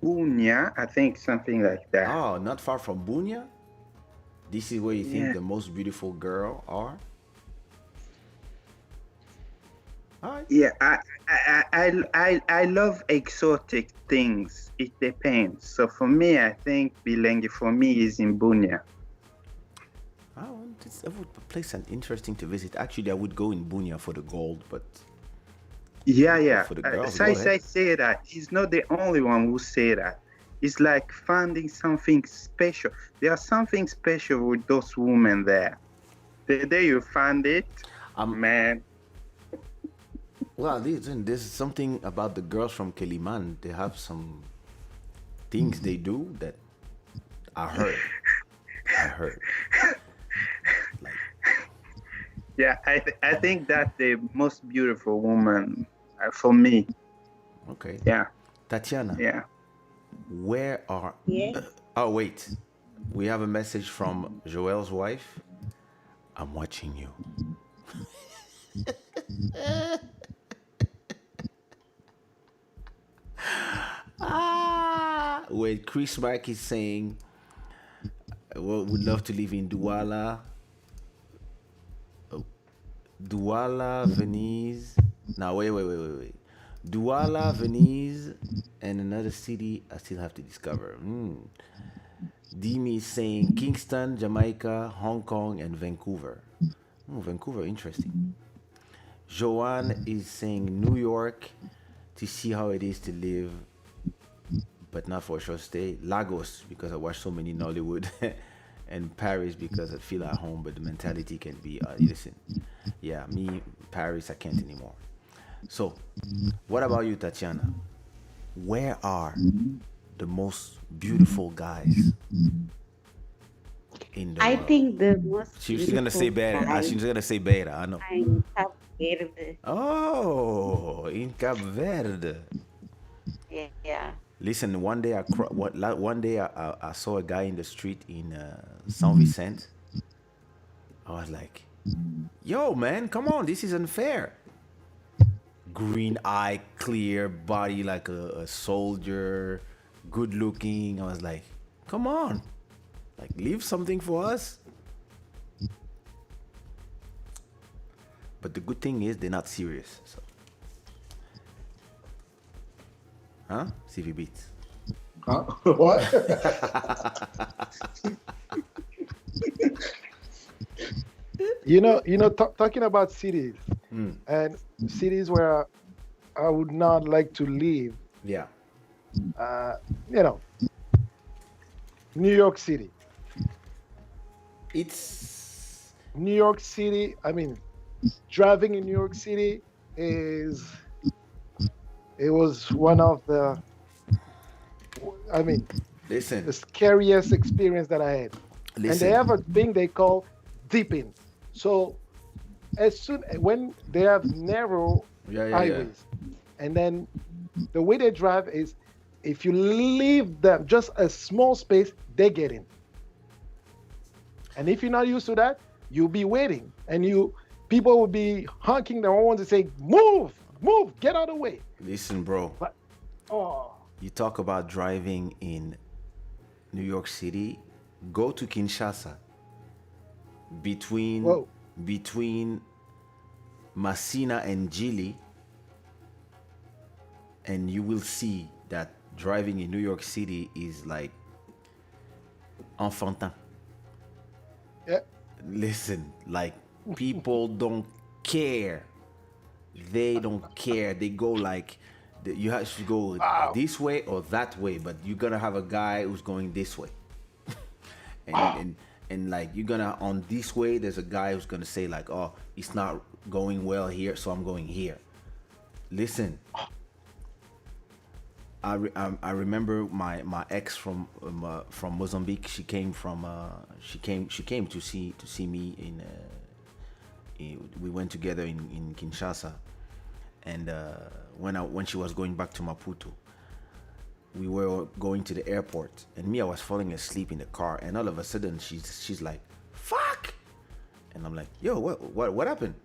S5: Bunya, I think something like that.
S1: Oh, not far from Bunya? This is where you think the most beautiful girl are? Right.
S5: Yeah, I love exotic things. It depends. So for me, I think Bilengi for me is in Bunya.
S1: Oh, it's a place and interesting to visit. Actually, I would go in Bunya for the gold, but
S5: yeah.
S1: For the girls,
S5: Sai say that he's not the only one who say that. It's like finding something special. There's something special with those women there. The day you find it, man.
S1: Well, there's something about the girls from Keliman. They have some things they do that I heard. Like,
S5: yeah, I think that's the most beautiful woman for me.
S1: Okay.
S5: Yeah.
S1: Tatiana.
S5: Yeah.
S1: Where are?
S3: Yes.
S1: Oh wait, we have a message from Joel's wife. I'm watching you. when Chris Mark is saying, well, would love to live in Douala, Douala, Venice. Now, wait. Douala, Venice, and another city I still have to discover. Dimi is saying Kingston, Jamaica, Hong Kong, and Vancouver. Vancouver, interesting. Joanne is saying New York to see how it is to live, but not for a short stay. Lagos, because I watch so many Nollywood. And Paris, because I feel at home, but the mentality can be, listen, yeah, me, Paris, I can't anymore. So, what about you, Tatiana? Where are the most beautiful guys in the
S3: I
S1: world?
S3: think the most
S1: She's gonna say
S3: beautiful
S1: better.
S3: guy
S1: She's gonna say better. I know.
S3: in Cape Verde.
S1: Oh, in Cap Verde.
S3: Yeah.
S1: Listen, one day I saw a guy in the street in Saint Vicente. I was like, "Yo, man, come on, this is unfair." Green eye, clear body like a soldier, good looking. I was like, "Come on, like leave something for us." But the good thing is they're not serious. So, huh? CV Beats.
S2: Huh? What?
S4: Talking about cities and cities where I would not like to live.
S1: Yeah.
S4: You know, New York City.
S1: It's
S4: New York City. I mean, driving in New York City it was one of the, I mean,
S1: listen.
S4: the scariest experience that I had. And they
S1: Listen.
S4: have a thing they call dipping. So when they have narrow highways, and then the way they drive is, if you leave them just a small space, they get in. And if you're not used to that, you'll be waiting, and people will be honking their horns and say, "Move, get out of the way."
S1: Listen, bro.
S4: But
S1: You talk about driving in New York City. Go to Kinshasa. Between Massena and Gili, and you will see that driving in New York City is like enfantin.
S4: yeah,
S1: Listen, like people don't care. They don't care. They go like you have to go this way or that way, but you're gonna have a guy who's going this way. and like you're gonna on this way, there's a guy who's gonna say like, "Oh, it's not going well here, so I'm going here." Listen, I remember my ex from Mozambique. She came to see me we went together in Kinshasa, and when she was going back to Maputo, we were going to the airport, and I was falling asleep in the car, and all of a sudden she's like, "Fuck," and I'm like, "Yo, what happened?"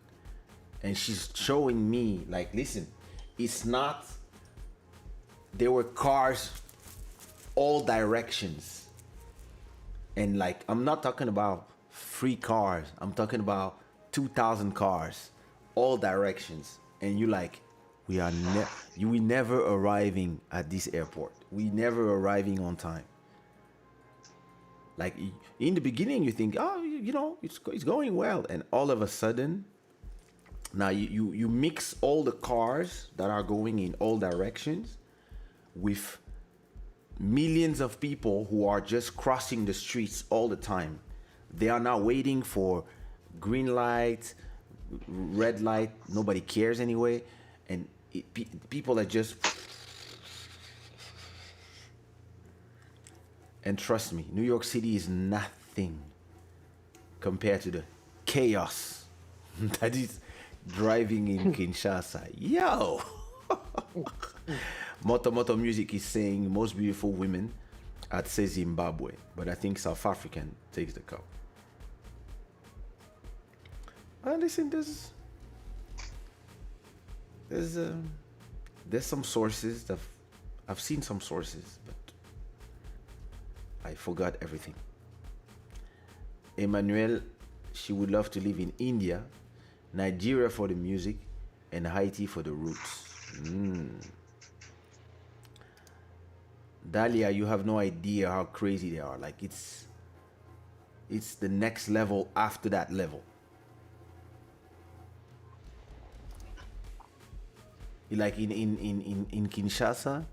S1: And she's showing me like, listen, it's not. There were cars all directions, and like I'm not talking about free cars. I'm talking about 2,000 cars, all directions, and you like, we never arriving at this airport. We never arriving on time. Like in the beginning, you think, oh, it's going well, and all of a sudden, now you mix all the cars that are going in all directions with millions of people who are just crossing the streets all the time. They are now waiting for green light, red light. Nobody cares anyway, and people are just. And trust me, New York City is nothing compared to the chaos that is driving in Kinshasa. Yo! Moto Music is saying most beautiful women. I'd say Zimbabwe, but I think South African takes the cup. Listen, there's some sources that I've seen some sources, but I forgot everything. Emmanuel, she would love to live in India, Nigeria for the music, and Haiti for the roots. Dahlia, you have no idea how crazy they are. Like it's the next level after that level. Like in Kinshasa,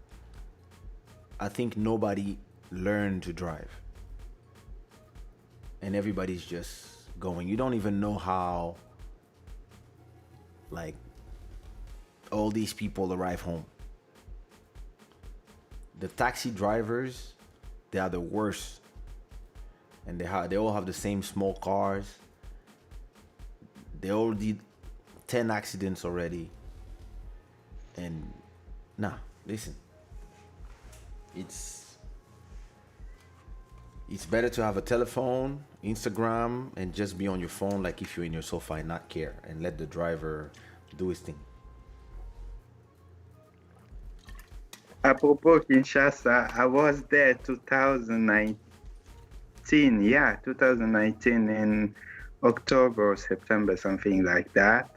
S1: I think nobody learned to drive. And everybody's just going. You don't even know how, like, all these people arrive home. The taxi drivers, they are the worst. And they all have the same small cars. They all did 10 accidents already. And nah, listen. It's better to have a telephone, Instagram, and just be on your phone like if you're in your sofa and not care, and let the driver do his thing.
S5: Apropos Kinshasa, I was there 2019. Yeah, 2019 in October or September, something like that.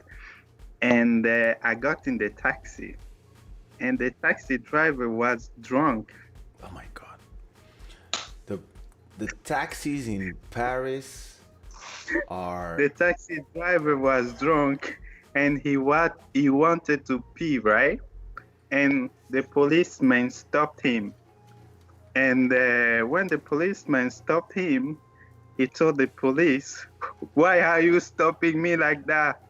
S5: And I got in the taxi, and the taxi driver was drunk.
S1: Oh my God. The taxis in Paris are...
S5: The taxi driver was drunk, and he wanted to pee, right? And the policeman stopped him. And when the policeman stopped him, he told the police, "Why are you stopping me like that?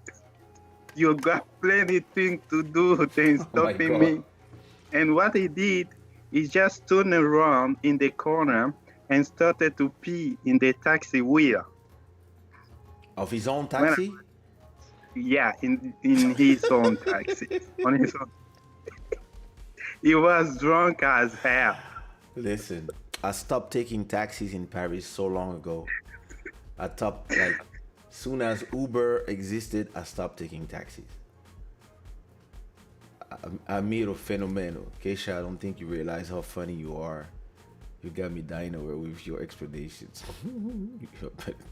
S5: You got plenty things to do than stopping me." And what he did, he just turned around in the corner and started to pee in the taxi wheel.
S1: Of his own taxi?
S5: Yeah, in his own taxi. On his own. He was drunk as hell.
S1: Listen, I stopped taking taxis in Paris so long ago. I stopped, like, soon as Uber existed, I stopped taking taxis. Amiro Fenomeno. Kaysha, I don't think you realize how funny you are. You got me dying over with your explanations.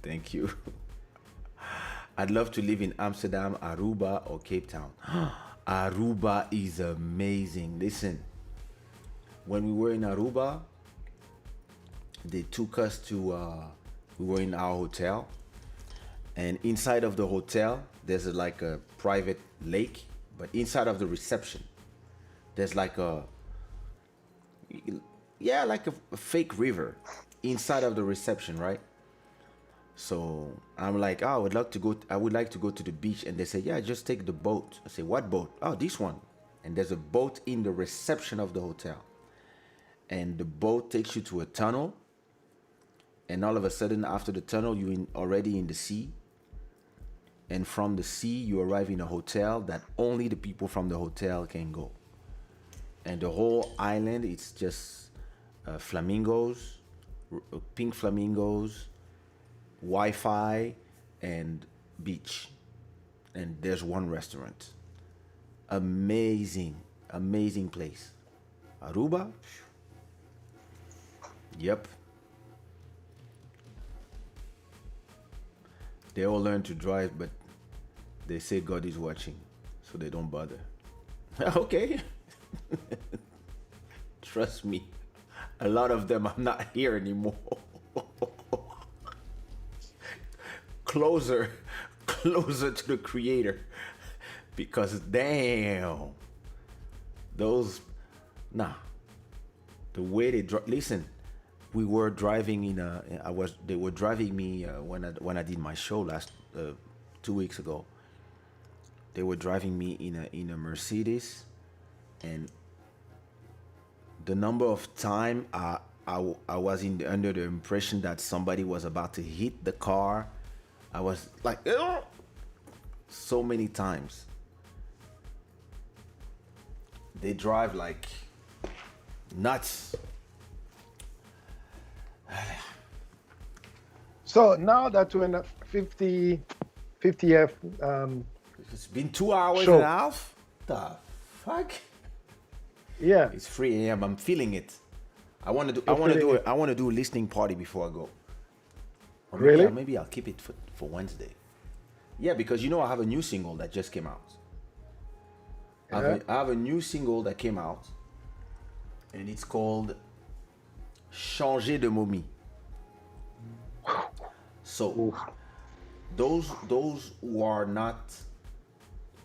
S1: Thank you. I'd love to live in Amsterdam, Aruba, or Cape Town. Aruba is amazing. Listen, when we were in Aruba, they took us to, we were in our hotel, and inside of the hotel, there's like a private lake, but inside of the reception, there's like a, yeah, like a fake river inside of the reception, right? So I'm like, oh, I would like to go to the beach. And they say, yeah, just take the boat. I say, what boat? Oh, this one. And there's a boat in the reception of the hotel. And the boat takes you to a tunnel. And all of a sudden, after the tunnel, you're already in the sea. And from the sea, you arrive in a hotel that only the people from the hotel can go. And the whole island, it's just flamingos, pink flamingos, Wi-Fi, and beach. And there's one restaurant. Amazing, amazing place. Aruba? Yep. They all learn to drive, but they say God is watching, so they don't bother. Okay. Trust me, a lot of them are not here anymore. Closer to the creator, because damn, those, nah, the way they drive. Listen, we were driving in a, they were driving me when I did my show 2 weeks ago. They were driving me in a Mercedes, and the number of time I was under the impression that somebody was about to hit the car. I was like, ugh! So many times. They drive like nuts.
S4: So now that we're in a 50th
S1: It's been 2 hours
S4: show.
S1: and a half. The fuck?
S4: Yeah.
S1: It's 3 a.m. I'm feeling it. I want to do. I want to do a listening party before I go. Or maybe,
S4: Really?
S1: maybe I'll keep it for Wednesday. Yeah, because I have a new single that just came out.
S4: Yeah.
S1: I have a new single that came out, and it's called "Changer de Momie." So, those who are not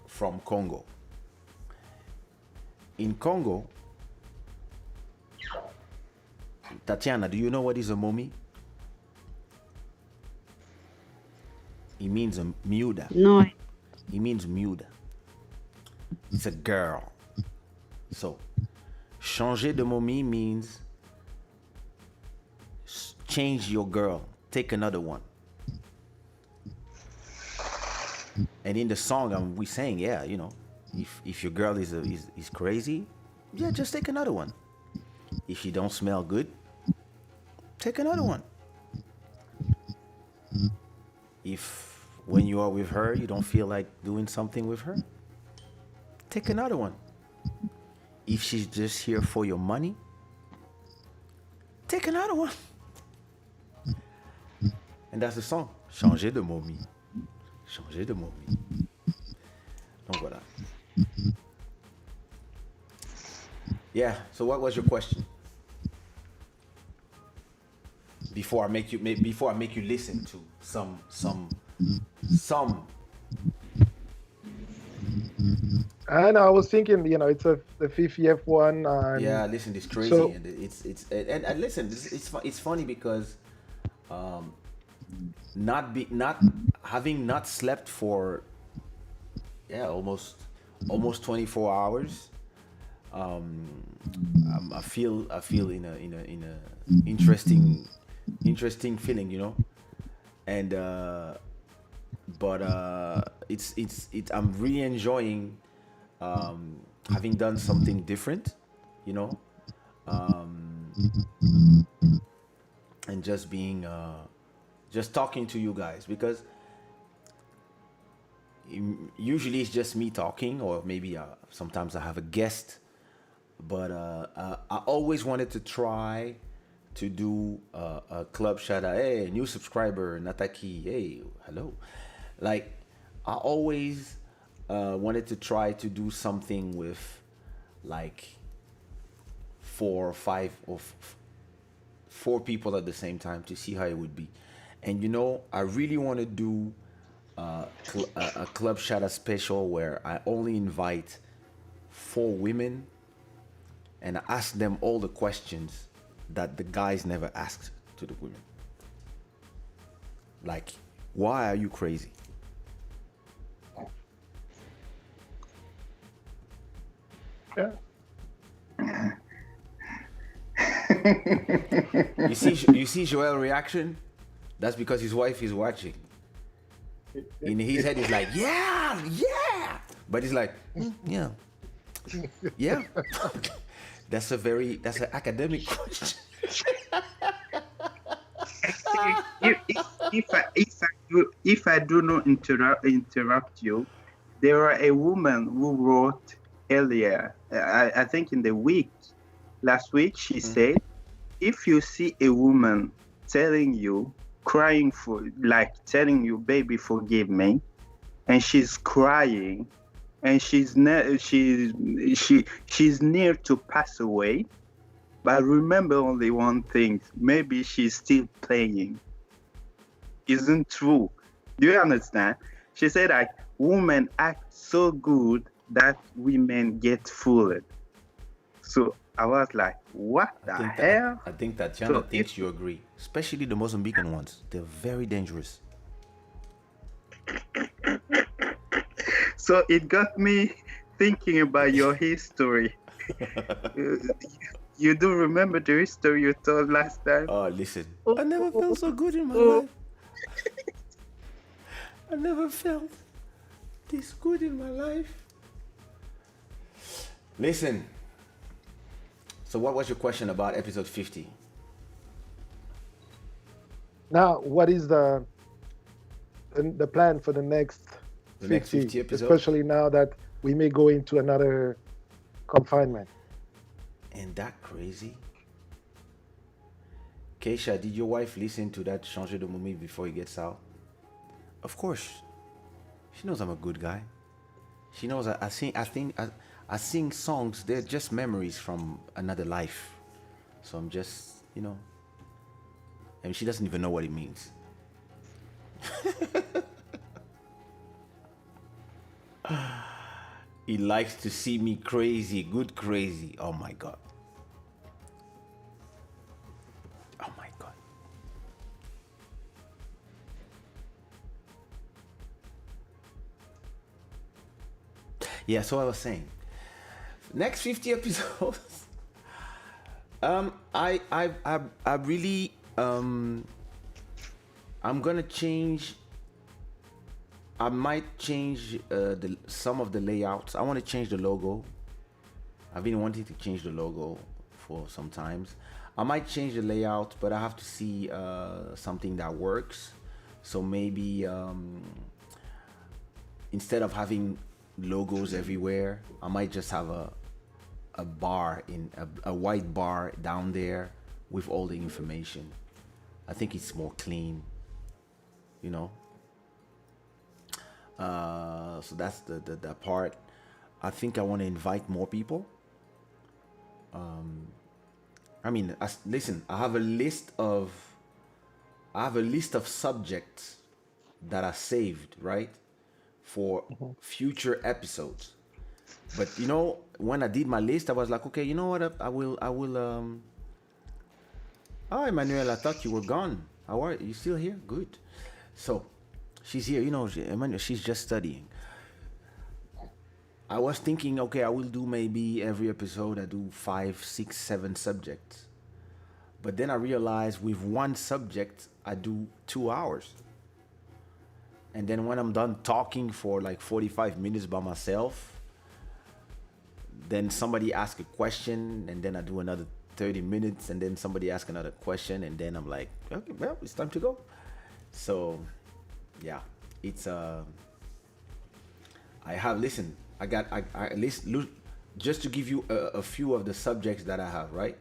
S1: from Congo. In Congo, Tatiana, do you know what is a mommy? It means a miuda.
S3: No,
S1: It means miuda. It's a girl. So, changer de momie means change your girl, take another one. And in the song, we saying, yeah, if your girl is crazy, yeah, just take another one. If she don't smell good, take another one. If when you are with her, you don't feel like doing something with her, take another one. If she's just here for your money, take another one. And that's the song. Changer de momie. Changer de momie. Donc voilà. Yeah, so what was your question? Before I make you listen to some.
S4: And I was thinking, it's the 50th one. And
S1: Yeah, listen, it's crazy,
S4: so-
S1: and and listen, it's funny because, not having not slept for, almost 24 hours. I feel in a interesting feeling, and but it's I'm really enjoying having done something different, and just being just talking to you guys, because usually it's just me talking, or maybe sometimes I have a guest, but I always wanted to try to do a Club Shada. Hey, new subscriber, Nataki. Hey, hello. Like, I always wanted to try to do something with like 4 or 5 or 4 people at the same time, to see how it would be. And I really want to do a Club Shada special where I only invite 4 women and I ask them all the questions that the guys never asked to the women. Like, why are you crazy?
S4: Yeah.
S1: You see Joel's reaction? That's because his wife is watching. In his head, he's like, yeah. But he's like, yeah. That's an academic question.
S5: if I do not interrupt you, there are a woman who wrote earlier, I think in the week, last week, she said, if you see a woman telling you, crying telling you, baby, forgive me, and she's crying, and she's near to pass away, but remember only one thing, maybe she's still playing. Isn't true. Do you understand? She said like, women act so good that women get fooled. So I was like, what the hell?
S1: I think that Tatiana thinks you agree. Especially the Mozambican ones. They're very dangerous.
S5: So it got me thinking about your history. You do remember the history you told last time?
S1: Oh, listen. I never felt so good in my life. I never felt this good in my life. Listen. So what was your question about episode 50?
S4: Now, what is the plan for the next
S1: 50 episode?
S4: Especially now that we may go into another confinement.
S1: Ain't that crazy? Kaysha, did your wife listen to that Changer de Mummy before he gets out? Of course. She knows I'm a good guy. She knows I sing songs. They're just memories from another life. So I'm just, and she doesn't even know what it means. He likes to see me crazy, good crazy. Oh my God. Oh my God. Yeah, so I was saying, next 50 episodes. I really I'm gonna change. I might change some of the layouts. I want to change the logo. I've been wanting to change the logo for some times. I might change the layout, but I have to see something that works. So maybe instead of having logos everywhere, I might just have a bar in a white bar down there with all the information. I think it's more clean, you know. So that's the part. I think I want to invite more people. I mean, listen. I have a list of subjects that are saved, right, for future episodes. But when I did my list, I was like, okay, you know what? I will. Oh, Emmanuel, I thought you were gone. How are you? Still here? Good. So, she's here. Emmanuel, she's just studying. I was thinking, okay, I will do maybe every episode, I do 5, 6, 7 subjects. But then I realized with one subject, I do 2 hours. And then when I'm done talking for like 45 minutes by myself, then somebody asks a question, and then I do another 30 minutes, and then somebody asks another question, and then I'm like, okay, well, it's time to go. So, yeah, it's I list just to give you a few of the subjects that I have, right?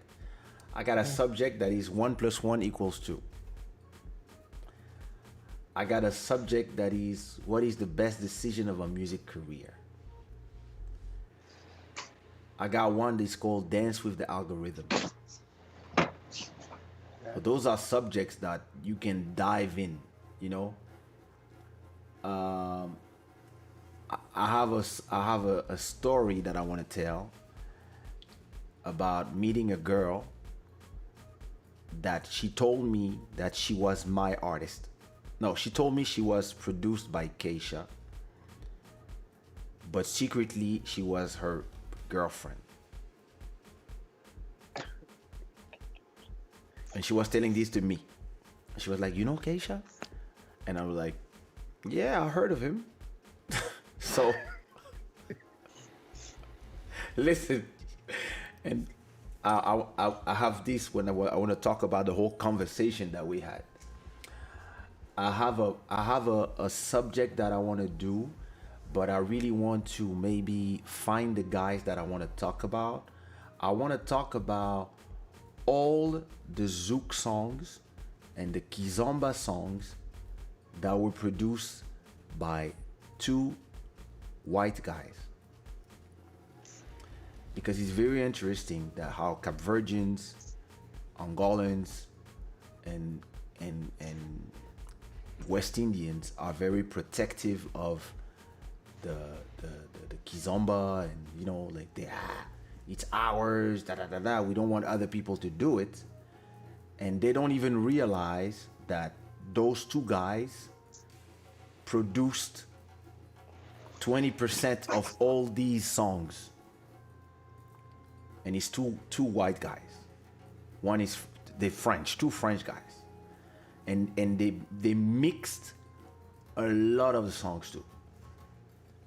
S1: I got a subject that is 1 + 1 = 2. I got a subject that is what is the best decision of a music career. I got one that's called Dance with the Algorithm. But those are subjects that you can dive in, I have a story that I want to tell about meeting a girl that she told me that she was my artist. No, she told me she was produced by Kaysha, but secretly she was her girlfriend. And she was telling this to me. She was like, Kaysha? And I was like, yeah, I heard of him. So, listen, and I have this when I want to talk about the whole conversation that we had. I have a subject that I want to do, but I really want to maybe find the guys that I want to talk about. I want to talk about all the Zouk songs and the Kizomba songs that were produced by 2 white guys, because it's very interesting that how Capverdians, Angolans, and West Indians are very protective of the Kizomba, and like it's ours, we don't want other people to do it, and they don't even realize that those 2 guys produced 20% of all these songs, and it's two white guys. One is the French, 2 French guys, and they mixed a lot of the songs too.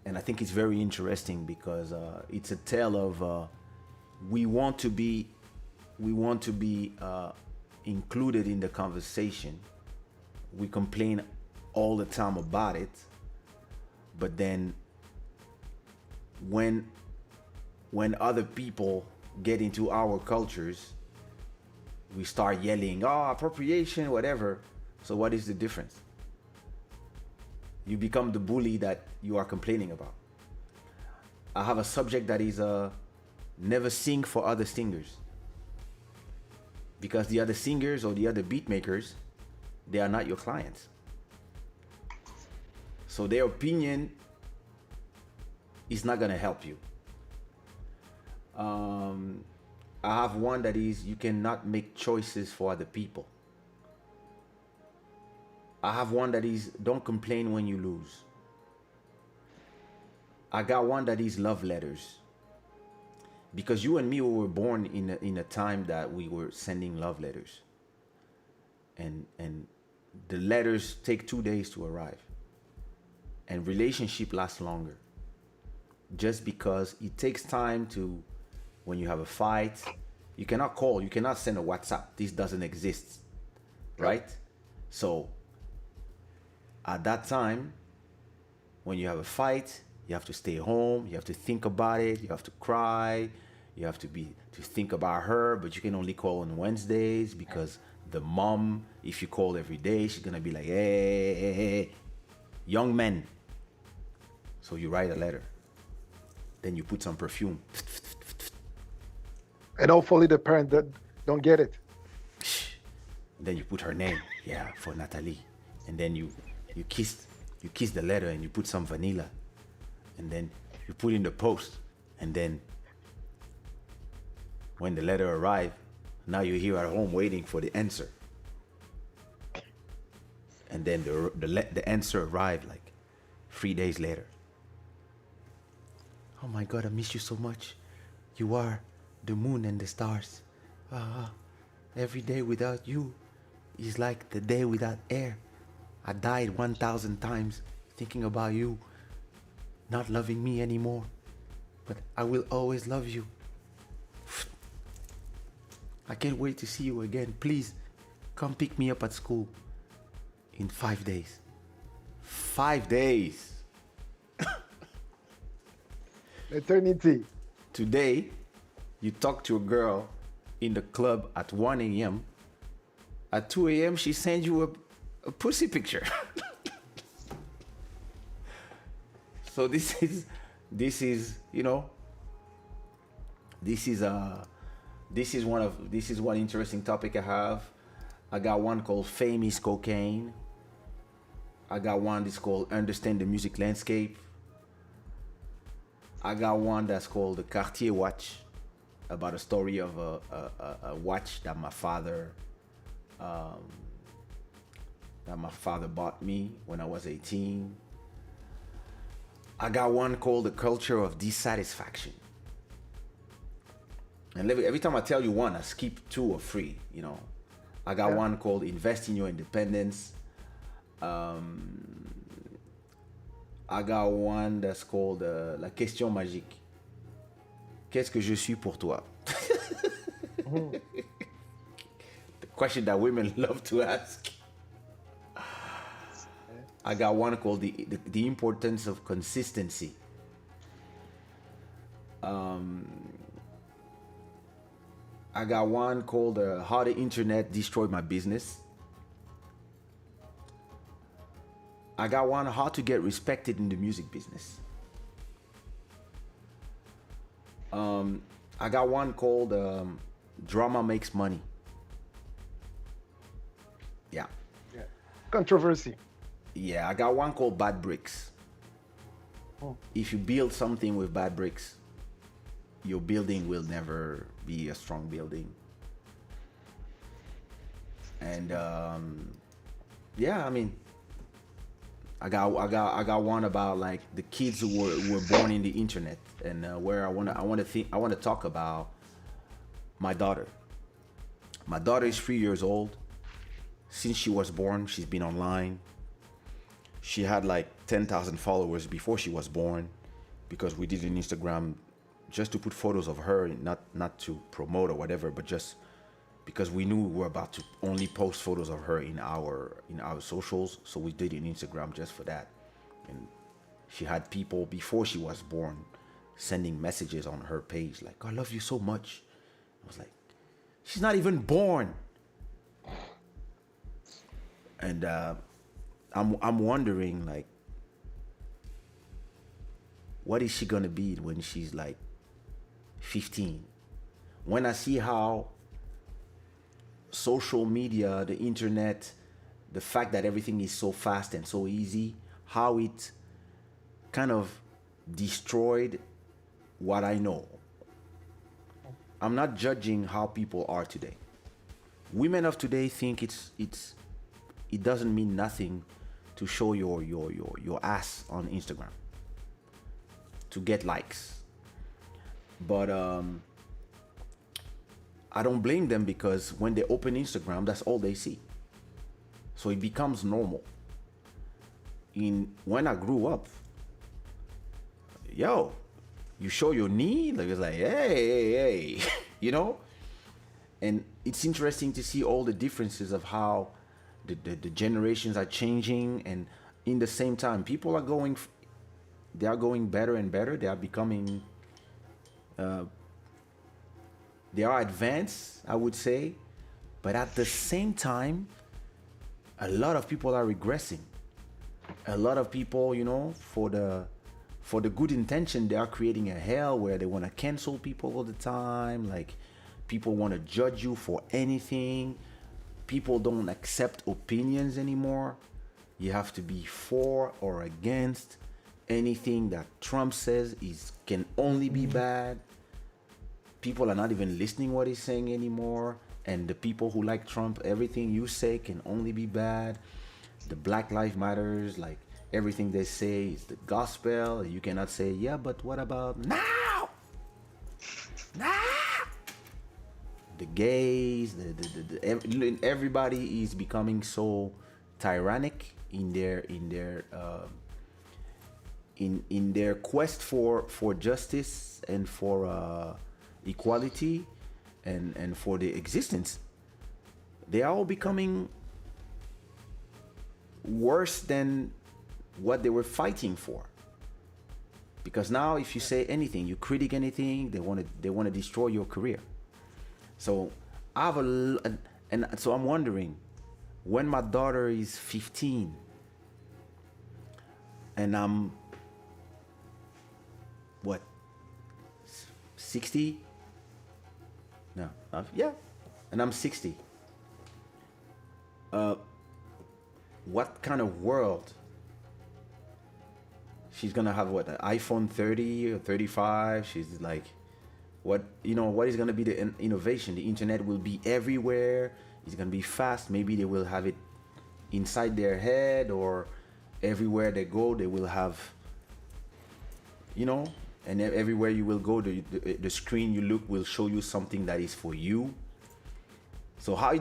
S1: And I think it's very interesting because it's a tale of we want to be included in the conversation. We complain all the time about it, but then when other people get into our cultures, we start yelling, oh, appropriation, whatever. So what is the difference? You become the bully that you are complaining about. I have a subject that is never sing for other singers. Because the other singers or the other beat makers, they are not your clients. So their opinion is not gonna help you. I have one that is, you cannot make choices for other people. I have one that is, don't complain when you lose. I got one that is love letters. Because you and me, we were born in a time that we were sending love letters. And the letters take 2 days to arrive. And relationship lasts longer. Just because it takes time to, when you have a fight, you cannot call, you cannot send a WhatsApp. This doesn't exist, right? So at that time, when you have a fight, you have to stay home, you have to think about it, you have to cry, you have to think about her, but you can only call on Wednesdays because the mom, if you call every day, she's gonna be like, hey. Young men. So you write a letter. Then you put some perfume.
S4: And hopefully the parent that don't get it.
S1: Then you put her name, yeah, for Natalie. And then you kiss the letter and you put some vanilla. And then you put in the post. And then when the letter arrives, now you're here at home waiting for the answer. And then the answer arrived like 3 days later. Oh my God, I miss you so much. You are the moon and the stars. Every day without you is like the day without air. I died 1,000 times thinking about you, not loving me anymore. But I will always love you. I can't wait to see you again. Please, come pick me up at school in 5 days. 5 days.
S4: Eternity.
S1: Today, you talk to a girl in the club at 1 a.m. At 2 a.m., she sends you a pussy picture. So this is one interesting topic I have. I got one called Fame is Cocaine. I got one that's called Understand the Music Landscape. I got one that's called the Cartier Watch, about a story of a watch that my father bought me when I was 18. I got one called The Culture of Dissatisfaction. And every time I tell you one, I skip 2 or 3, I got one called Invest in Your Independence. I got one that's called La Question Magique. Qu'est-ce que je suis pour toi? The question that women love to ask. I got one called the Importance of Consistency. I got one called How the Internet Destroyed My Business. I got one, How to Get Respected in the Music Business. I got one called Drama Makes Money. Yeah.
S4: Controversy.
S1: Yeah, I got one called Bad Bricks. If you build something with bad bricks, your building will never be a strong building. And I got one about like the kids who were born in the internet, and where I want to talk about my daughter. My daughter is 3 years old. Since she was born, she's been online. She had like 10,000 followers before she was born, because we did an Instagram just to put photos of her, not to promote or whatever, but just because we knew we were about to only post photos of her in our socials. So we did an Instagram just for that. And she had people before she was born sending messages on her page like, I love you so much. I was like, she's not even born. And I'm wondering, like, what is she gonna be when she's like 15? When I see how social media, the internet, the fact that everything is so fast and so easy, how it kind of destroyed what I know. I'm not judging how people are today. Women of today think it doesn't mean nothing to show your ass on Instagram to get likes. But I don't blame them, because when they open Instagram, that's all they see. So it becomes normal. When I grew up, yo, you show your knee, like it's like, hey, you know? And it's interesting to see all the differences of how the generations are changing, and in the same time, people are going better and better. They are becoming, they are advanced, I would say, but at the same time, a lot of people are regressing. A lot of people, for the good intention, they are creating a hell where they want to cancel people all the time. Like, people want to judge you for anything. People don't accept opinions anymore. You have to be for or against. Anything that Trump says can only be bad. People are not even listening what he's saying anymore. And the people who like Trump, everything you say can only be bad. The Black Lives Matters, like, everything they say is the gospel. You cannot say, yeah, but what about now? The gays, everybody is becoming so tyrannic in their quest for justice and for equality and for the existence. They are all becoming worse than what they were fighting for. Because now, if you say anything, you critique anything, they want to destroy your career. So so I'm wondering, when my daughter is 15 and I'm 60? No, yeah, and I'm 60. What kind of world? She's gonna have an iPhone 30 or 35. She's like, what is gonna be the innovation? The internet will be everywhere. It's gonna be fast. Maybe they will have it inside their head, or everywhere they go, they will have, and everywhere you will go, the screen you look will show you something that is for you. So I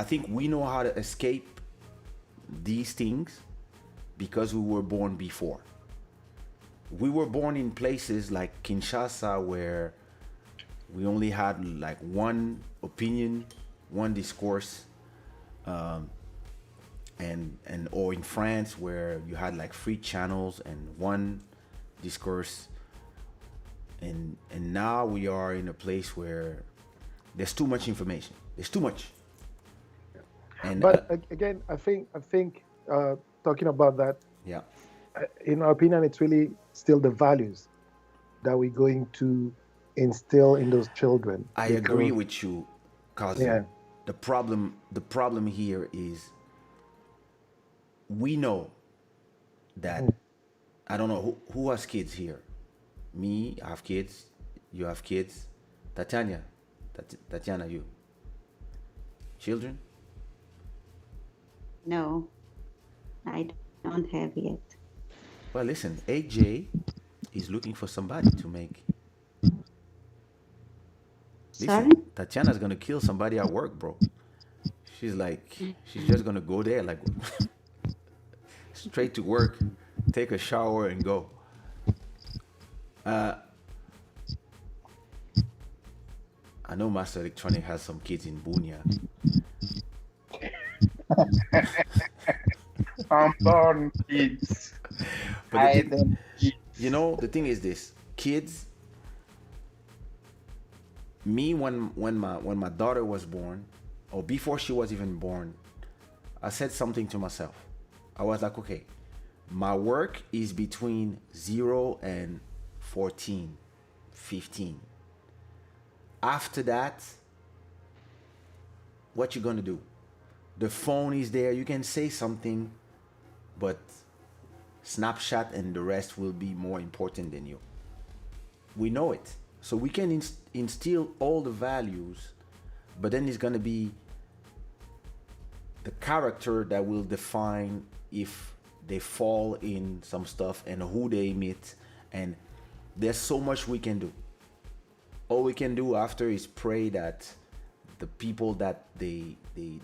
S1: think we know how to escape these things because we were born before. We were born in places like Kinshasa, where we only had like one opinion, one discourse, or in France, where you had like 3 channels and one discourse, and now we are in a place where there's too much information. There's too much.
S4: But again, I think talking about that,
S1: yeah,
S4: in my opinion, it's really still the values that we're going to instill in those children.
S1: I agree with you, cousin.
S4: Yeah.
S1: The problem here is, we know that, I don't know who has kids here. Me, I have kids. You have kids. Tatiana, you children?
S3: No, I don't have yet.
S1: Well, listen, AJ is looking for somebody to make.
S3: Sorry?
S1: Listen, Tatiana's gonna kill somebody at work, bro. She's just gonna go there, like, straight to work, take a shower, and go. I know Master Electronic has some kids in Bunia.
S5: Unborn kids.
S1: But the thing is this: kids. Me, when my daughter was born, or before she was even born, I said something to myself. I was like, okay, my work is between 0 and 14, 15. After that, what you gonna do? The phone is there, you can say something, but Snapchat and the rest will be more important than you. We know it. So we can instill all the values, but then it's gonna be the character that will define if they fall in some stuff and who they meet. And there's so much we can do. All we can do after is pray that the people that they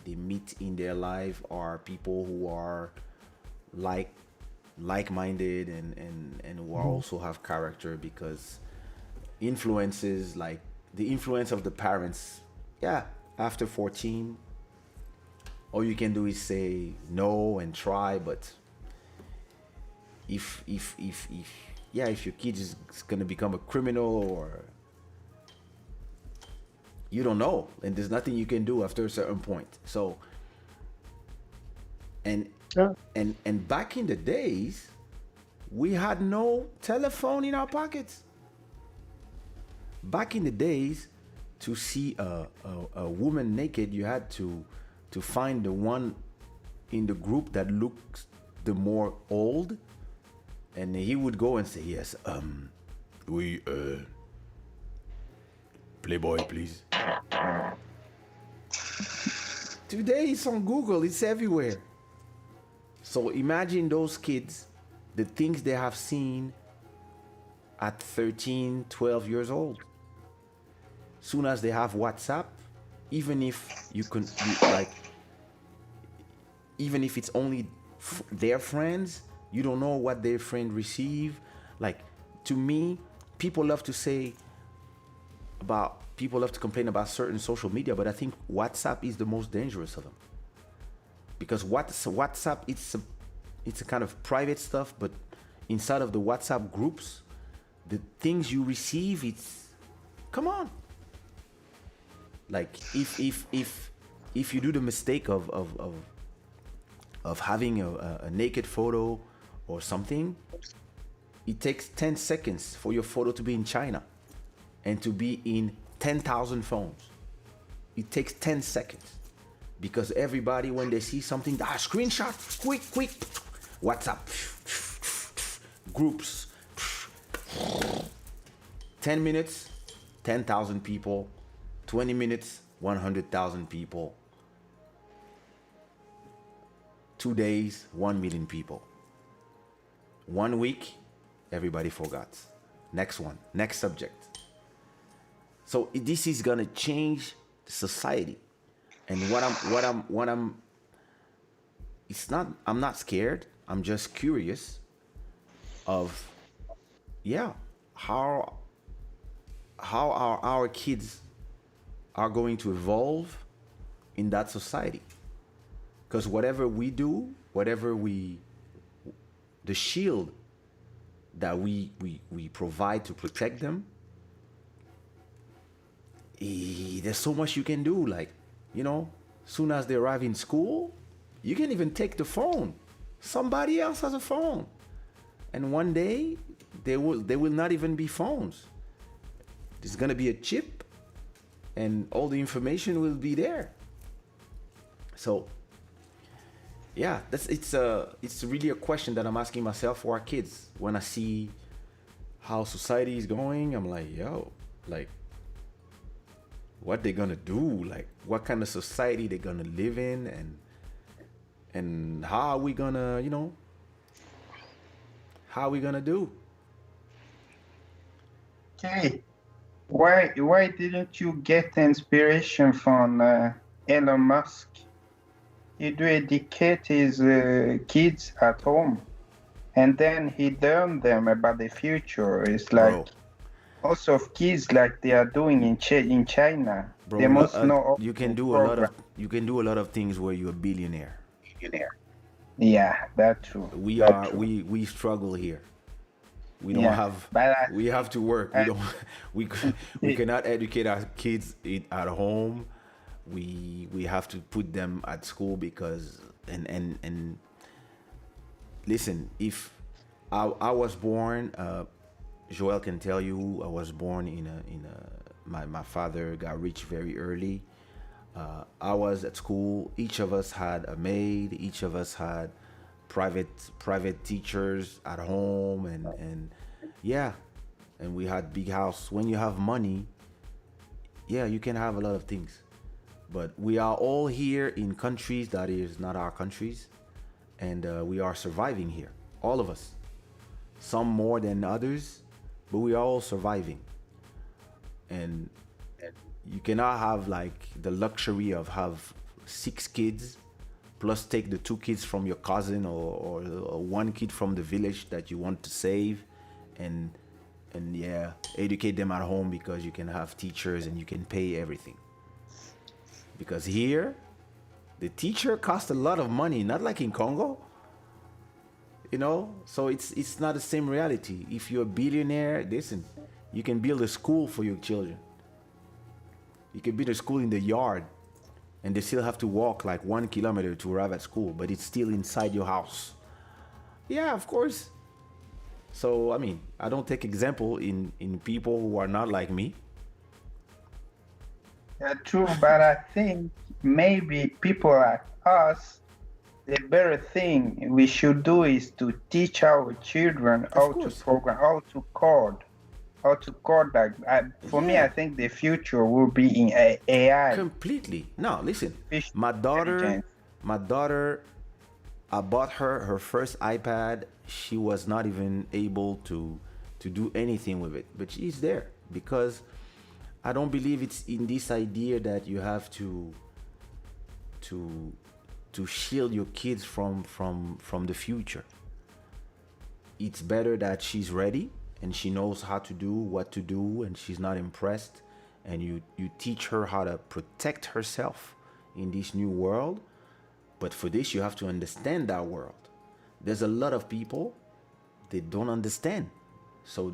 S1: meet in their life are people who are like-minded and who also have character, because influences like the influence of the parents, yeah, after 14, all you can do is say no and try. But if your kid is gonna become a criminal, or you don't know, and there's nothing you can do after a certain point. So and back in the days, we had no telephone in our pockets. Back in the days, to see a woman naked, you had to find the one in the group that looks the more old, and he would go and say, yes, we Playboy, please. Today it's on Google, it's everywhere. So imagine those kids, the things they have seen at 13, 12 years old. Soon as they have WhatsApp, even if even if it's only their friends, you don't know what their friend receive. Like, to me, people love to complain about certain social media, but I think WhatsApp is the most dangerous of them. Because WhatsApp, it's a kind of private stuff, but inside of the WhatsApp groups, the things you receive, come on. Like, if you do the mistake of having a naked photo or something, it takes 10 seconds for your photo to be in China and to be in 10,000 phones. It takes 10 seconds. Because everybody, when they see something, screenshot, quick, WhatsApp, groups, 10 minutes, 10,000 people, 20 minutes, 100,000 people, 2 days, 1 million people. 1 week, everybody forgot. Next one, next subject. So this is gonna change society. And I'm not scared. I'm just curious of, how our kids are going to evolve in that society. Because whatever we do, the shield that we provide to protect them, there's so much you can do. Like, soon as they arrive in school, you can even take the phone. Somebody else has a phone. And one day, they will not even be phones. There's going to be a chip, and all the information will be there. So, yeah, it's really a question that I'm asking myself for our kids. When I see how society is going, I'm like, what they gonna do? Like, what kind of society they gonna live in, and how are we gonna, how are we gonna do?
S5: Okay, why didn't you get inspiration from Elon Musk? He do educate his kids at home, and then he learn them about the future. It's like also of kids like they are doing in China.
S1: Bro,
S5: they must know.
S1: You can do a lot of things where you're a billionaire.
S5: Yeah, that's true.
S1: We struggle here. We don't have. We have to work. We cannot educate our kids at home we have to put them at school because and listen, if I was born, Joel can tell you, I was born my father got rich very early. I was at school. Each of us had a maid. Each of us had private teachers at home, and yeah, and we had big house. When you have money, yeah, you can have a lot of things. But we are all here in countries that is not our countries, and we are surviving here, all of us. Some more than others, but we are all surviving. And you cannot have like the luxury of have 6 kids plus take the 2 kids from your cousin or 1 kid from the village that you want to save and yeah, educate them at home because you can have teachers and you can pay everything. Because here the teacher costs a lot of money, not like in Congo, so it's not the same reality. If you're a billionaire, listen, you can build a school for your children. You can build a school in the yard and they still have to walk like 1 kilometer to arrive at school, but it's still inside your house. Yeah, of course. So I mean, I don't take example in people who are not like me.
S5: Yeah, true, but I think maybe people like us, the better thing we should do is to teach our children how to program, how to code. Like for me, I think the future will be in AI.
S1: Completely. No, listen.
S5: Artificial
S1: My
S5: intelligence.
S1: daughter, I bought her first iPad. She was not even able to do anything with it, but she's there because I don't believe it's in this idea that you have to shield your kids from the future. It's better that she's ready and she knows how to do what to do and she's not impressed, and you teach her how to protect herself in this new world. But for this you have to understand that world. There's a lot of people, they don't understand, so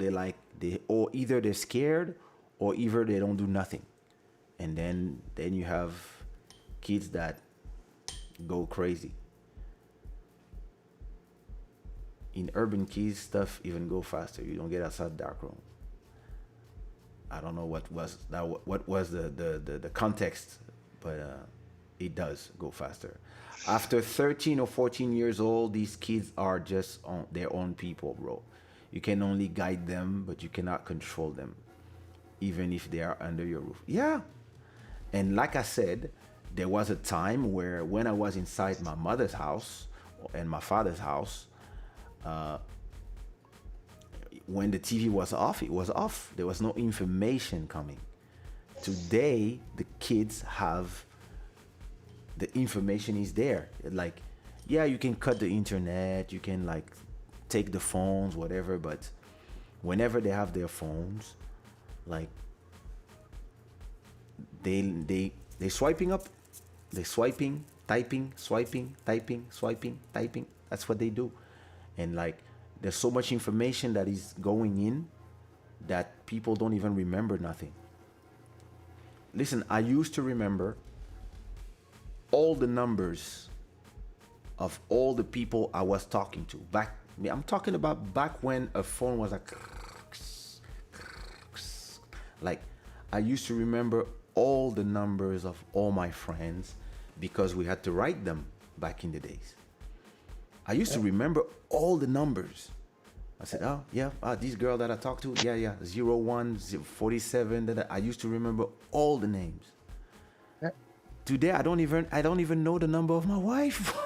S1: or either they're scared or either they don't do nothing, and then you have kids that go crazy. In urban kids, stuff even go faster. You don't get outside dark room. I don't know what was the context, but it does go faster. After 13 or 14 years old, these kids are just on their own people, bro. You can only guide them, but you cannot control them, even if they are under your roof. Yeah. And like I said, there was a time where when I was inside my mother's house and my father's house, when the TV was off, it was off. There was no information coming. Today, the kids have the information is there. Like, yeah, you can cut the internet, you can like take the phones, whatever, but whenever they have their phones, like they swiping up, they swiping, typing, swiping, typing, swiping, typing. That's what they do. And like there's so much information that is going in that people don't even remember nothing. Listen, I used to remember all the numbers of all the people I was talking to back. I'm talking about back when a phone was like I used to remember all the numbers of all my friends because we had to write them back in the days. I used to remember all the numbers. I said, oh yeah, this girl that I talked to, yeah, 01 47. That I used to remember all the names. Today I don't even know the number of my wife.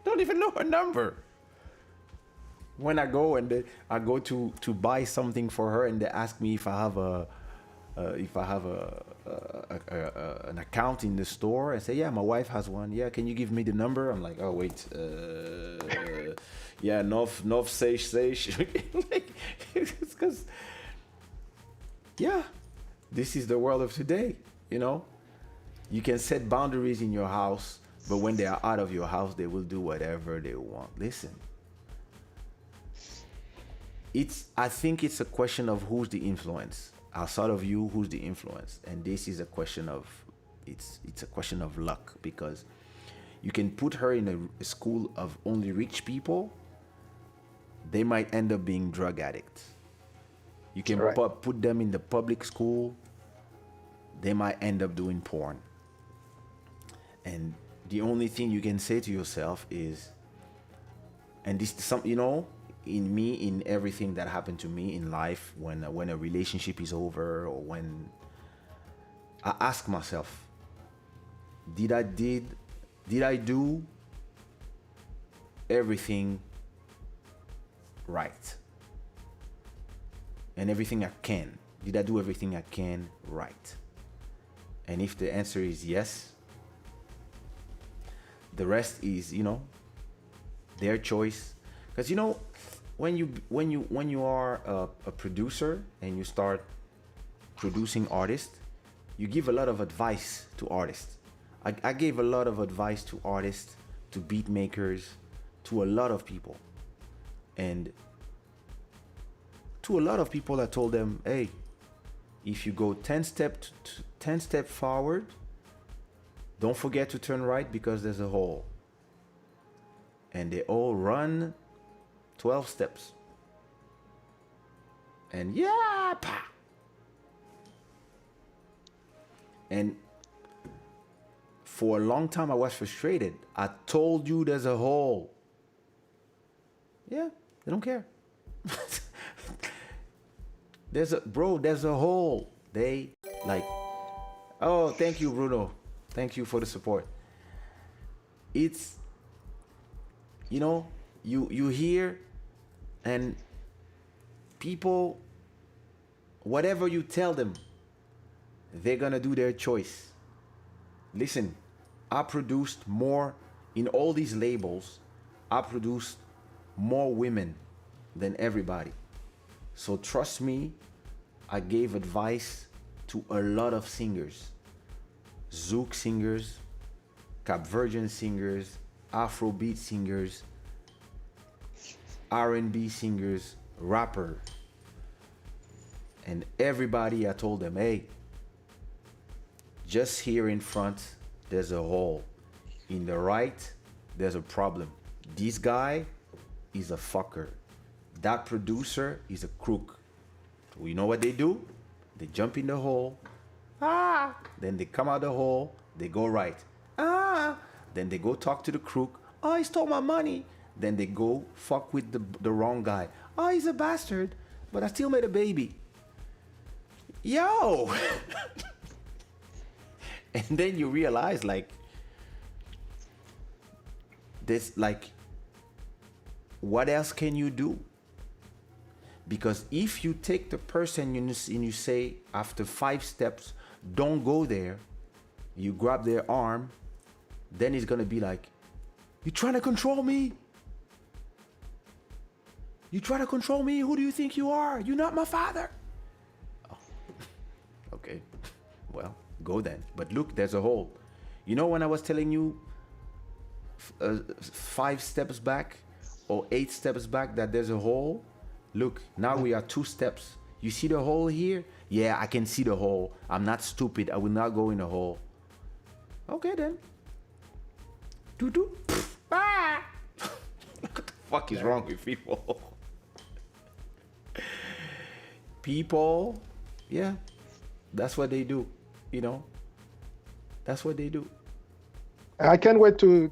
S1: Don't even know her number. When I go to buy something for her and they ask me if I have an account in the store, I say, yeah, my wife has one. Yeah, can you give me the number? I'm like, oh wait, yeah, Nov Sage. Like, it's because, yeah, this is the world of today. You can set boundaries in your house, but when they are out of your house, they will do whatever they want. Listen, I think it's a question of who's the influence. outside of you, who's the influence? And this is a question of, it's a question of luck, because you can put her in a school of only rich people, they might end up being drug addicts. You can
S4: Right.
S1: put them in the public school, they might end up doing porn. And the only thing you can say to yourself is, and this some, in me, in everything that happened to me in life, when a relationship is over, or when I ask myself, did I do everything right? And everything I can. Did I do everything I can right? And if the answer is yes, the rest is, their choice. Because when you are a producer and you start producing artists, you give a lot of advice to artists. I gave a lot of advice to artists, to beat makers, to a lot of people. And to a lot of people, I told them, hey, if you go 10 steps forward, don't forget to turn right, because there's a hole. And they all run 12 steps. And yeah, pa. And for a long time, I was frustrated. I told you there's a hole. Yeah, they don't care. There's a hole. They like, oh, thank you, Bruno. Thank you for the support. It's, you hear, and people, whatever you tell them, they're gonna do their choice. Listen, I produced more in all these labels. I produced more women than everybody. So trust me, I gave advice to a lot of singers. Zouk singers, Cap-Verdian singers, Afrobeat singers, R&B singers, rapper. And everybody, I told them, hey, just here in front, there's a hole. In the right, there's a problem. This guy is a fucker. That producer is a crook. So you know what they do? They jump in the hole. Ah! Then they come out the hole. They go right. Ah! Then they go talk to the crook. Oh, he stole my money. Then they go fuck with the wrong guy. Oh, he's a bastard, but I still made a baby. Yo! And then you realize, like, this, like, what else can you do? Because if you take the person and you say, after 5 steps, don't go there, you grab their arm, then it's gonna be like, you trying to control me? You trying to control me? Who do you think you are? You're not my father. Oh. Okay, well, go then. But look, there's a hole. When I was telling you 5 steps back or 8 steps back that there's a hole, look, now we are 2 steps. You see the hole here? Yeah, I can see the hole. I'm not stupid. I will not go in the hole. Okay then. Doo-doo. Ah! What the fuck is wrong with people? People, yeah, that's what they do. That's what they do.
S4: I can't wait to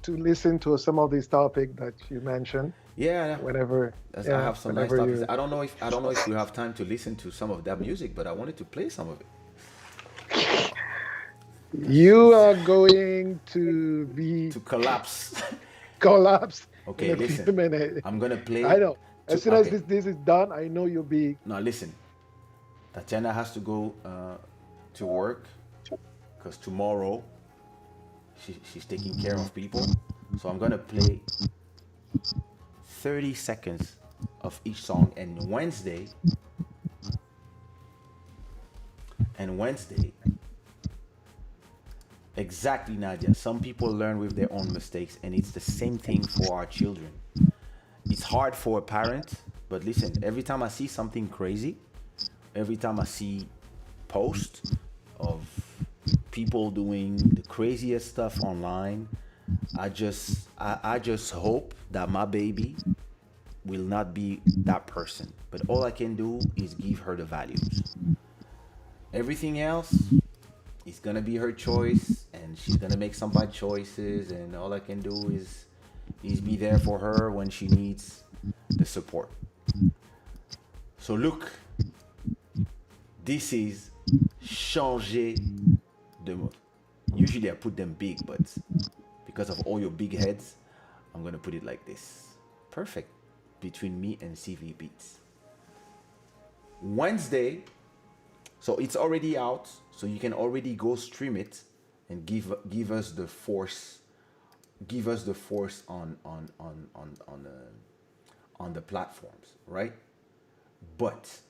S4: listen to some of these topics that you mentioned.
S1: Yeah,
S4: Whenever
S1: I have some nice
S4: whenever
S1: topics. I don't know if we have time to listen to some of that music, but I wanted to play some of it.
S4: you are going to be
S1: To collapse.
S4: collapsed
S1: Okay,
S4: in a few
S1: listen.
S4: minutes.
S1: I'm gonna play.
S4: I know. As soon as
S1: okay.
S4: this is done, I know you'll be.
S1: Now listen. Tatiana has to go to work because tomorrow she's taking care of people. So I'm gonna play 30 seconds of each song, and Wednesday, exactly, Nadia. Some people learn with their own mistakes, and it's the same thing for our children. It's hard for a parent, but listen, every time I see something crazy, every time I see posts of people doing the craziest stuff online, I just hope that my baby will not be that person. But all I can do is give her the values. Everything else is gonna be her choice, and she's gonna make some bad choices. And all I can do is be there for her when she needs the support. So look, this is changer de mot. Usually I put them big, but because of all your big heads, I'm gonna put it like this. Perfect between me and CV Beats. Wednesday, so it's already out, so you can already go stream it and give us the force. Give us the force on the platforms, right? But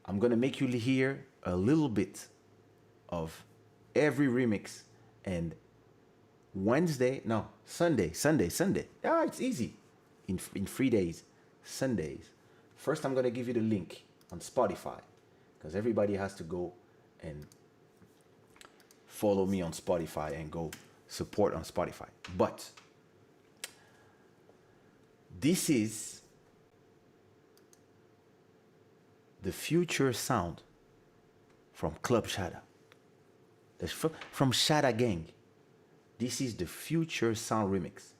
S1: I'm gonna make you hear a little bit of every remix, and Sunday. Yeah, it's easy. In 3 days, Sundays. First, I'm gonna give you the link on Spotify, because everybody has to go and follow me on Spotify and go support on Spotify. But this is the future sound from Club Shada. That's from Shada Gang. This is the future sound remix.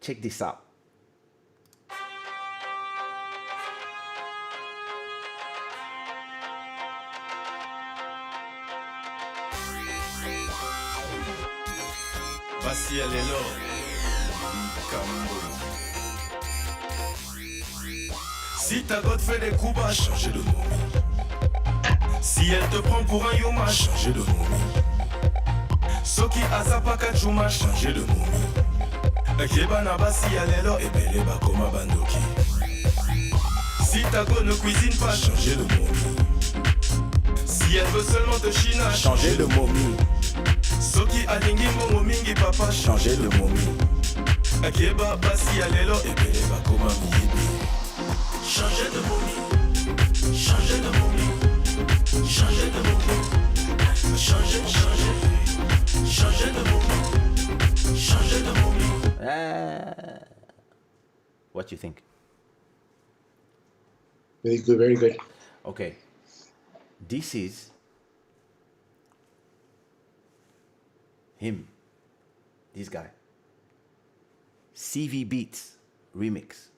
S1: Check this out.
S6: Si ta gote fait des coups bas, changer de momie. Si elle te prend pour un yoma, changer de momie. Soki azapaka chuma, changer de momie. Ekeba na basi alelo, ebele bakoma bandoki. Si ta go ne cuisine pas, changer de momie. Si elle veut seulement te china,
S1: Changer de momie.
S6: Soki alingi momo mingi papa, changer de momie. Ekeba basi alelo, ebele bakoma miyibi. Changer de momie. Changer de momie. Changer de momie. Changer de momie. Changer de momie.
S1: What you think?
S2: Very good, very good.
S1: Okay. This is him. This guy. CV Beats remix.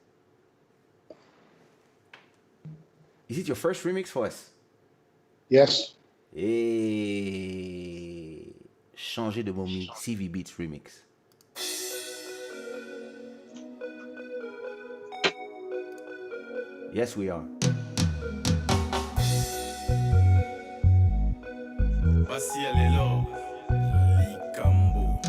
S1: Is it your first remix for us?
S2: Yes.
S1: Hey, Changer de momie, CV Beats remix. Yes, we are.
S6: Basi alelo, Likambo.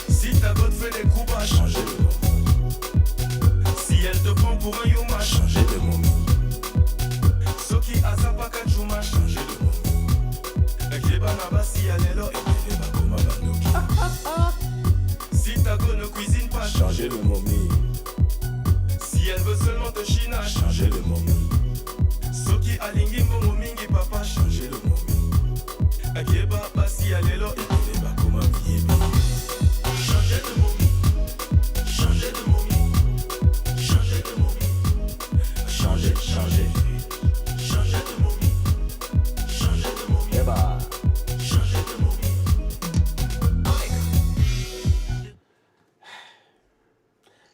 S6: Si ta gote fait des coups bas, changer de momie. Si elle te prend pour un yoma, changer de momie. Soki azapaka chuma, changer de momie. Ekeba na basi alelo, ebele bakoma bandoki. Si ta go ne cuisine pas, changer de momie. Si elle veut seulement te china, changer de momie. Soki alingi momo mingi papa, changer de momie. Ekeba basi alelo, ebele bakoma miyebi. Changer de momie. Changer de momie. Changer de momie. Changer de momie. Changer de momie.
S1: Yeah, bah.
S6: Changer de momie.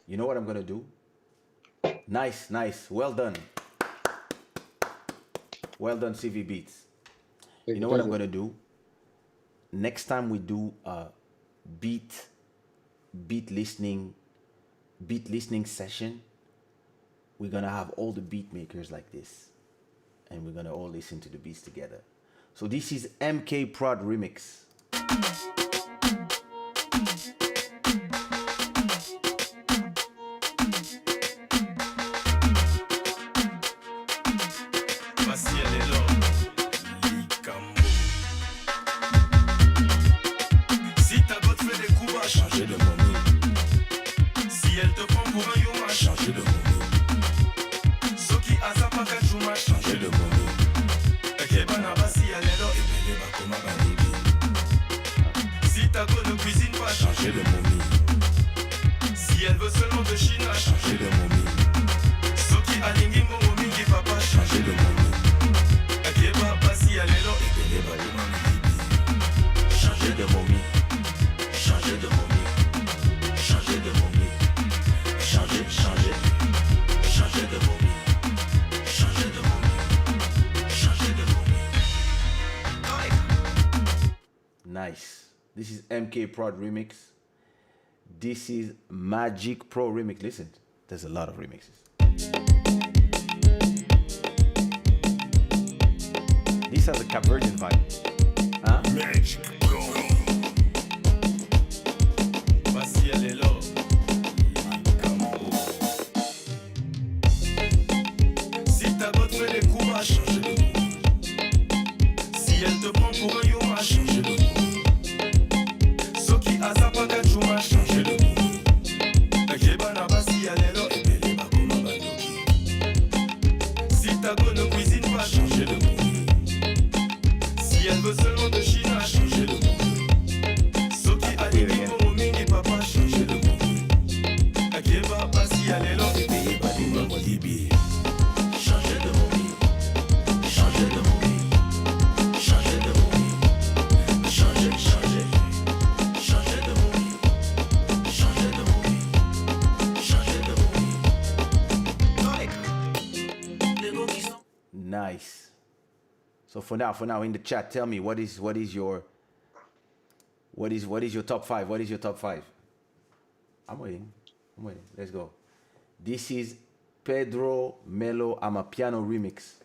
S1: You know what I'm gonna do? Nice. Well done. Well done, CV Beats. You know what I'm gonna do? Next time we do a beat listening session, we're gonna have all the beat makers like this, and we're gonna all listen to the beats together. So this is MK Prod remix.
S6: Basi alelo, Likambo. Si ta gote fait des coups bas, changer de momie. Si elle te prend pour un yoma, changer de momie. changer de momie. Si elle veut seulement de China, changer de momie. Soki alingi mongo mingi papa, changer de momie. Akeba basi alelo ebele baluma mihibi. Changer de momie. Changer de momie. Changer de momie. Changer, changer. Changer de momie. Changer de momie. Changer de momie.
S1: Nice. This is MK Prod remix. This is Magic Pro remix. Listen, there's a lot of remixes. This has a Cap Verdean vibe. Huh?
S6: Magic Pro. Basi alelo. Si ta botte fait des coups, va changer de momie. Si elle te prend pour un yoma, changer de momie. Soki azapaka chuma, changer de momie. Akeba na basi alelo ebele bakoma bandoki. Si ta go ne cuisine pas, changer de momie. Si elle veut seulement de China, changer de momie. Soki alingi momo mingi papa, changer de momie. Akeba basi alelo ebele bakoma bandoki. Changer de momie. Changer de momie. Changer de momie. Changer, changer. Changer de momie. Changer de momie. Changer de momie.
S1: Nice. So for now, in the chat, tell me what is your top five? What is your top five? I'm waiting. Let's go. This is Pedro Melo Amapiano remix.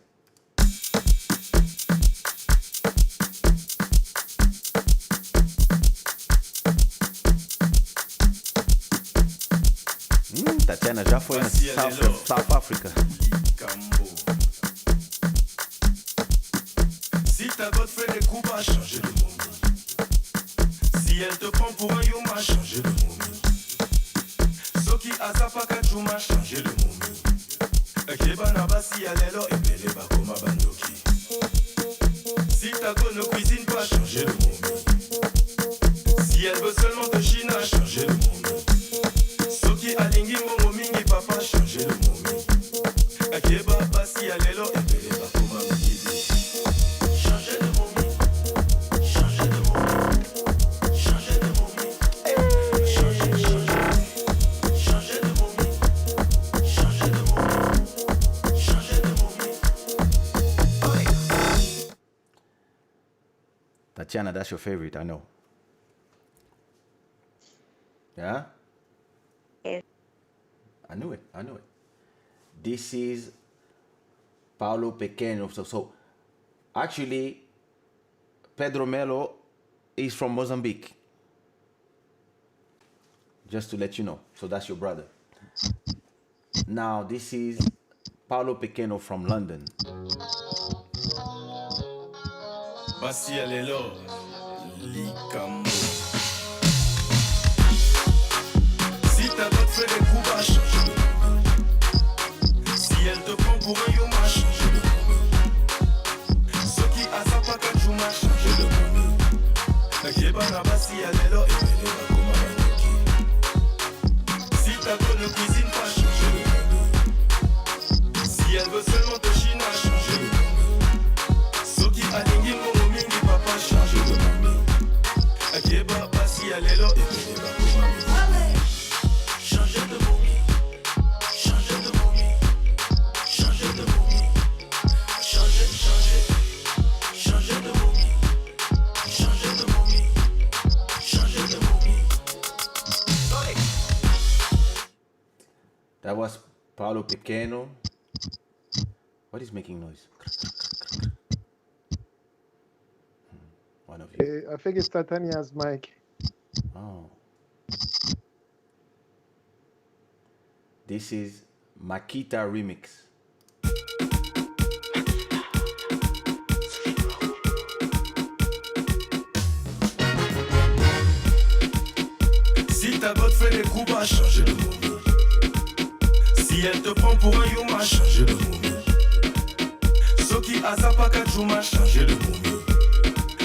S1: Tatiana já foi na South Africa.
S6: Si ta botte fait des coups bas, changer de momie. Si elle te prend pour un yoma, changer de momie. Soki azapaka chuma, changer de momie. Akeba na basi alelo ebele bakoma bandoki. Si ta go ne cuisine pas, changer de momie. Si elle veut seulement de China, changer de momie. Soki alingi mongo mingi papa, changer de momie. Akeba basi alelo ebele bakoma bandoki. Changer de momie. Changer de momie. Changer de momie. Changer, changer. Changer de momie. Changer de momie. Changer de momie.
S1: Tatiana, that's your favorite, I know. Yeah?
S3: Yes.
S1: I knew it. This is Paulo Pequeno. So actually, Pedro Melo is from Mozambique. Just to let you know. So that's your brother. Now, this is Paulo Pequeno from London.
S6: Basi alelo. Likambo. Si ta botte fait des coups bas, changer de momie. Si elle te prend pour un yoma, changer de momie. Soki azapaka chuma, changer de momie. Akeba na basi alelo ebele bakoma bandoki. Si ta go ne cuisine pas, changer de momie. Si elle veut seulement de China, changer de momie. Soki alingi mongo mingi papa, changer de momie. Akeba basi alelo ebele bakoma bandoki. Changer de momie. Changer de momie. Changer de momie. Changer, changer. Changer de momie. Changer de momie. Changer de momie.
S1: That was Paulo Pequeno. What is making noise? One of you.
S4: I think it's Tatiana's mic.
S1: Oh. This is Makita remix.
S6: Si ta botte fait des coups bas, changer de momie. Si elle te prend pour un yoma, changer de momie. Soki azapaka chuma, changer de momie.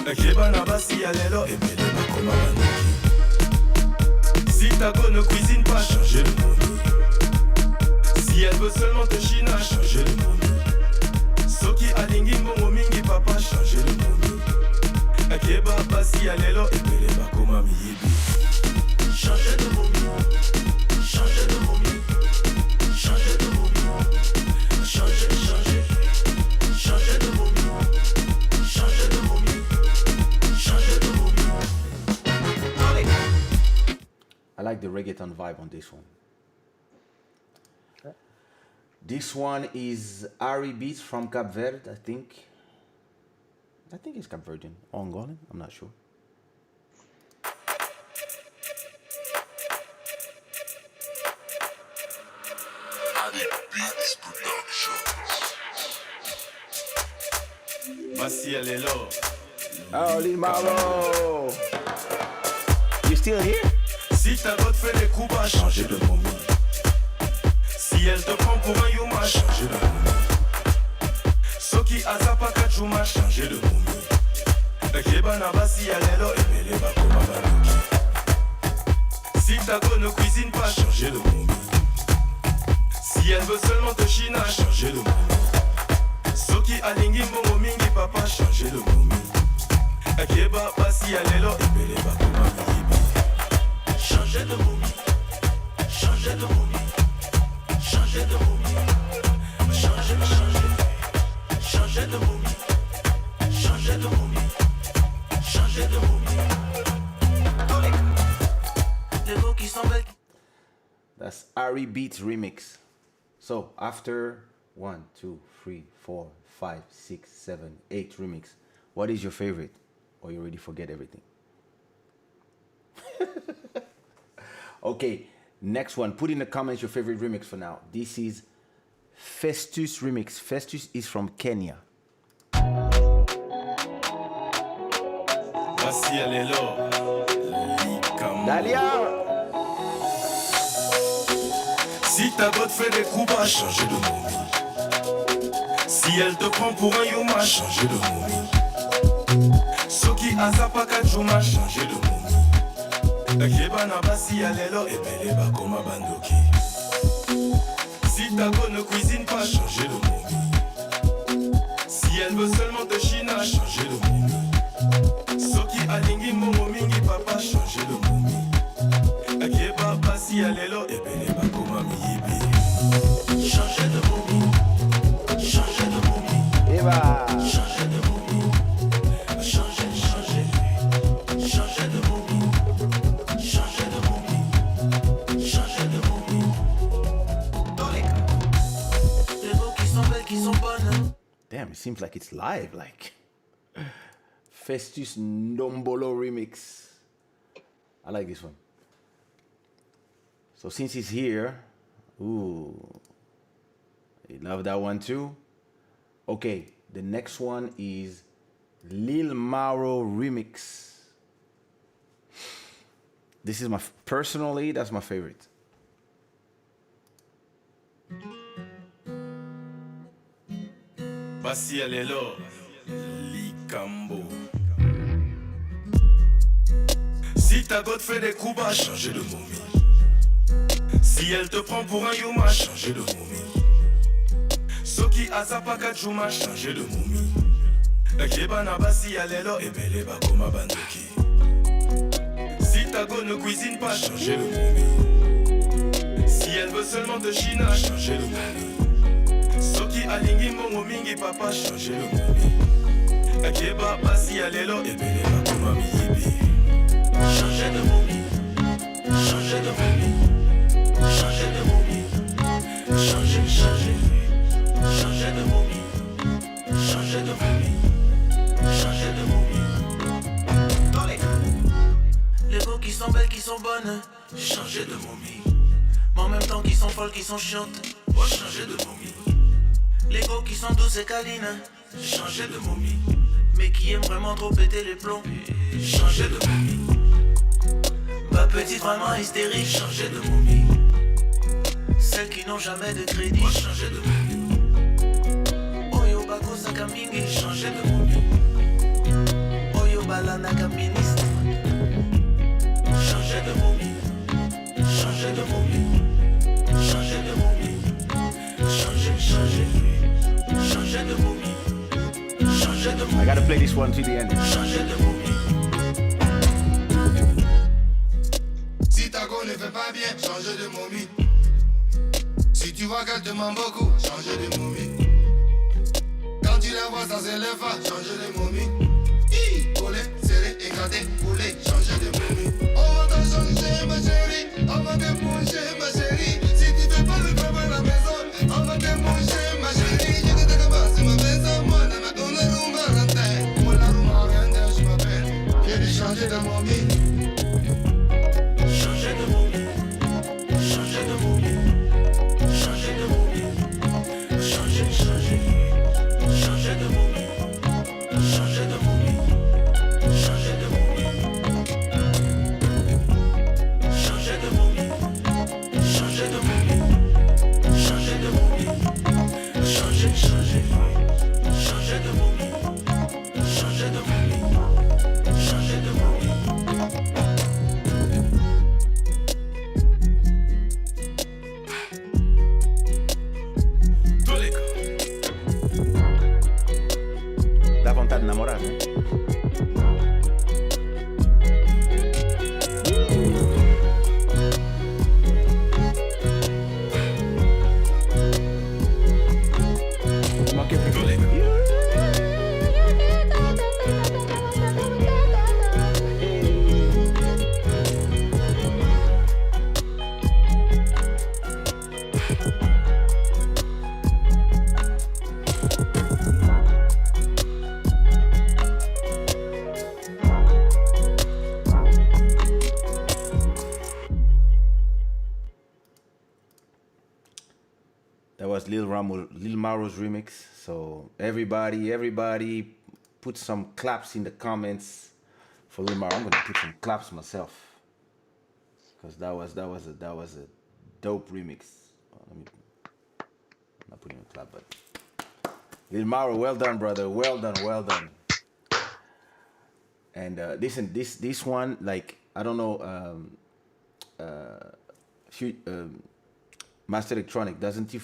S6: Akeba na basi alelo ebele bakoma bandoki. Si ta go ne cuisine pas, changer de momie. Si elle veut seulement te china, changer de momie. Soki alingi mbongo mingi papa, changer de momie. Akeba basi alelo epele bakoma miyibi. Changer de momie. Changer de momie. Changer de momie. Changer, changer. Changer de momie. Changer de momie. Changer de momie.
S1: I like the reggaeton vibe on this one. This one is Ari Beats from Cape Verde, I think. I think it's Cape Verdean or Angolan, I'm not sure.
S6: Voici elle est là.
S1: Oh, Lil Marlo! You still here?
S6: Si ta go te fait des coups bas, changer de momie. Si elle te prend pour un yuma, changer de momie. Soki azapa kachuma, changer de momie. Ekeba na basi alelo ebele bakoma baloki. Si ta go ne cuisine pas, changer de momie. Si elle veut seulement te china, changer de momie. Soki alingi mbongo mingi papa, changer de momie. Ekeba basi alelo ebele bakoma miyibi. Changer de momie. Changer de momie. Changer de momie. Changer, changer. Changer de momie. Changer de momie. Changer de momie. Les mots qui sont belles.
S1: That's Ari Beats remix. So after 1, 2, 3, 4, 5, 6, 7, 8 remix, what is your favorite? Or you already forget everything? Okay, next one. Put in the comments your favorite remix for now. This is Festus remix. Festus is from Kenya.
S6: Voici elle est là.
S1: Dalia!
S6: Si ta go te fait des coups bas, changer de momie. Si elle te prend pour un yuma, changer de momie. Soki azapa kachuma, changer de momie. Ekeba na basi alelo ebele bakoma bandoki. Si ta go ne cuisine pas, changer de momie. Si elle veut seulement te china, changer de momie. Soki alingi mbongo mingi papa, changer de momie. Ekeba basi alelo ebele bakoma miyibi. Changer de momie. Changer de momie.
S1: Eva!
S6: Changer de momie. Changer, changer. Changer de momie. Changer de momie. Changer de momie. Dans les cas. Les mots qui sont belles, qui sont bonnes.
S1: Damn, it seems like it's live, like Festus Ndombolo remix. I like this one. So since he's here, ooh, you love that one too. Okay, the next one is Lil Mauro remix. This is personally, that's my favorite.
S6: Voici elle est là. Likambo. Si ta go te fait des coups bas, changer de momie. Si elle te prend pour un yuma, changer de momie. Soki azapa kachuma, changer de momie. Ekeba na basi alelo ebele bakoma bandoki. Si ta go ne cuisine pas, changer de momie. Si elle veut seulement te china, changer de momie. Soki alingi mbongo mingi papa, changer de momie. Ekeba basi alelo ebele bakoma miyibi. Changer de momie. Changer de momie. Changer de momie. Changer, changer. Changer de momie. Changer de momie. Changer de momie. Dans les cas. Les mots qui sont belles, qui sont bonnes. Changer de momie. Mais en même temps qui sont folles, qui sont chiantes. Oh, changer de momie. Les go qui sont douces et câlines. Changer de momie. Mais qui aiment vraiment trop péter les plombs. Changer de momie. Ma petite vraiment hystérique, changer de momie. Celles qui n'ont jamais de crédit, changer de momie. Oyo bako sakamingi, changer de momie. Oyo balana kaministe, changer de momie. changer de momie, changer de momie, changer, changer, changer de momie, changer de momie.
S1: I gotta play this one to the end.
S6: Changer de momie. Si ta go ne fait pas bien, changer de momie. Si tu vois qu'elle te ment beaucoup, changer de momie. Quand tu la vois, ça s'élève pas, changer de momie. Collé, serré, écarté, poulet, changer de momie. On va t'en changer, ma chérie. On va te manger, ma chérie. Si tu fais pas le travail à la maison, on va te manger, ma chérie. Je te dis pas, c'est ma maison, moi, dans ma donne rumba, rentre. Moi, la rumba, rentre, je m'appelle. J'ai dû changer de momie. Changer de momie. Changer de momie. Changer de momie. Changer, changer. Changer de momie. Changer de momie. Changer de momie. Changer de momie. Changer de momie. Changer de momie. Changer, changer. Changer de momie. Changer de momie. Changer de momie. Tous les gars.
S1: Dá vontade de namorar, né?
S6: Tous les gars.
S1: That was Lil Maro's remix. So everybody, put some claps in the comments for Lil Maro. I'm gonna put some claps myself because that was a dope remix. Let me I'm not putting a clap, but Lil Maro, well done, brother. Well done. And listen, this one, like, I don't know, Master Electronic, doesn't it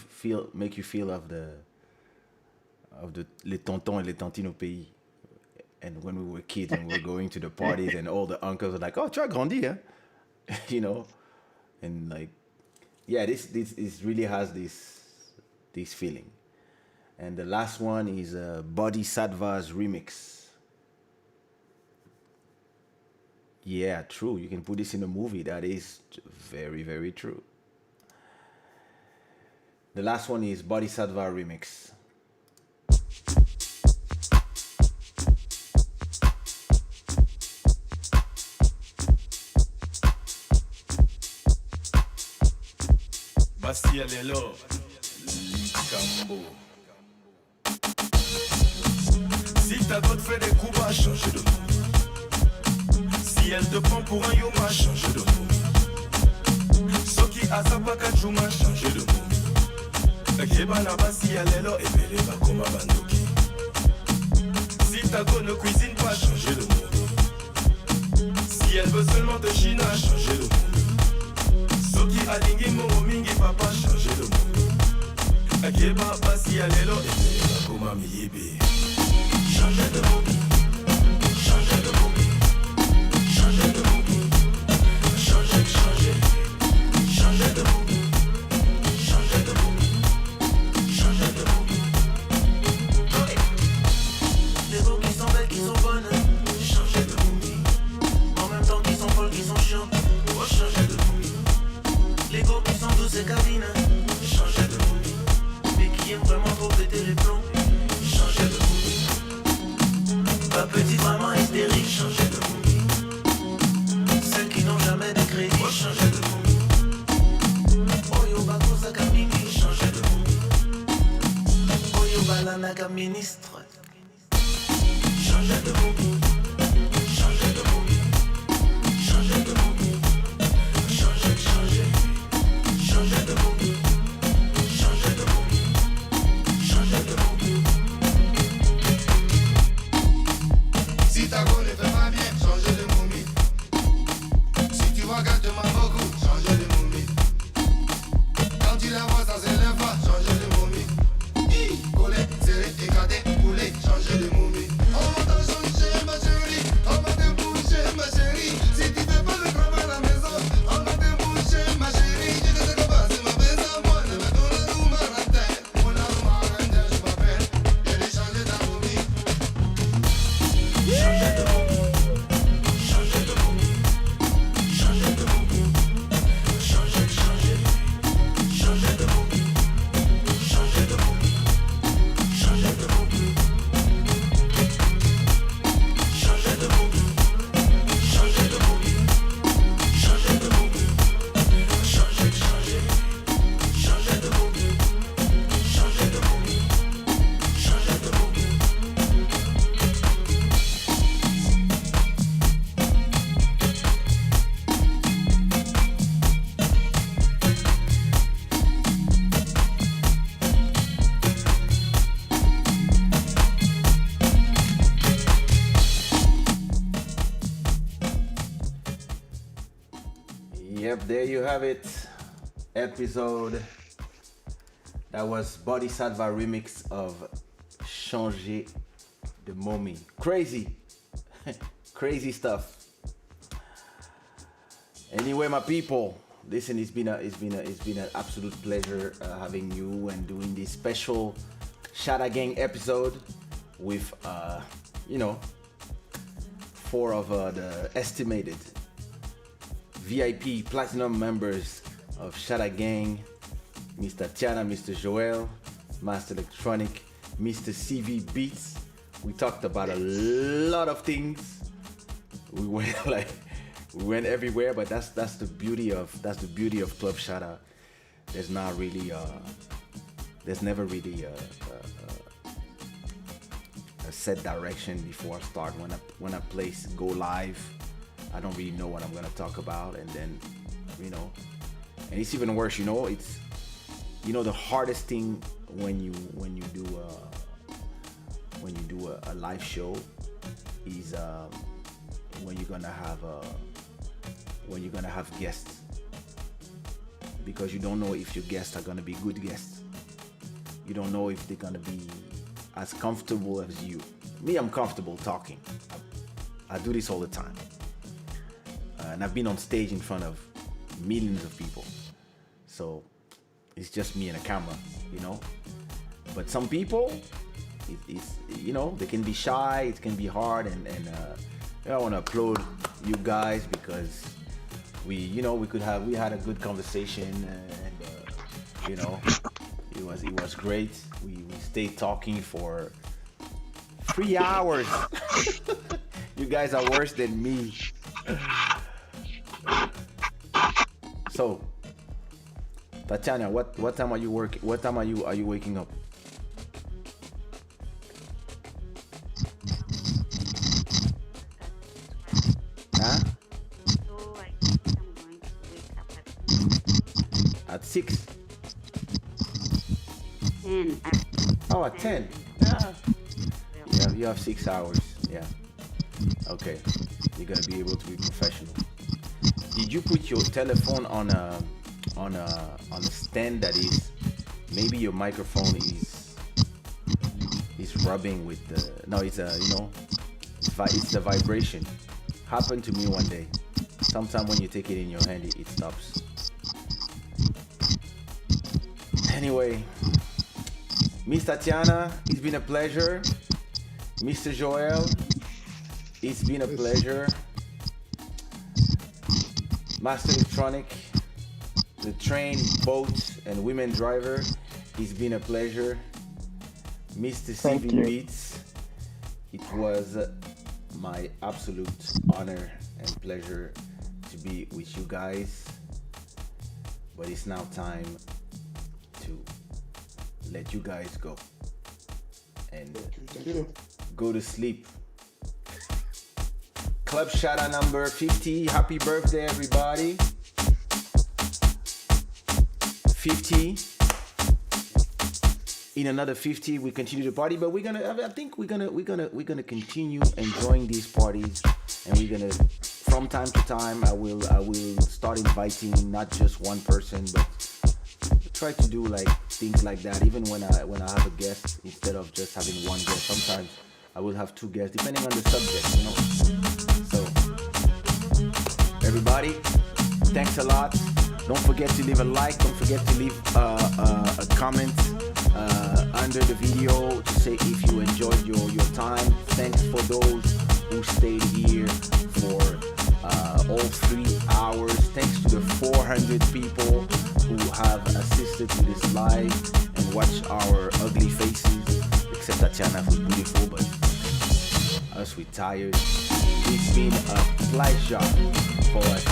S1: make you feel of the les tontons et les tantines au pays? And when we were kids and we were going to the parties and all the uncles were like, "Oh, tu as grandi, hein?" You know, and like, yeah, this really has this feeling. And the last one is Bodhisattva's remix. Yeah, true. You can put this in a movie. That is very, very true. The last one is Bodhisattva remix.
S6: Bastille Lelo, Cambo. Si ta gote fait des coups bas, changer de mot. Si elle te prend pour un yoma, changer de mot. Soki Azapaka Juma, changer de mot. Kebana Bastille Lelo, et Bele Bakoma Bandoki. Si ta go ne cuisine pas, changer de mot. Si elle veut seulement te china, changer de mot. Soki alingi momo mingi papa, changer de mot. Akeba basi alelo ete bakoma miyibi. Changer de mot. Changer de mot. Changer de mot. Changer, changer. Changer de mot. Changer de mot. Changer de mot. Les mots qui sont belles, qui sont bonnes. Changer de mot. En même temps qu'ils sont folles, qu'ils sont chiantes. Oh, changer de mot. Les go qui sont douces et cabines, changer de mot. Mais qui aiment vraiment trop péter les plombs, changer de mot. Ma petite maman hystérique, changer de mot. Celles qui n'ont jamais de crédit, changer de mot. Oyo bako saka mingi, changer de mot. Oyo balanaka ministre, changer de mot. Changer de mot. Changer de mot. Changer, changer. Changer de mot. Changer de mot. Changer de mot. Si ta go ne fait pas bien, changer de momie. Si tu vois qu'elle te ment beaucoup, changer de momie.
S1: Yep, there you have it. Episode. That was Bodhisattva remix of Changer de Mommy. Crazy. Crazy stuff. Anyway, my people, listen, it's been an absolute pleasure having you and doing this special Shada Gang episode with 4 of the estimated VIP platinum members of Shada Gang, Mr. Tiana, Mr. Joel, Master Electronic, Mr. CV Beats. We talked about a lot of things. We went everywhere, but that's the beauty of Club Shada. There's never really a set direction before I start. When a place go live, I don't really know what I'm gonna talk about, and then and it's even worse. It's the hardest thing when you do a live show is when you're gonna have guests, because you don't know if your guests are gonna be good guests. You don't know if they're gonna be as comfortable as you. Me, I'm comfortable talking. I do this all the time, and I've been on stage in front of millions of people, so it's just me and a camera, But some people, it's they can be shy. It can be hard, and I want to applaud you guys because we had a good conversation, and it was great. We stayed talking for 3 hours. You guys are worse than me. So, Tatiana, what time are you working? What time are you waking up? Huh?
S3: So I think I'm going to wake up
S1: At 6?
S3: 10.
S1: Oh, at 10. Yeah. You have 6 hours. Yeah. Okay. You're gonna be able to be professional. Did you put your telephone on a stand that is, maybe your microphone is rubbing with the, no, it's it's the vibration. Happened to me one day. Sometime when you take it in your hand, it stops. Anyway, Miss Tatiana, it's been a pleasure. Mr. Joel, it's been a pleasure. Master Electronic, the train, boat, and women driver, it's been a pleasure. Mr. CV Beats, it was my absolute honor and pleasure to be with you guys. But it's now time to let you guys go and go to sleep. Club Shada number 50. Happy birthday, everybody. 50. In another 50, we continue the party, but I think we're gonna continue enjoying these parties, and we're gonna, from time to time, I will start inviting not just one person, but try to do like things like that. Even when I have a guest, instead of just having one guest, sometimes I will have 2 guests, depending on the subject, So, everybody, thanks a lot. Don't forget to leave a like. Don't forget to leave a comment under the video to say if you enjoyed your time. Thanks for those who stayed here for all 3 hours. Thanks to the 400 people who have assisted to this live and watch our ugly faces, except Tatiana, who's beautiful, but us, we tired. It's been a pleasure for us.